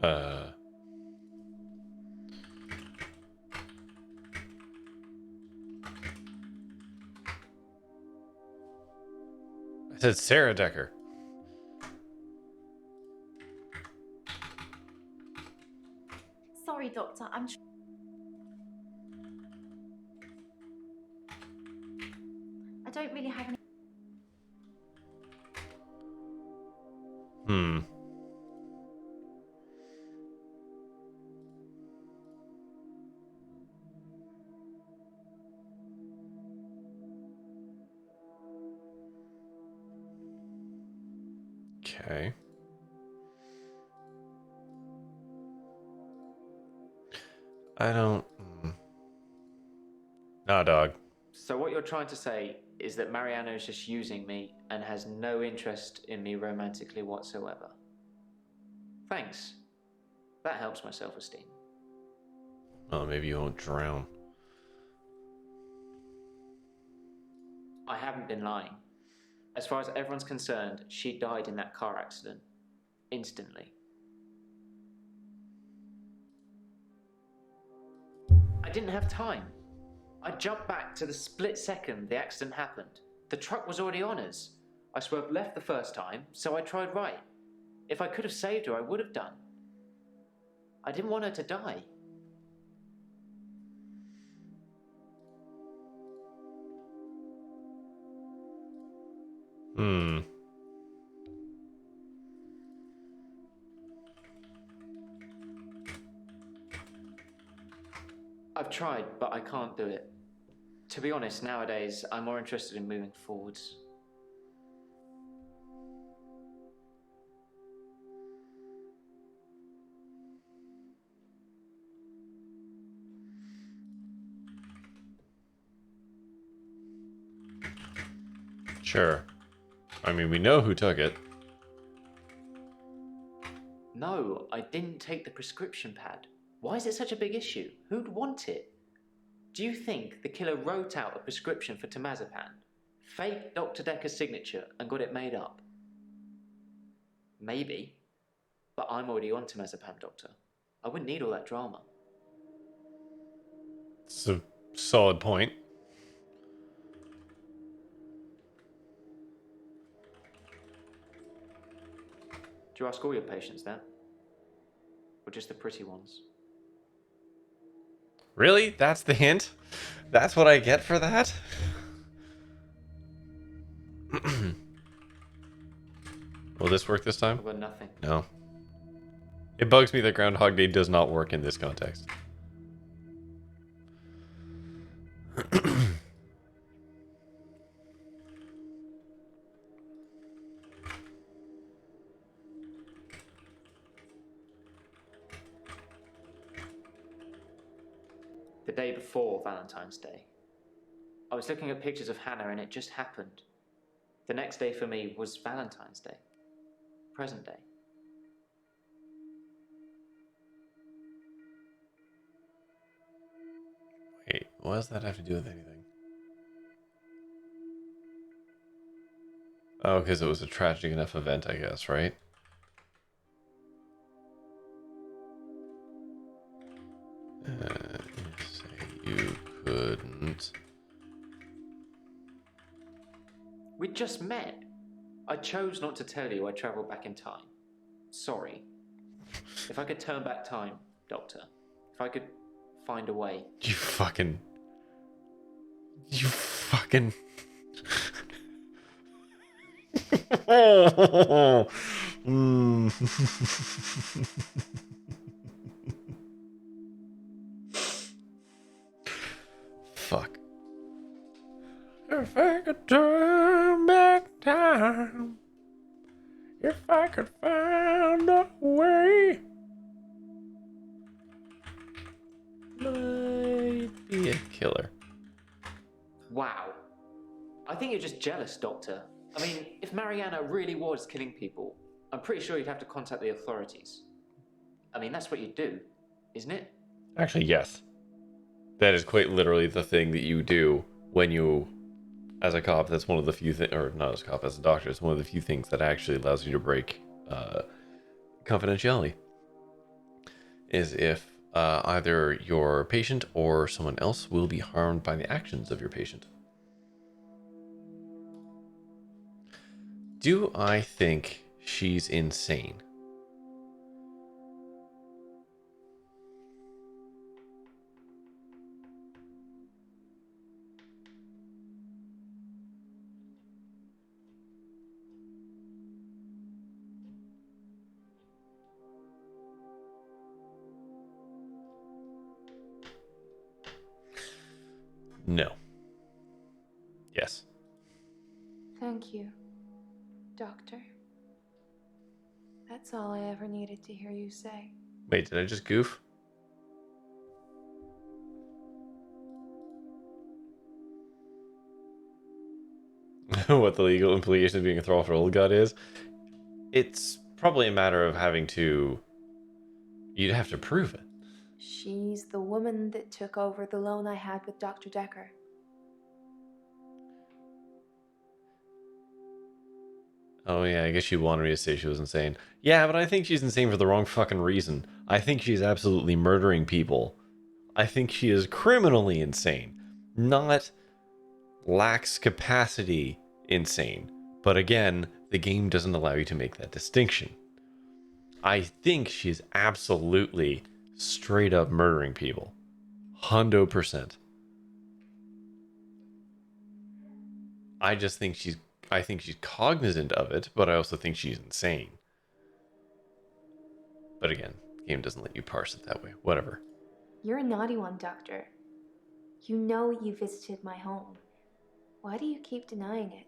Speaker 1: I said Sarah Dekker.
Speaker 6: Sorry, Doctor, I don't really have any...
Speaker 1: Hmm. Okay. I don't... Nah, dog.
Speaker 8: So what you're trying to say is that Mariano is just using me and has no interest in me romantically whatsoever. Thanks. That helps my self-esteem.
Speaker 1: Well, maybe you won't drown.
Speaker 8: I haven't been lying. As far as everyone's concerned, she died in that car accident. Instantly. I didn't have time. I jumped back to the split second the accident happened. The truck was already on us. I swerved left the first time, so I tried right. If I could have saved her, I would have done. I didn't want her to die.
Speaker 1: Hmm.
Speaker 8: I've tried, but I can't do it. To be honest, nowadays, I'm more interested in moving forwards.
Speaker 1: Sure. I mean, we know who took it.
Speaker 8: No, I didn't take the prescription pad. Why is it such a big issue? Who'd want it? Do you think the killer wrote out a prescription for temazepam, faked Dr. Dekker's signature, and got it made up? Maybe. But I'm already on temazepam, Doctor. I wouldn't need all that drama.
Speaker 1: It's a solid point.
Speaker 8: Do you ask all your patients that? Or just the pretty ones?
Speaker 1: Really? That's the hint? That's what I get for that? Will this work this time?
Speaker 8: I've got nothing.
Speaker 1: No. It bugs me that Groundhog Day does not work in this context.
Speaker 8: The day before Valentine's Day. I was looking at pictures of Hannah and it just happened. The next day for me was Valentine's Day. Present day.
Speaker 1: Wait, what does that have to do with anything? Oh, because it was a tragic enough event, I guess, right? You say you couldn't.
Speaker 8: We just met. I chose not to tell you I travelled back in time. Sorry. If I could turn back time, Doctor, if I could find a way.
Speaker 1: You fucking. You fucking. Mm. Fuck. If I could turn back time, if I could find a way, might be a killer.
Speaker 8: Wow. I think you're just jealous, Doctor. I mean, if Mariana really was killing people, I'm pretty sure you'd have to contact the authorities. I mean, that's what you do, isn't it?
Speaker 1: Actually, yes. That is quite literally the thing that you do when you, as a cop, that's one of the few things, or not as a cop, as a doctor, it's one of the few things that actually allows you to break confidentiality. Is if either your patient or someone else will be harmed by the actions of your patient. Do I think she's insane? No. Yes.
Speaker 7: Thank you, Doctor. That's all I ever needed to hear you say.
Speaker 1: Wait, did I just goof? What the legal implication of being a thrall for old god is? It's probably a matter of having to... You'd have to prove it.
Speaker 7: She's the woman that took over the loan I had with Dr. Dekker.
Speaker 1: Oh yeah, I guess she wanted me to say she was insane. Yeah, but I think she's insane for the wrong fucking reason. I think she's absolutely murdering people. I think she is criminally insane. Not lacks capacity insane. But again, the game doesn't allow you to make that distinction. I think she's absolutely straight up murdering people. 100%. I just think she's cognizant of it, but I also think she's insane. But again, the game doesn't let you parse it that way. Whatever.
Speaker 7: You're a naughty one, Doctor. You know you visited my home. Why do you keep denying it?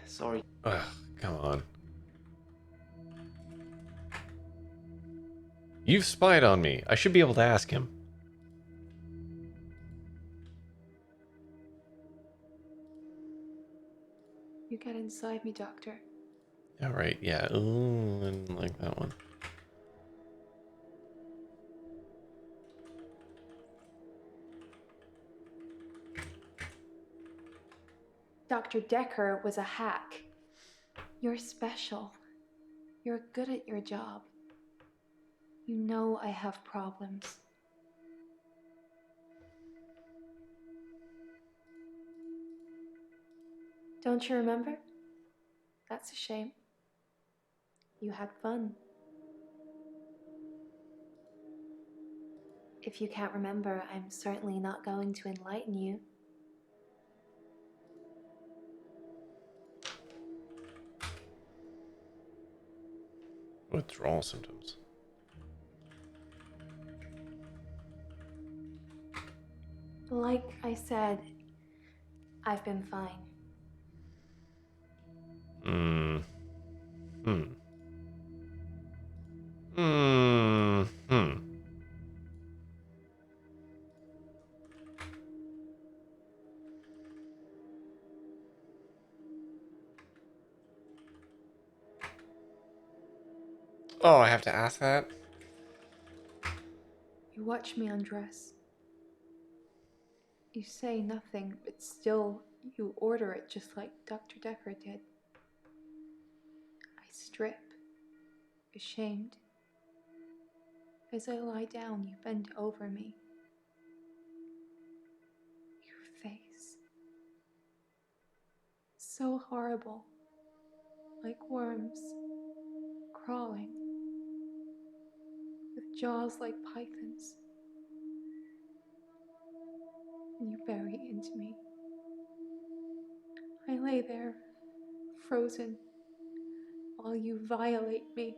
Speaker 8: Sorry.
Speaker 1: Ugh, come on. You've spied on me. I should be able to ask him.
Speaker 7: You get inside me, Doctor.
Speaker 1: All right, yeah. Ooh, I didn't like that one.
Speaker 7: Dr. Dekker was a hack. You're special. You're good at your job. You know I have problems. Don't you remember? That's a shame. You had fun. If you can't remember, I'm certainly not going to enlighten you.
Speaker 1: Withdrawal symptoms.
Speaker 7: Like I said, I've been fine.
Speaker 1: Hmm. Hmm. Hmm. Hmm. Oh, I have to ask that?
Speaker 3: You watch me undress. You say nothing, but still you order it just like Dr. Dekker did. I strip, ashamed. As I lie down, you bend over me. Your face. So horrible. Like worms. Crawling. With jaws like pythons. And you bury into me. I lay there, frozen, while you violate me.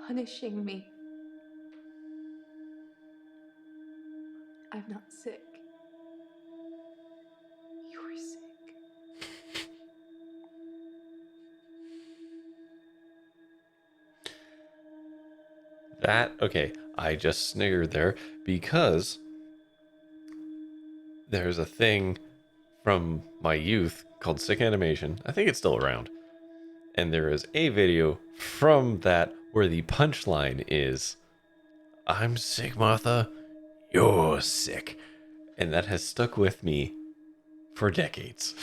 Speaker 3: Punishing me. I'm not sick. You're sick.
Speaker 1: Okay, I just sniggered there because there's a thing from my youth called Sick Animation. I think it's still around. And there is a video from that where the punchline is, "I'm sick, Martha. You're sick." And that has stuck with me for decades.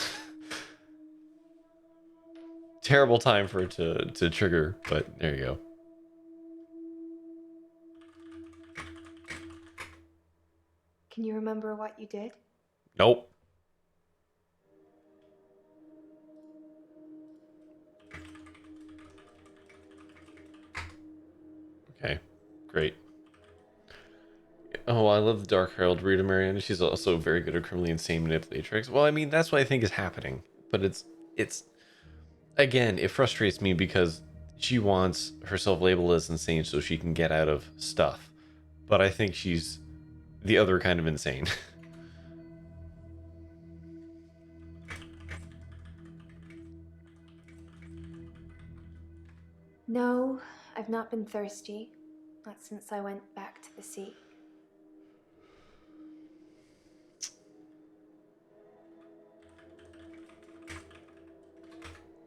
Speaker 1: Terrible time for it to trigger, but there you go.
Speaker 7: Can you remember what you did?
Speaker 1: Nope. Okay, great. Oh, I love the Dark Herald Rita Mariana. She's also very good at criminally insane manipulatrix. Well, I mean, that's what I think is happening. But it's again, it frustrates me because she wants herself labeled as insane so she can get out of stuff. But I think she's the other kind of insane.
Speaker 7: No, I've not been thirsty. Not since I went back to the sea.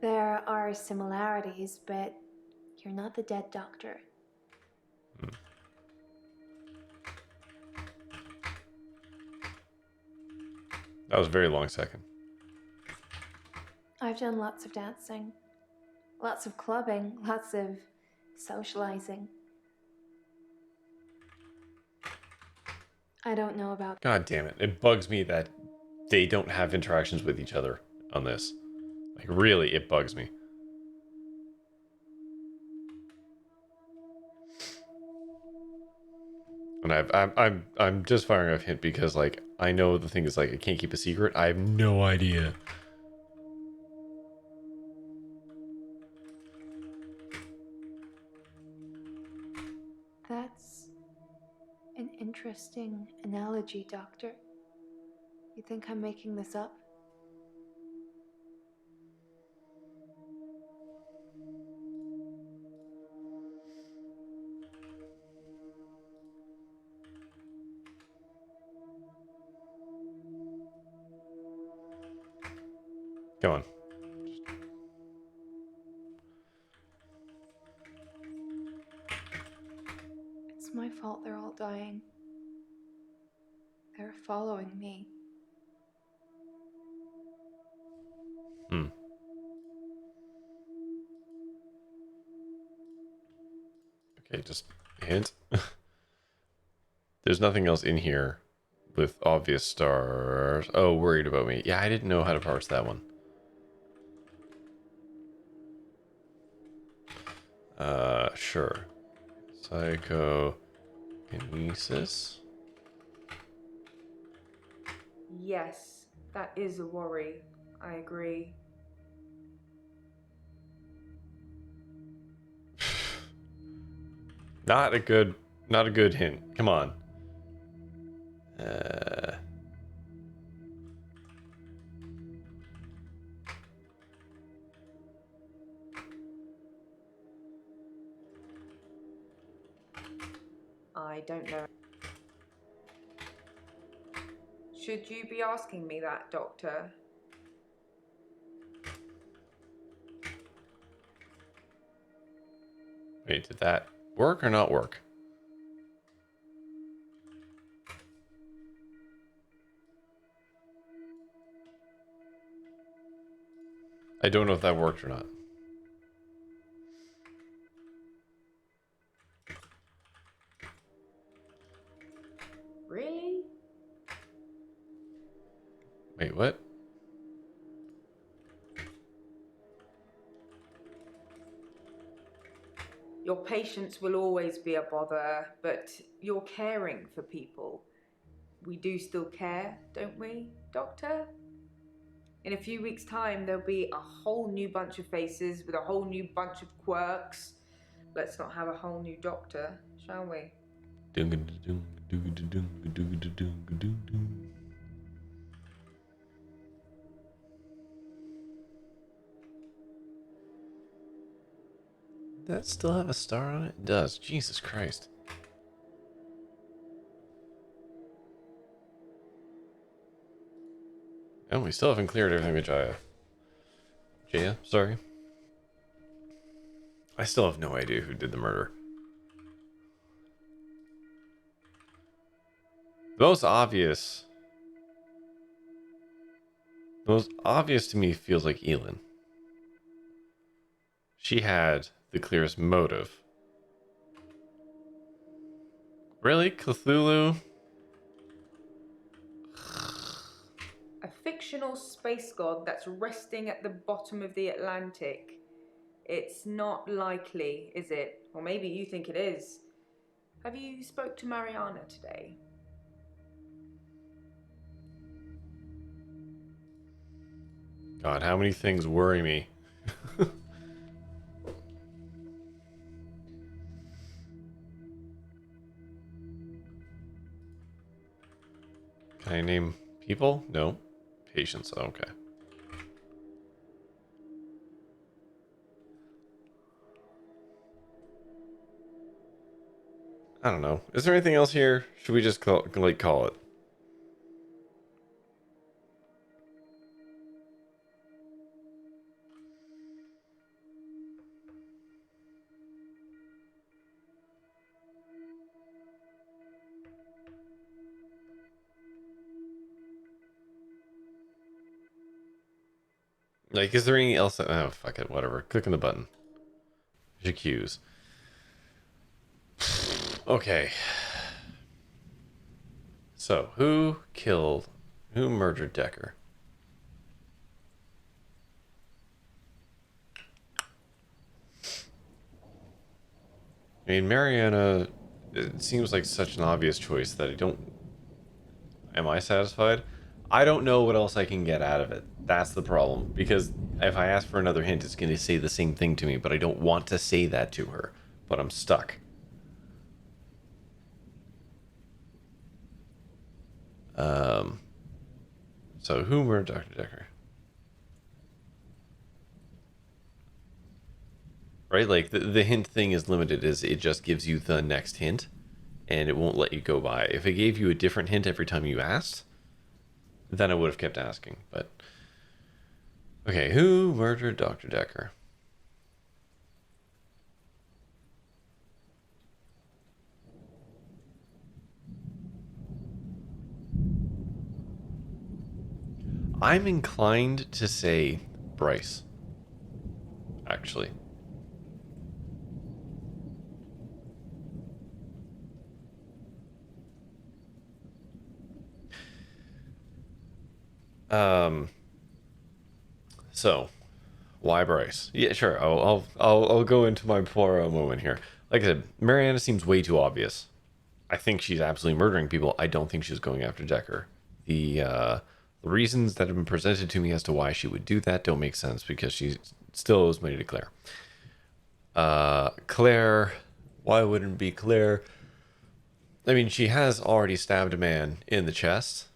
Speaker 7: There are similarities, but you're not the dead doctor.
Speaker 1: That was a very long second.
Speaker 7: I've done lots of dancing, lots of clubbing, lots of socializing. I don't know about...
Speaker 1: God damn it. It bugs me that they don't have interactions with each other on this. Like, really, it bugs me. And I'm just firing off hint because, like, I know the thing is, like, I can't keep a secret. I have no idea.
Speaker 7: That's an interesting analogy, Doctor. You think I'm making this up?
Speaker 1: Come on.
Speaker 3: It's my fault they're all dying. They're following me.
Speaker 1: Okay, just hint. There's nothing else in here with obvious stars. Oh, worried about me. Yeah, I didn't know how to parse that one. Sure. Psychokinesis.
Speaker 3: Yes, that is a worry. I agree.
Speaker 1: Not a good hint. Come on.
Speaker 3: I don't know. Should you be asking me that, Doctor?
Speaker 1: Wait, did that work or not work? I don't know if that worked or not.
Speaker 3: Really?
Speaker 1: Wait, what?
Speaker 3: Your patience will always be a bother, but you're caring for people. We do still care, don't we, Doctor? In a few weeks' time, there'll be a whole new bunch of faces with a whole new bunch of quirks. Let's not have a whole new Doctor, shall we?
Speaker 1: That still have a star on it? It does. Jesus Christ. And we still haven't cleared everything with Jaya. Jaya, sorry. I still have no idea who did the murder. The most obvious to me feels like Elin. She had the clearest motive. Really? Cthulhu?
Speaker 3: A fictional space god that's resting at the bottom of the Atlantic. It's not likely, is it? Or maybe you think it is. Have you spoke to Mariana today?
Speaker 1: God, how many things worry me? Can I name people? No. Patience, okay. I don't know. Is there anything else here? Should we just call it? Like, is there anything else? Oh, fuck it, whatever. Click on the button. J'accuse. Okay. So, who murdered Dekker? I mean, Mariana, it seems like such an obvious choice that I don't... Am I satisfied? I don't know what else I can get out of it. That's the problem. Because if I ask for another hint, it's going to say the same thing to me, but I don't want to say that to her. But I'm stuck. So who murdered Dr. Dekker? Right? Like, the hint thing is limited, is it just gives you the next hint, and it won't let you go by. If it gave you a different hint every time you asked, then I would have kept asking, but... Okay, who murdered Dr. Dekker? I'm inclined to say Bryce, actually. So, why Bryce? Yeah, sure. I'll go into my Poirot moment here. Like I said, Mariana seems way too obvious. I think she's absolutely murdering people. I don't think she's going after Dekker. The reasons that have been presented to me as to why she would do that don't make sense, because she still owes money to Claire. Claire, why wouldn't it be Claire? I mean, she has already stabbed a man in the chest.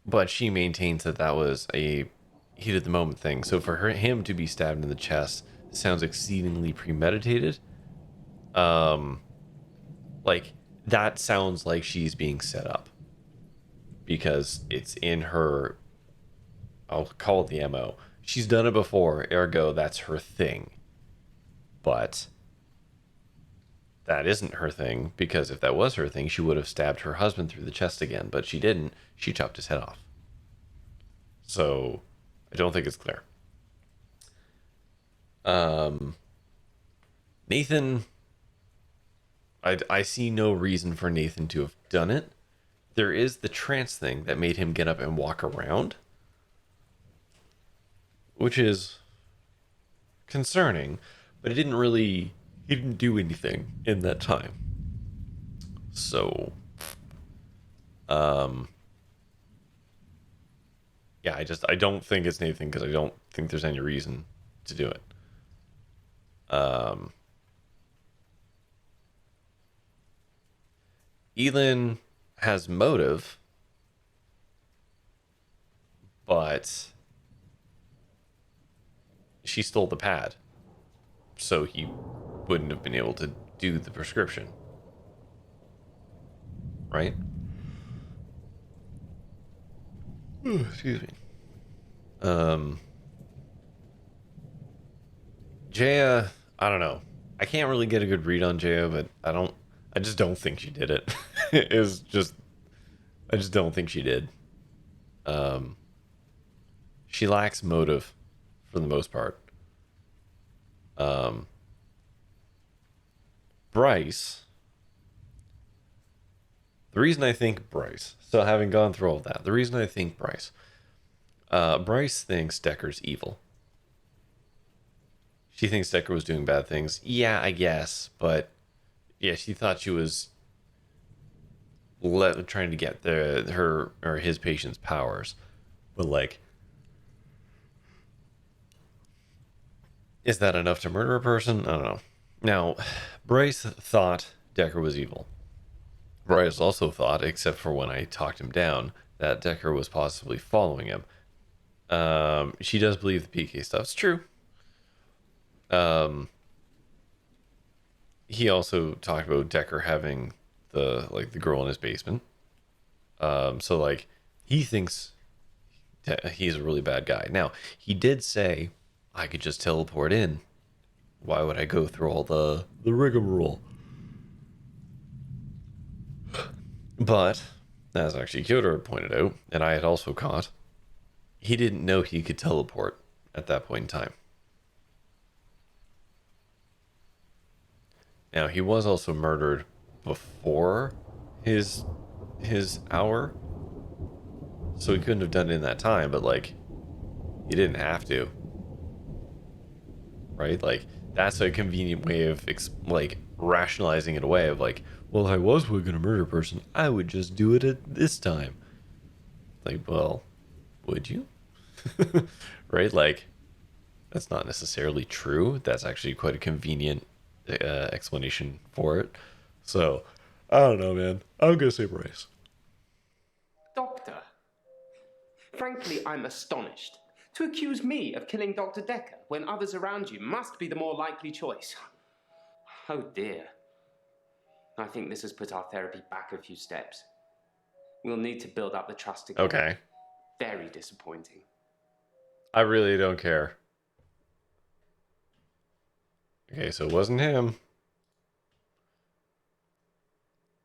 Speaker 1: But she maintains that that was a heat of the moment thing. So for him to be stabbed in the chest sounds exceedingly premeditated. Like, that sounds like she's being set up, because it's in her, I'll call it the MO. She's done it before, ergo that's her thing. But that isn't her thing, because if that was her thing, she would have stabbed her husband through the chest again, but she didn't. She chopped his head off. So I don't think it's clear. Nathan, I see no reason for Nathan to have done it. There is the trance thing that made him get up and walk around, which is concerning, but he didn't do anything in that time. So, yeah, I don't think it's Nathan, because I don't think there's any reason to do it. Elin has motive, but she stole the pad, so he wouldn't have been able to do the prescription, right? Ooh, excuse me. Jaya, I don't know. I can't really get a good read on Jaya, but I just don't think she did it. I just don't think she did. She lacks motive for the most part. Bryce, the reason I think Bryce, so having gone through all of that, the reason I think Bryce thinks Dekker's evil. She thinks Dekker was doing bad things. Yeah, I guess, but yeah, she thought she was trying to get her or his patient's powers, but like, is that enough to murder a person? I don't know. Now, Bryce thought Dekker was evil. Bryce also thought, except for when I talked him down, that Dekker was possibly following him. She does believe the PK stuff's true. He also talked about Dekker having the girl in his basement. So like, he thinks he's a really bad guy. Now, he did say, I could just teleport in. Why would I go through all the rigmarole? But, as actually Kyoto had pointed out, and I had also caught, he didn't know he could teleport at that point in time. Now, he was also murdered before his hour, so he couldn't have done it in that time, but like, he didn't have to. Right? Like, that's a convenient way of rationalizing it away of like, well, I was going to murder a person, I would just do it at this time. Like, well, would you? Right? Like, that's not necessarily true. That's actually quite a convenient explanation for it. So, I don't know, man. I'm gonna say Bryce.
Speaker 2: Doctor. Frankly, I'm astonished. To accuse me of killing Dr. Dekker when others around you must be the more likely choice. Oh dear. I think this has put our therapy back a few steps. We'll need to build up the trust again.
Speaker 1: Okay.
Speaker 2: Very disappointing.
Speaker 1: I really don't care. Okay, so it wasn't him.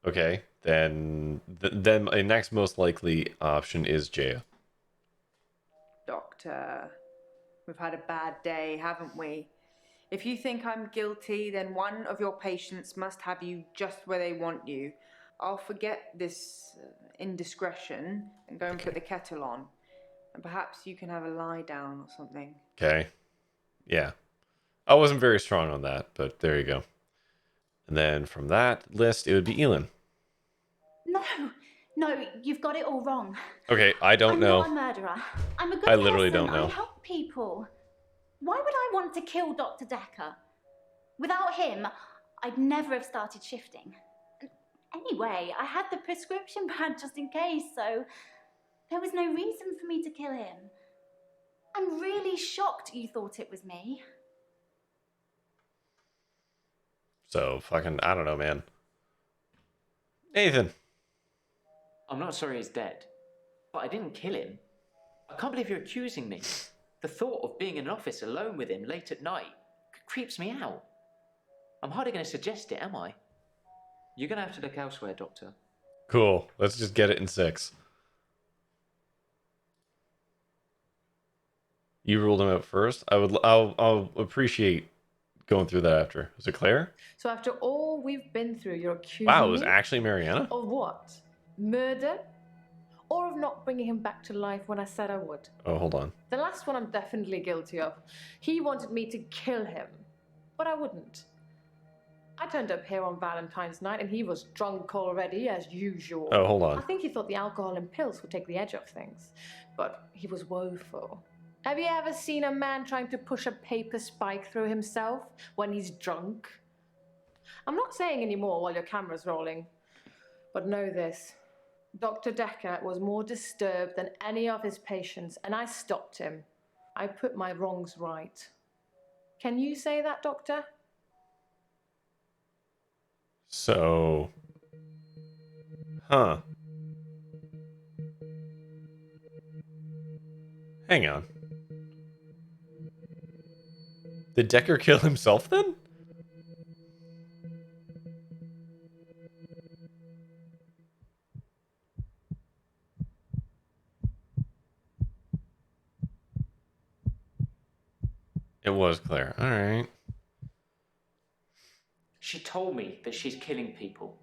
Speaker 1: Okay, then a next most likely option is Jaya.
Speaker 3: Doctor, we've had a bad day, haven't we? If you think I'm guilty, then one of your patients must have you just where they want you. I'll forget this indiscretion and go and put the kettle on. And perhaps you can have a lie down or something.
Speaker 1: Okay. Yeah. I wasn't very strong on that, but there you go. And then from that list, it would be Elin.
Speaker 6: No, you've got it all wrong.
Speaker 1: Okay, I don't know.
Speaker 6: I'm not a murderer. I'm a good
Speaker 1: I literally
Speaker 6: person.
Speaker 1: don't know.
Speaker 6: I help people. Why would I want to kill Dr. Dekker? Without him, I'd never have started shifting. Anyway, I had the prescription pad just in case, so there was no reason for me to kill him. I'm really shocked you thought it was me.
Speaker 1: So, fucking, I don't know, man. Nathan.
Speaker 8: I'm not sorry he's dead, but I didn't kill him. I can't believe you're accusing me. The thought of being in an office alone with him late at night creeps me out.
Speaker 9: I'm hardly going to suggest it, am I?
Speaker 8: You're going to have to look elsewhere, Doctor.
Speaker 1: Cool. Let's just get it in 6. You ruled him out first. I'll appreciate going through that after. Was it Claire?
Speaker 5: So after all we've been through, you're accusing
Speaker 1: Wow, it was
Speaker 5: me
Speaker 1: actually Mariana?
Speaker 5: of what? Murder? Or of not bringing him back to life when I said I would?
Speaker 1: Oh, hold on.
Speaker 5: The last one I'm definitely guilty of. He wanted me to kill him, but I wouldn't. I turned up here on Valentine's night and he was drunk already, as usual.
Speaker 1: Oh, hold
Speaker 5: I
Speaker 1: on.
Speaker 5: think he thought the alcohol and pills would take the edge off things, but he was woeful. Have you ever seen a man trying to push a paper spike through himself when he's drunk? I'm not saying any more while your camera's rolling, but know this. Dr. Dekker was more disturbed than any of his patients, and I stopped him. I put my wrongs right. Can you say that, Doctor?
Speaker 1: So... Huh. Hang on. Did Dekker kill himself then? It was Claire. Alright.
Speaker 9: She told me that she's killing people,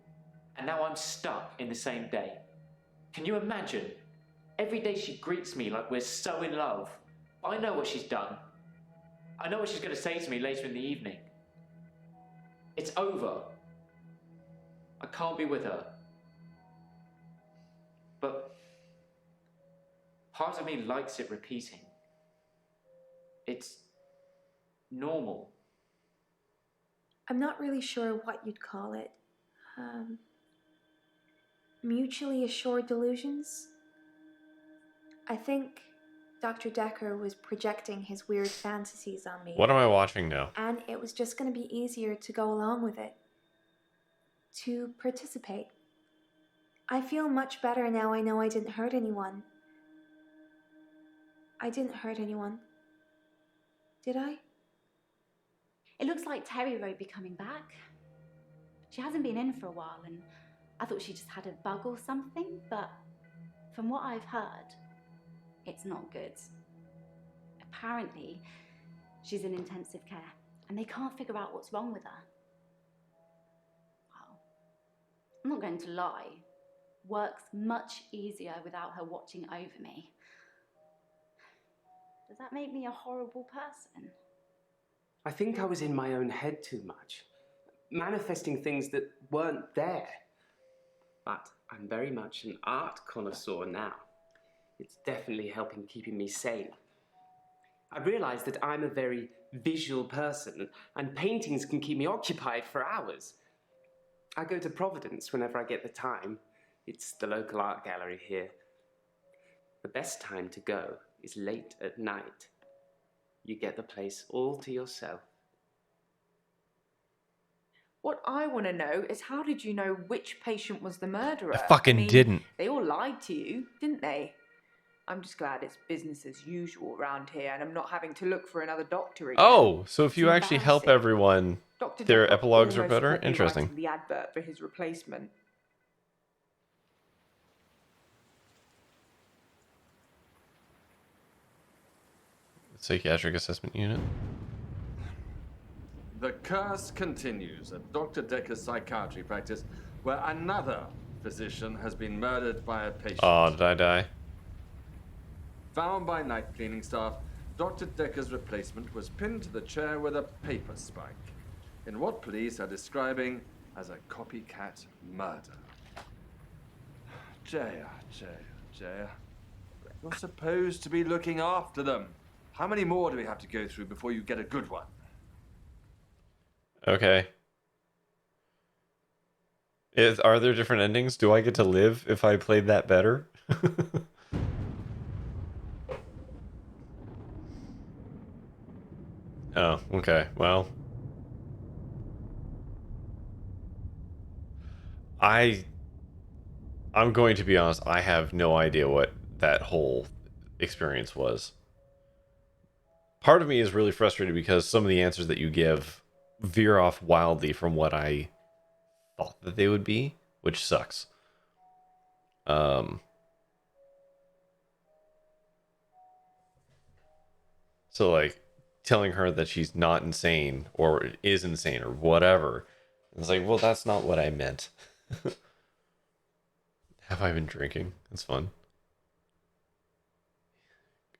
Speaker 9: and now I'm stuck in the same day. Can you imagine? Every day she greets me like we're so in love. I know what she's done. I know what she's going to say to me later in the evening. It's over. I can't be with her. But part of me likes it repeating. It's normal.
Speaker 7: I'm not really sure what you'd call it. Mutually assured delusions? I think Dr. Dekker was projecting his weird fantasies on me.
Speaker 1: What am I watching now?
Speaker 7: And it was just going to be easier to go along with it. To participate. I feel much better now I know I didn't hurt anyone. I didn't hurt anyone. Did I?
Speaker 6: It looks like Terry won't be coming back. She hasn't been in for a while, and I thought she just had a bug or something, but from what I've heard, it's not good. Apparently, she's in intensive care, and they can't figure out what's wrong with her. Well, I'm not going to lie. Work's much easier without her watching over me. Does that make me a horrible person?
Speaker 2: I think I was in my own head too much, manifesting things that weren't there. But I'm very much an art connoisseur now. It's definitely helping keeping me sane. I realized that I'm a very visual person, and paintings can keep me occupied for hours. I go to Providence whenever I get the time. It's the local art gallery here. The best time to go is late at night. You get the place all to yourself.
Speaker 3: What I want to know is, how did you know which patient was the murderer?
Speaker 1: I fucking didn't.
Speaker 3: They all lied to you, didn't they? I'm just glad it's business as usual around here, and I'm not having to look for another doctor again.
Speaker 1: Oh, so if you
Speaker 3: It's
Speaker 1: actually help
Speaker 3: embarrassing.
Speaker 1: everyone,
Speaker 3: Dr.
Speaker 1: their
Speaker 3: Dekker
Speaker 1: epilogues are
Speaker 3: almost
Speaker 1: better?
Speaker 3: caught me
Speaker 1: Interesting.
Speaker 3: writing the advert for his replacement.
Speaker 1: Psychiatric assessment unit.
Speaker 10: The curse continues at Dr. Dekker's psychiatry practice, where another physician has been murdered by a patient.
Speaker 1: Oh, did I die?
Speaker 10: Found by night cleaning staff, Dr. Dekker's replacement was pinned to the chair with a paper spike, in what police are describing as a copycat murder. Jaya. You're supposed to be looking after them. How many more do we have to go through before you get a good one?
Speaker 1: Okay. Are there different endings? Do I get to live if I played that better? Oh, okay. Well, I'm going to be honest, I have no idea what that whole experience was. Part of me is really frustrated because some of the answers that you give veer off wildly from what I thought that they would be, which sucks. So like telling her that she's not insane or is insane or whatever. It's like, well, that's not what I meant. Have I been drinking? It's fun.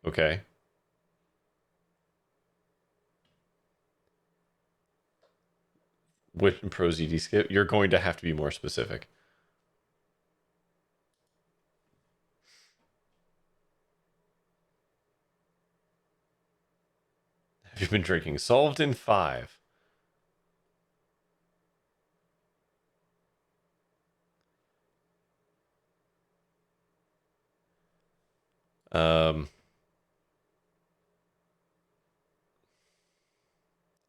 Speaker 1: Okay. Which pros did you skip? You're going to have to be more specific. Have you been drinking? Solved in 5. Um.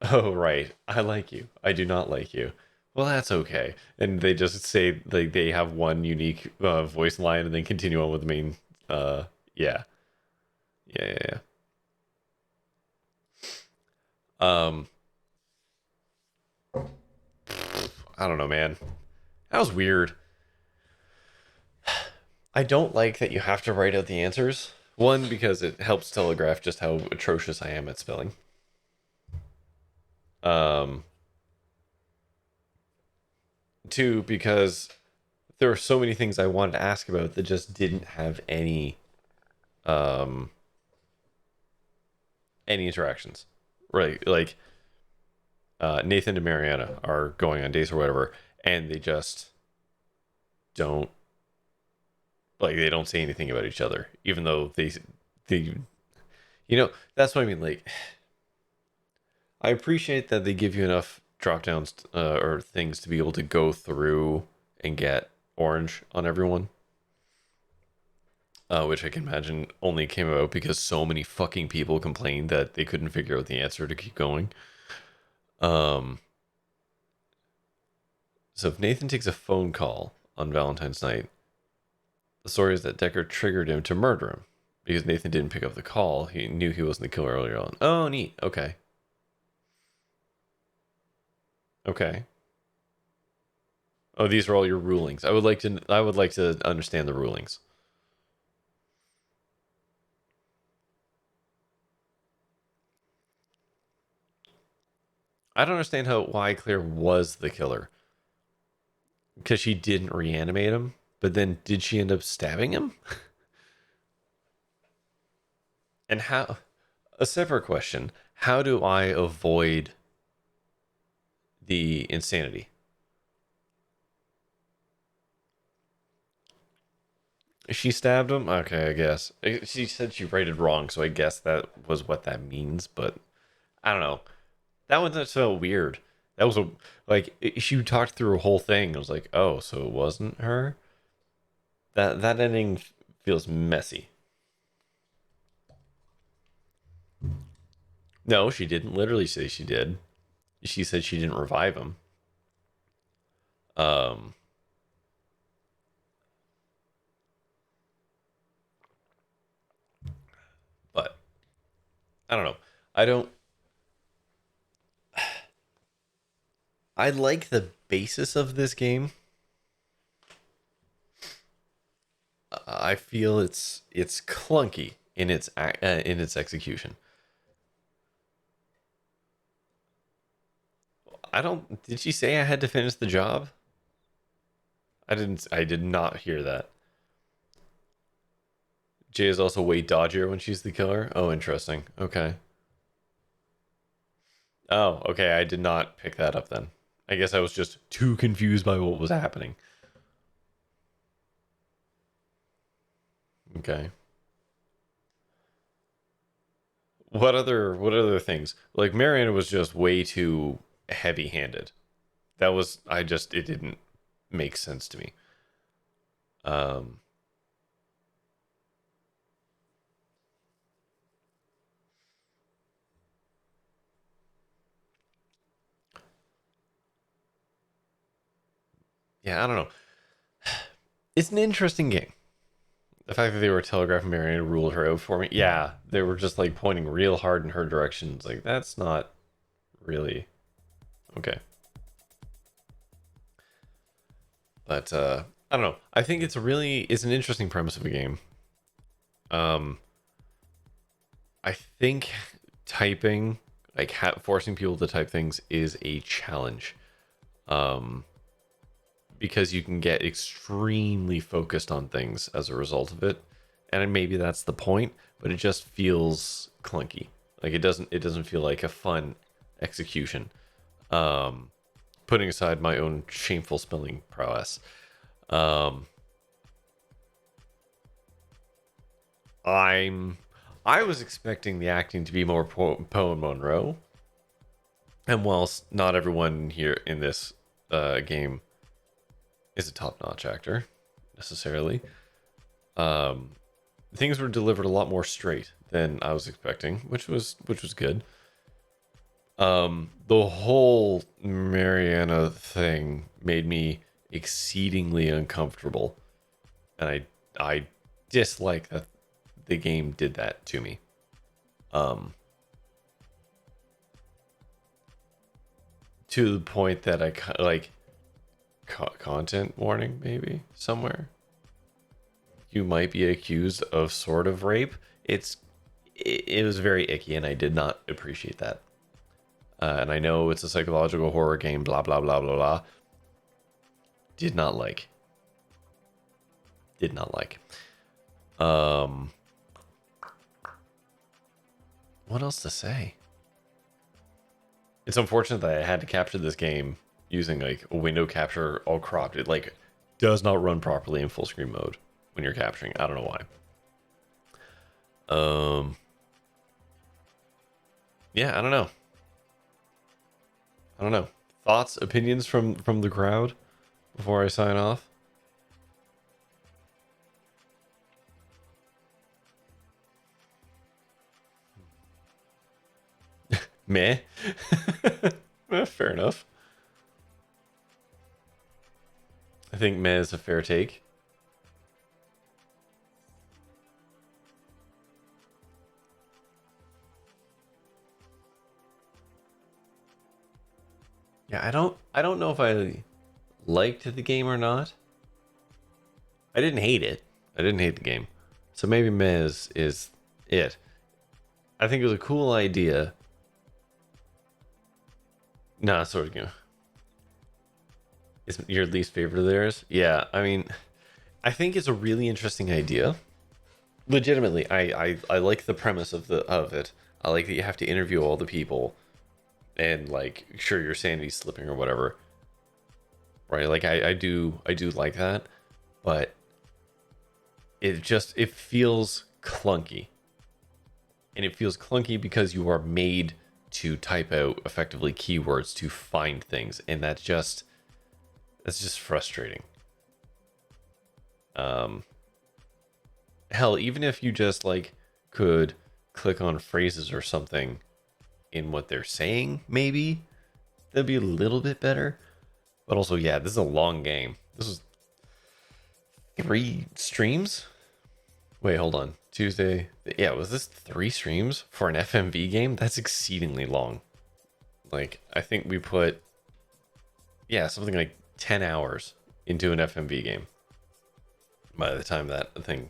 Speaker 1: Oh, right. I like you. I do not like you. Well, that's okay. And they just say like they have one unique voice line and then continue on with the main. Yeah. Yeah. Um. I don't know, man. That was weird. I don't like that you have to write out the answers. One, because it helps telegraph just how atrocious I am at spelling. Um. Two, because there were so many things I wanted to ask about that just didn't have any interactions. Right, like Nathan and Mariana are going on dates or whatever, and they just don't they don't say anything about each other, even though they that's what I mean. Like, I appreciate that they give you enough drop downs or things to be able to go through and get orange on everyone. Which I can imagine only came about because so many fucking people complained that they couldn't figure out the answer to keep going. So if Nathan takes a phone call on Valentine's night, the story is that Dekker triggered him to murder him because Nathan didn't pick up the call. He knew he wasn't the killer earlier on. Oh, neat. Okay. Okay. Oh, these are all your rulings. I would like to understand the rulings. I don't understand why Claire was the killer. Because she didn't reanimate him, but then did she end up stabbing him? And how? A separate question. How do I avoid the insanity? She stabbed him? Okay, I guess. She said she rated wrong, so I guess that was what that means, but I don't know. That one just felt weird. That was she talked through a whole thing. I was like, oh, so it wasn't her? That ending feels messy. No, she didn't literally say she did. She said she didn't revive him. Um, but I don't know. I don't. I like the basis of this game. I feel it's clunky in its execution. I don't. Did she say I had to finish the job? I didn't. I did not hear that. Jay is also way dodgier when she's the killer. Oh, interesting. Okay. Oh, okay. I did not pick that up then. I guess I was just too confused by what was happening. Okay. What other things? Like Mariana was just way too heavy-handed. That was it didn't make sense to me. Um yeah, I don't know. It's an interesting game. The fact that they were telegraphing Mariana ruled her out for me. Yeah, they were just like pointing real hard in her direction. It's like that's not really okay. But I don't know. I think it's an interesting premise of a game. I think typing, like forcing people to type things, is a challenge. Because you can get extremely focused on things as a result of it, and maybe that's the point, but it just feels clunky. Like it doesn't feel like a fun execution. Putting aside my own shameful spelling prowess, I was expecting the acting to be more Poe and Monroe, and whilst not everyone here in this game is a top-notch actor necessarily, things were delivered a lot more straight than I was expecting, which was good. The whole Mariana thing made me exceedingly uncomfortable, and I dislike that the game did that to me. To the point that I like content warning maybe somewhere. You might be accused of sort of rape. It was very icky, and I did not appreciate that. And I know it's a psychological horror game, blah blah blah blah blah. Did not like. What else to say? It's unfortunate that I had to capture this game using like a window capture all cropped. It like does not run properly in full screen mode when you're capturing. I don't know why. Yeah, I don't know. Thoughts, opinions from the crowd before I sign off? Meh. Fair enough. I think meh is a fair take. Yeah, I don't know if I liked the game or not. I didn't hate it. I didn't hate the game. So maybe meh is it. I think it was a cool idea. Nah, sort of. Is your least favorite of theirs? Yeah, I mean, I think it's a really interesting idea. Legitimately, I like the premise of it. I like that you have to interview all the people, and like, sure, your sanity's slipping or whatever, right? Like, I do like that, but it feels clunky, and it feels clunky because you are made to type out effectively keywords to find things, and that's just frustrating. Hell, even if you just like could click on phrases or something in what they're saying, maybe that'd be a little bit better. But also, yeah, this is a long game. This was 3 streams. Wait, hold on. Tuesday. Yeah, was this 3 streams for an FMV game? That's exceedingly long. Like, I think we put, yeah, something like 10 hours into an FMV game by the time that thing.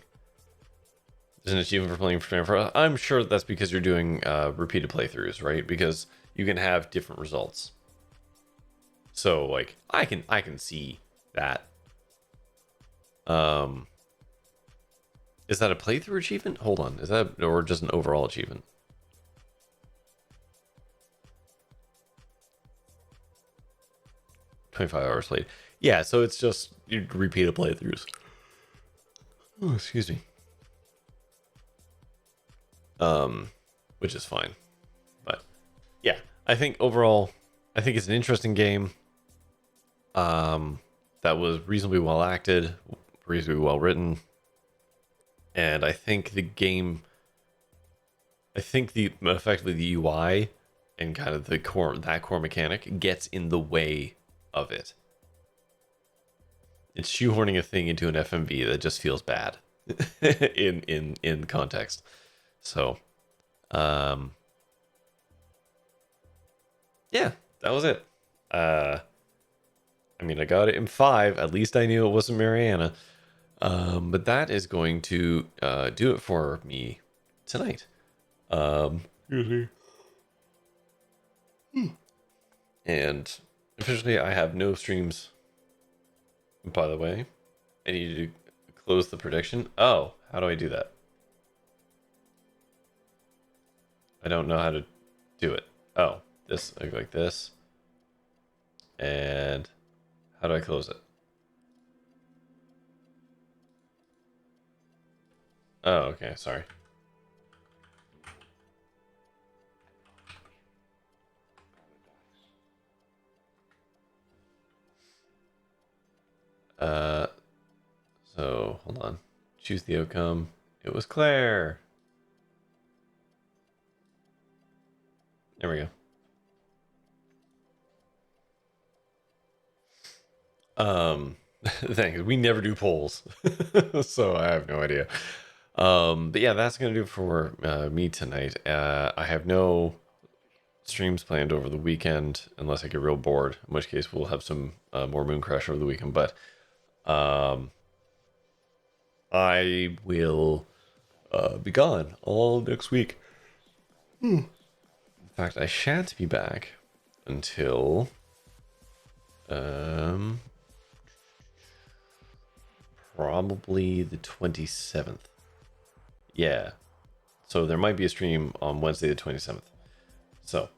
Speaker 1: There's an achievement for playing for 24 hours. I'm sure that's because you're doing repeated playthroughs, right? Because you can have different results. So like I can see that. Is that a playthrough achievement? Hold on. Is that, or just an overall achievement? $25 hours played. Yeah, so it's just you repeated playthroughs. Oh, excuse me. Which is fine. But yeah, I think overall, I think it's an interesting game. That was reasonably well acted, reasonably well written. And I think the game, effectively the UI and kind of the core mechanic gets in the way of it. It's shoehorning a thing into an FMV that just feels bad in context. So, yeah, that was it. I mean, I got it in 5. At least I knew it wasn't Mariana. But that is going to do it for me tonight. Excuse me. And officially, I have no streams. By the way, I need to close the prediction. Oh, how do I do that? I don't know how to do it. Oh, this, I go like this. And how do I close it? Oh, okay, sorry. So hold on. Choose the outcome. It was Claire. There we go. Thanks. We never do polls, so I have no idea. But yeah, that's gonna do it for me tonight. I have no streams planned over the weekend unless I get real bored, in which case we'll have some more Moon Crash over the weekend. But I will be gone all next week. In fact, I shan't be back until probably the 27th. Yeah. So there might be a stream on Wednesday the 27th. So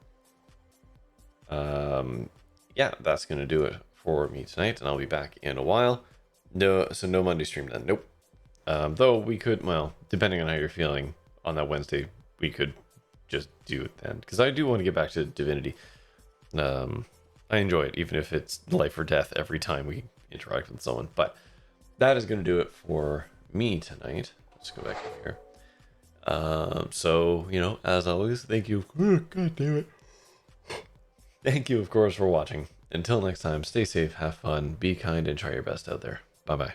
Speaker 1: yeah, that's gonna do it for me tonight, and I'll be back in a while. No Monday stream then. Nope. Though we could, well, depending on how you're feeling on that Wednesday, we could just do it then, because I do want to get back to Divinity. I enjoy it, even if it's life or death every time we interact with someone. But that is going to do it for me tonight. Let's go back in here. So, you know, as always, thank you. God damn it. Thank you, of course, for watching. Until next time, stay safe, have fun, be kind, and try your best out there. Bye-bye.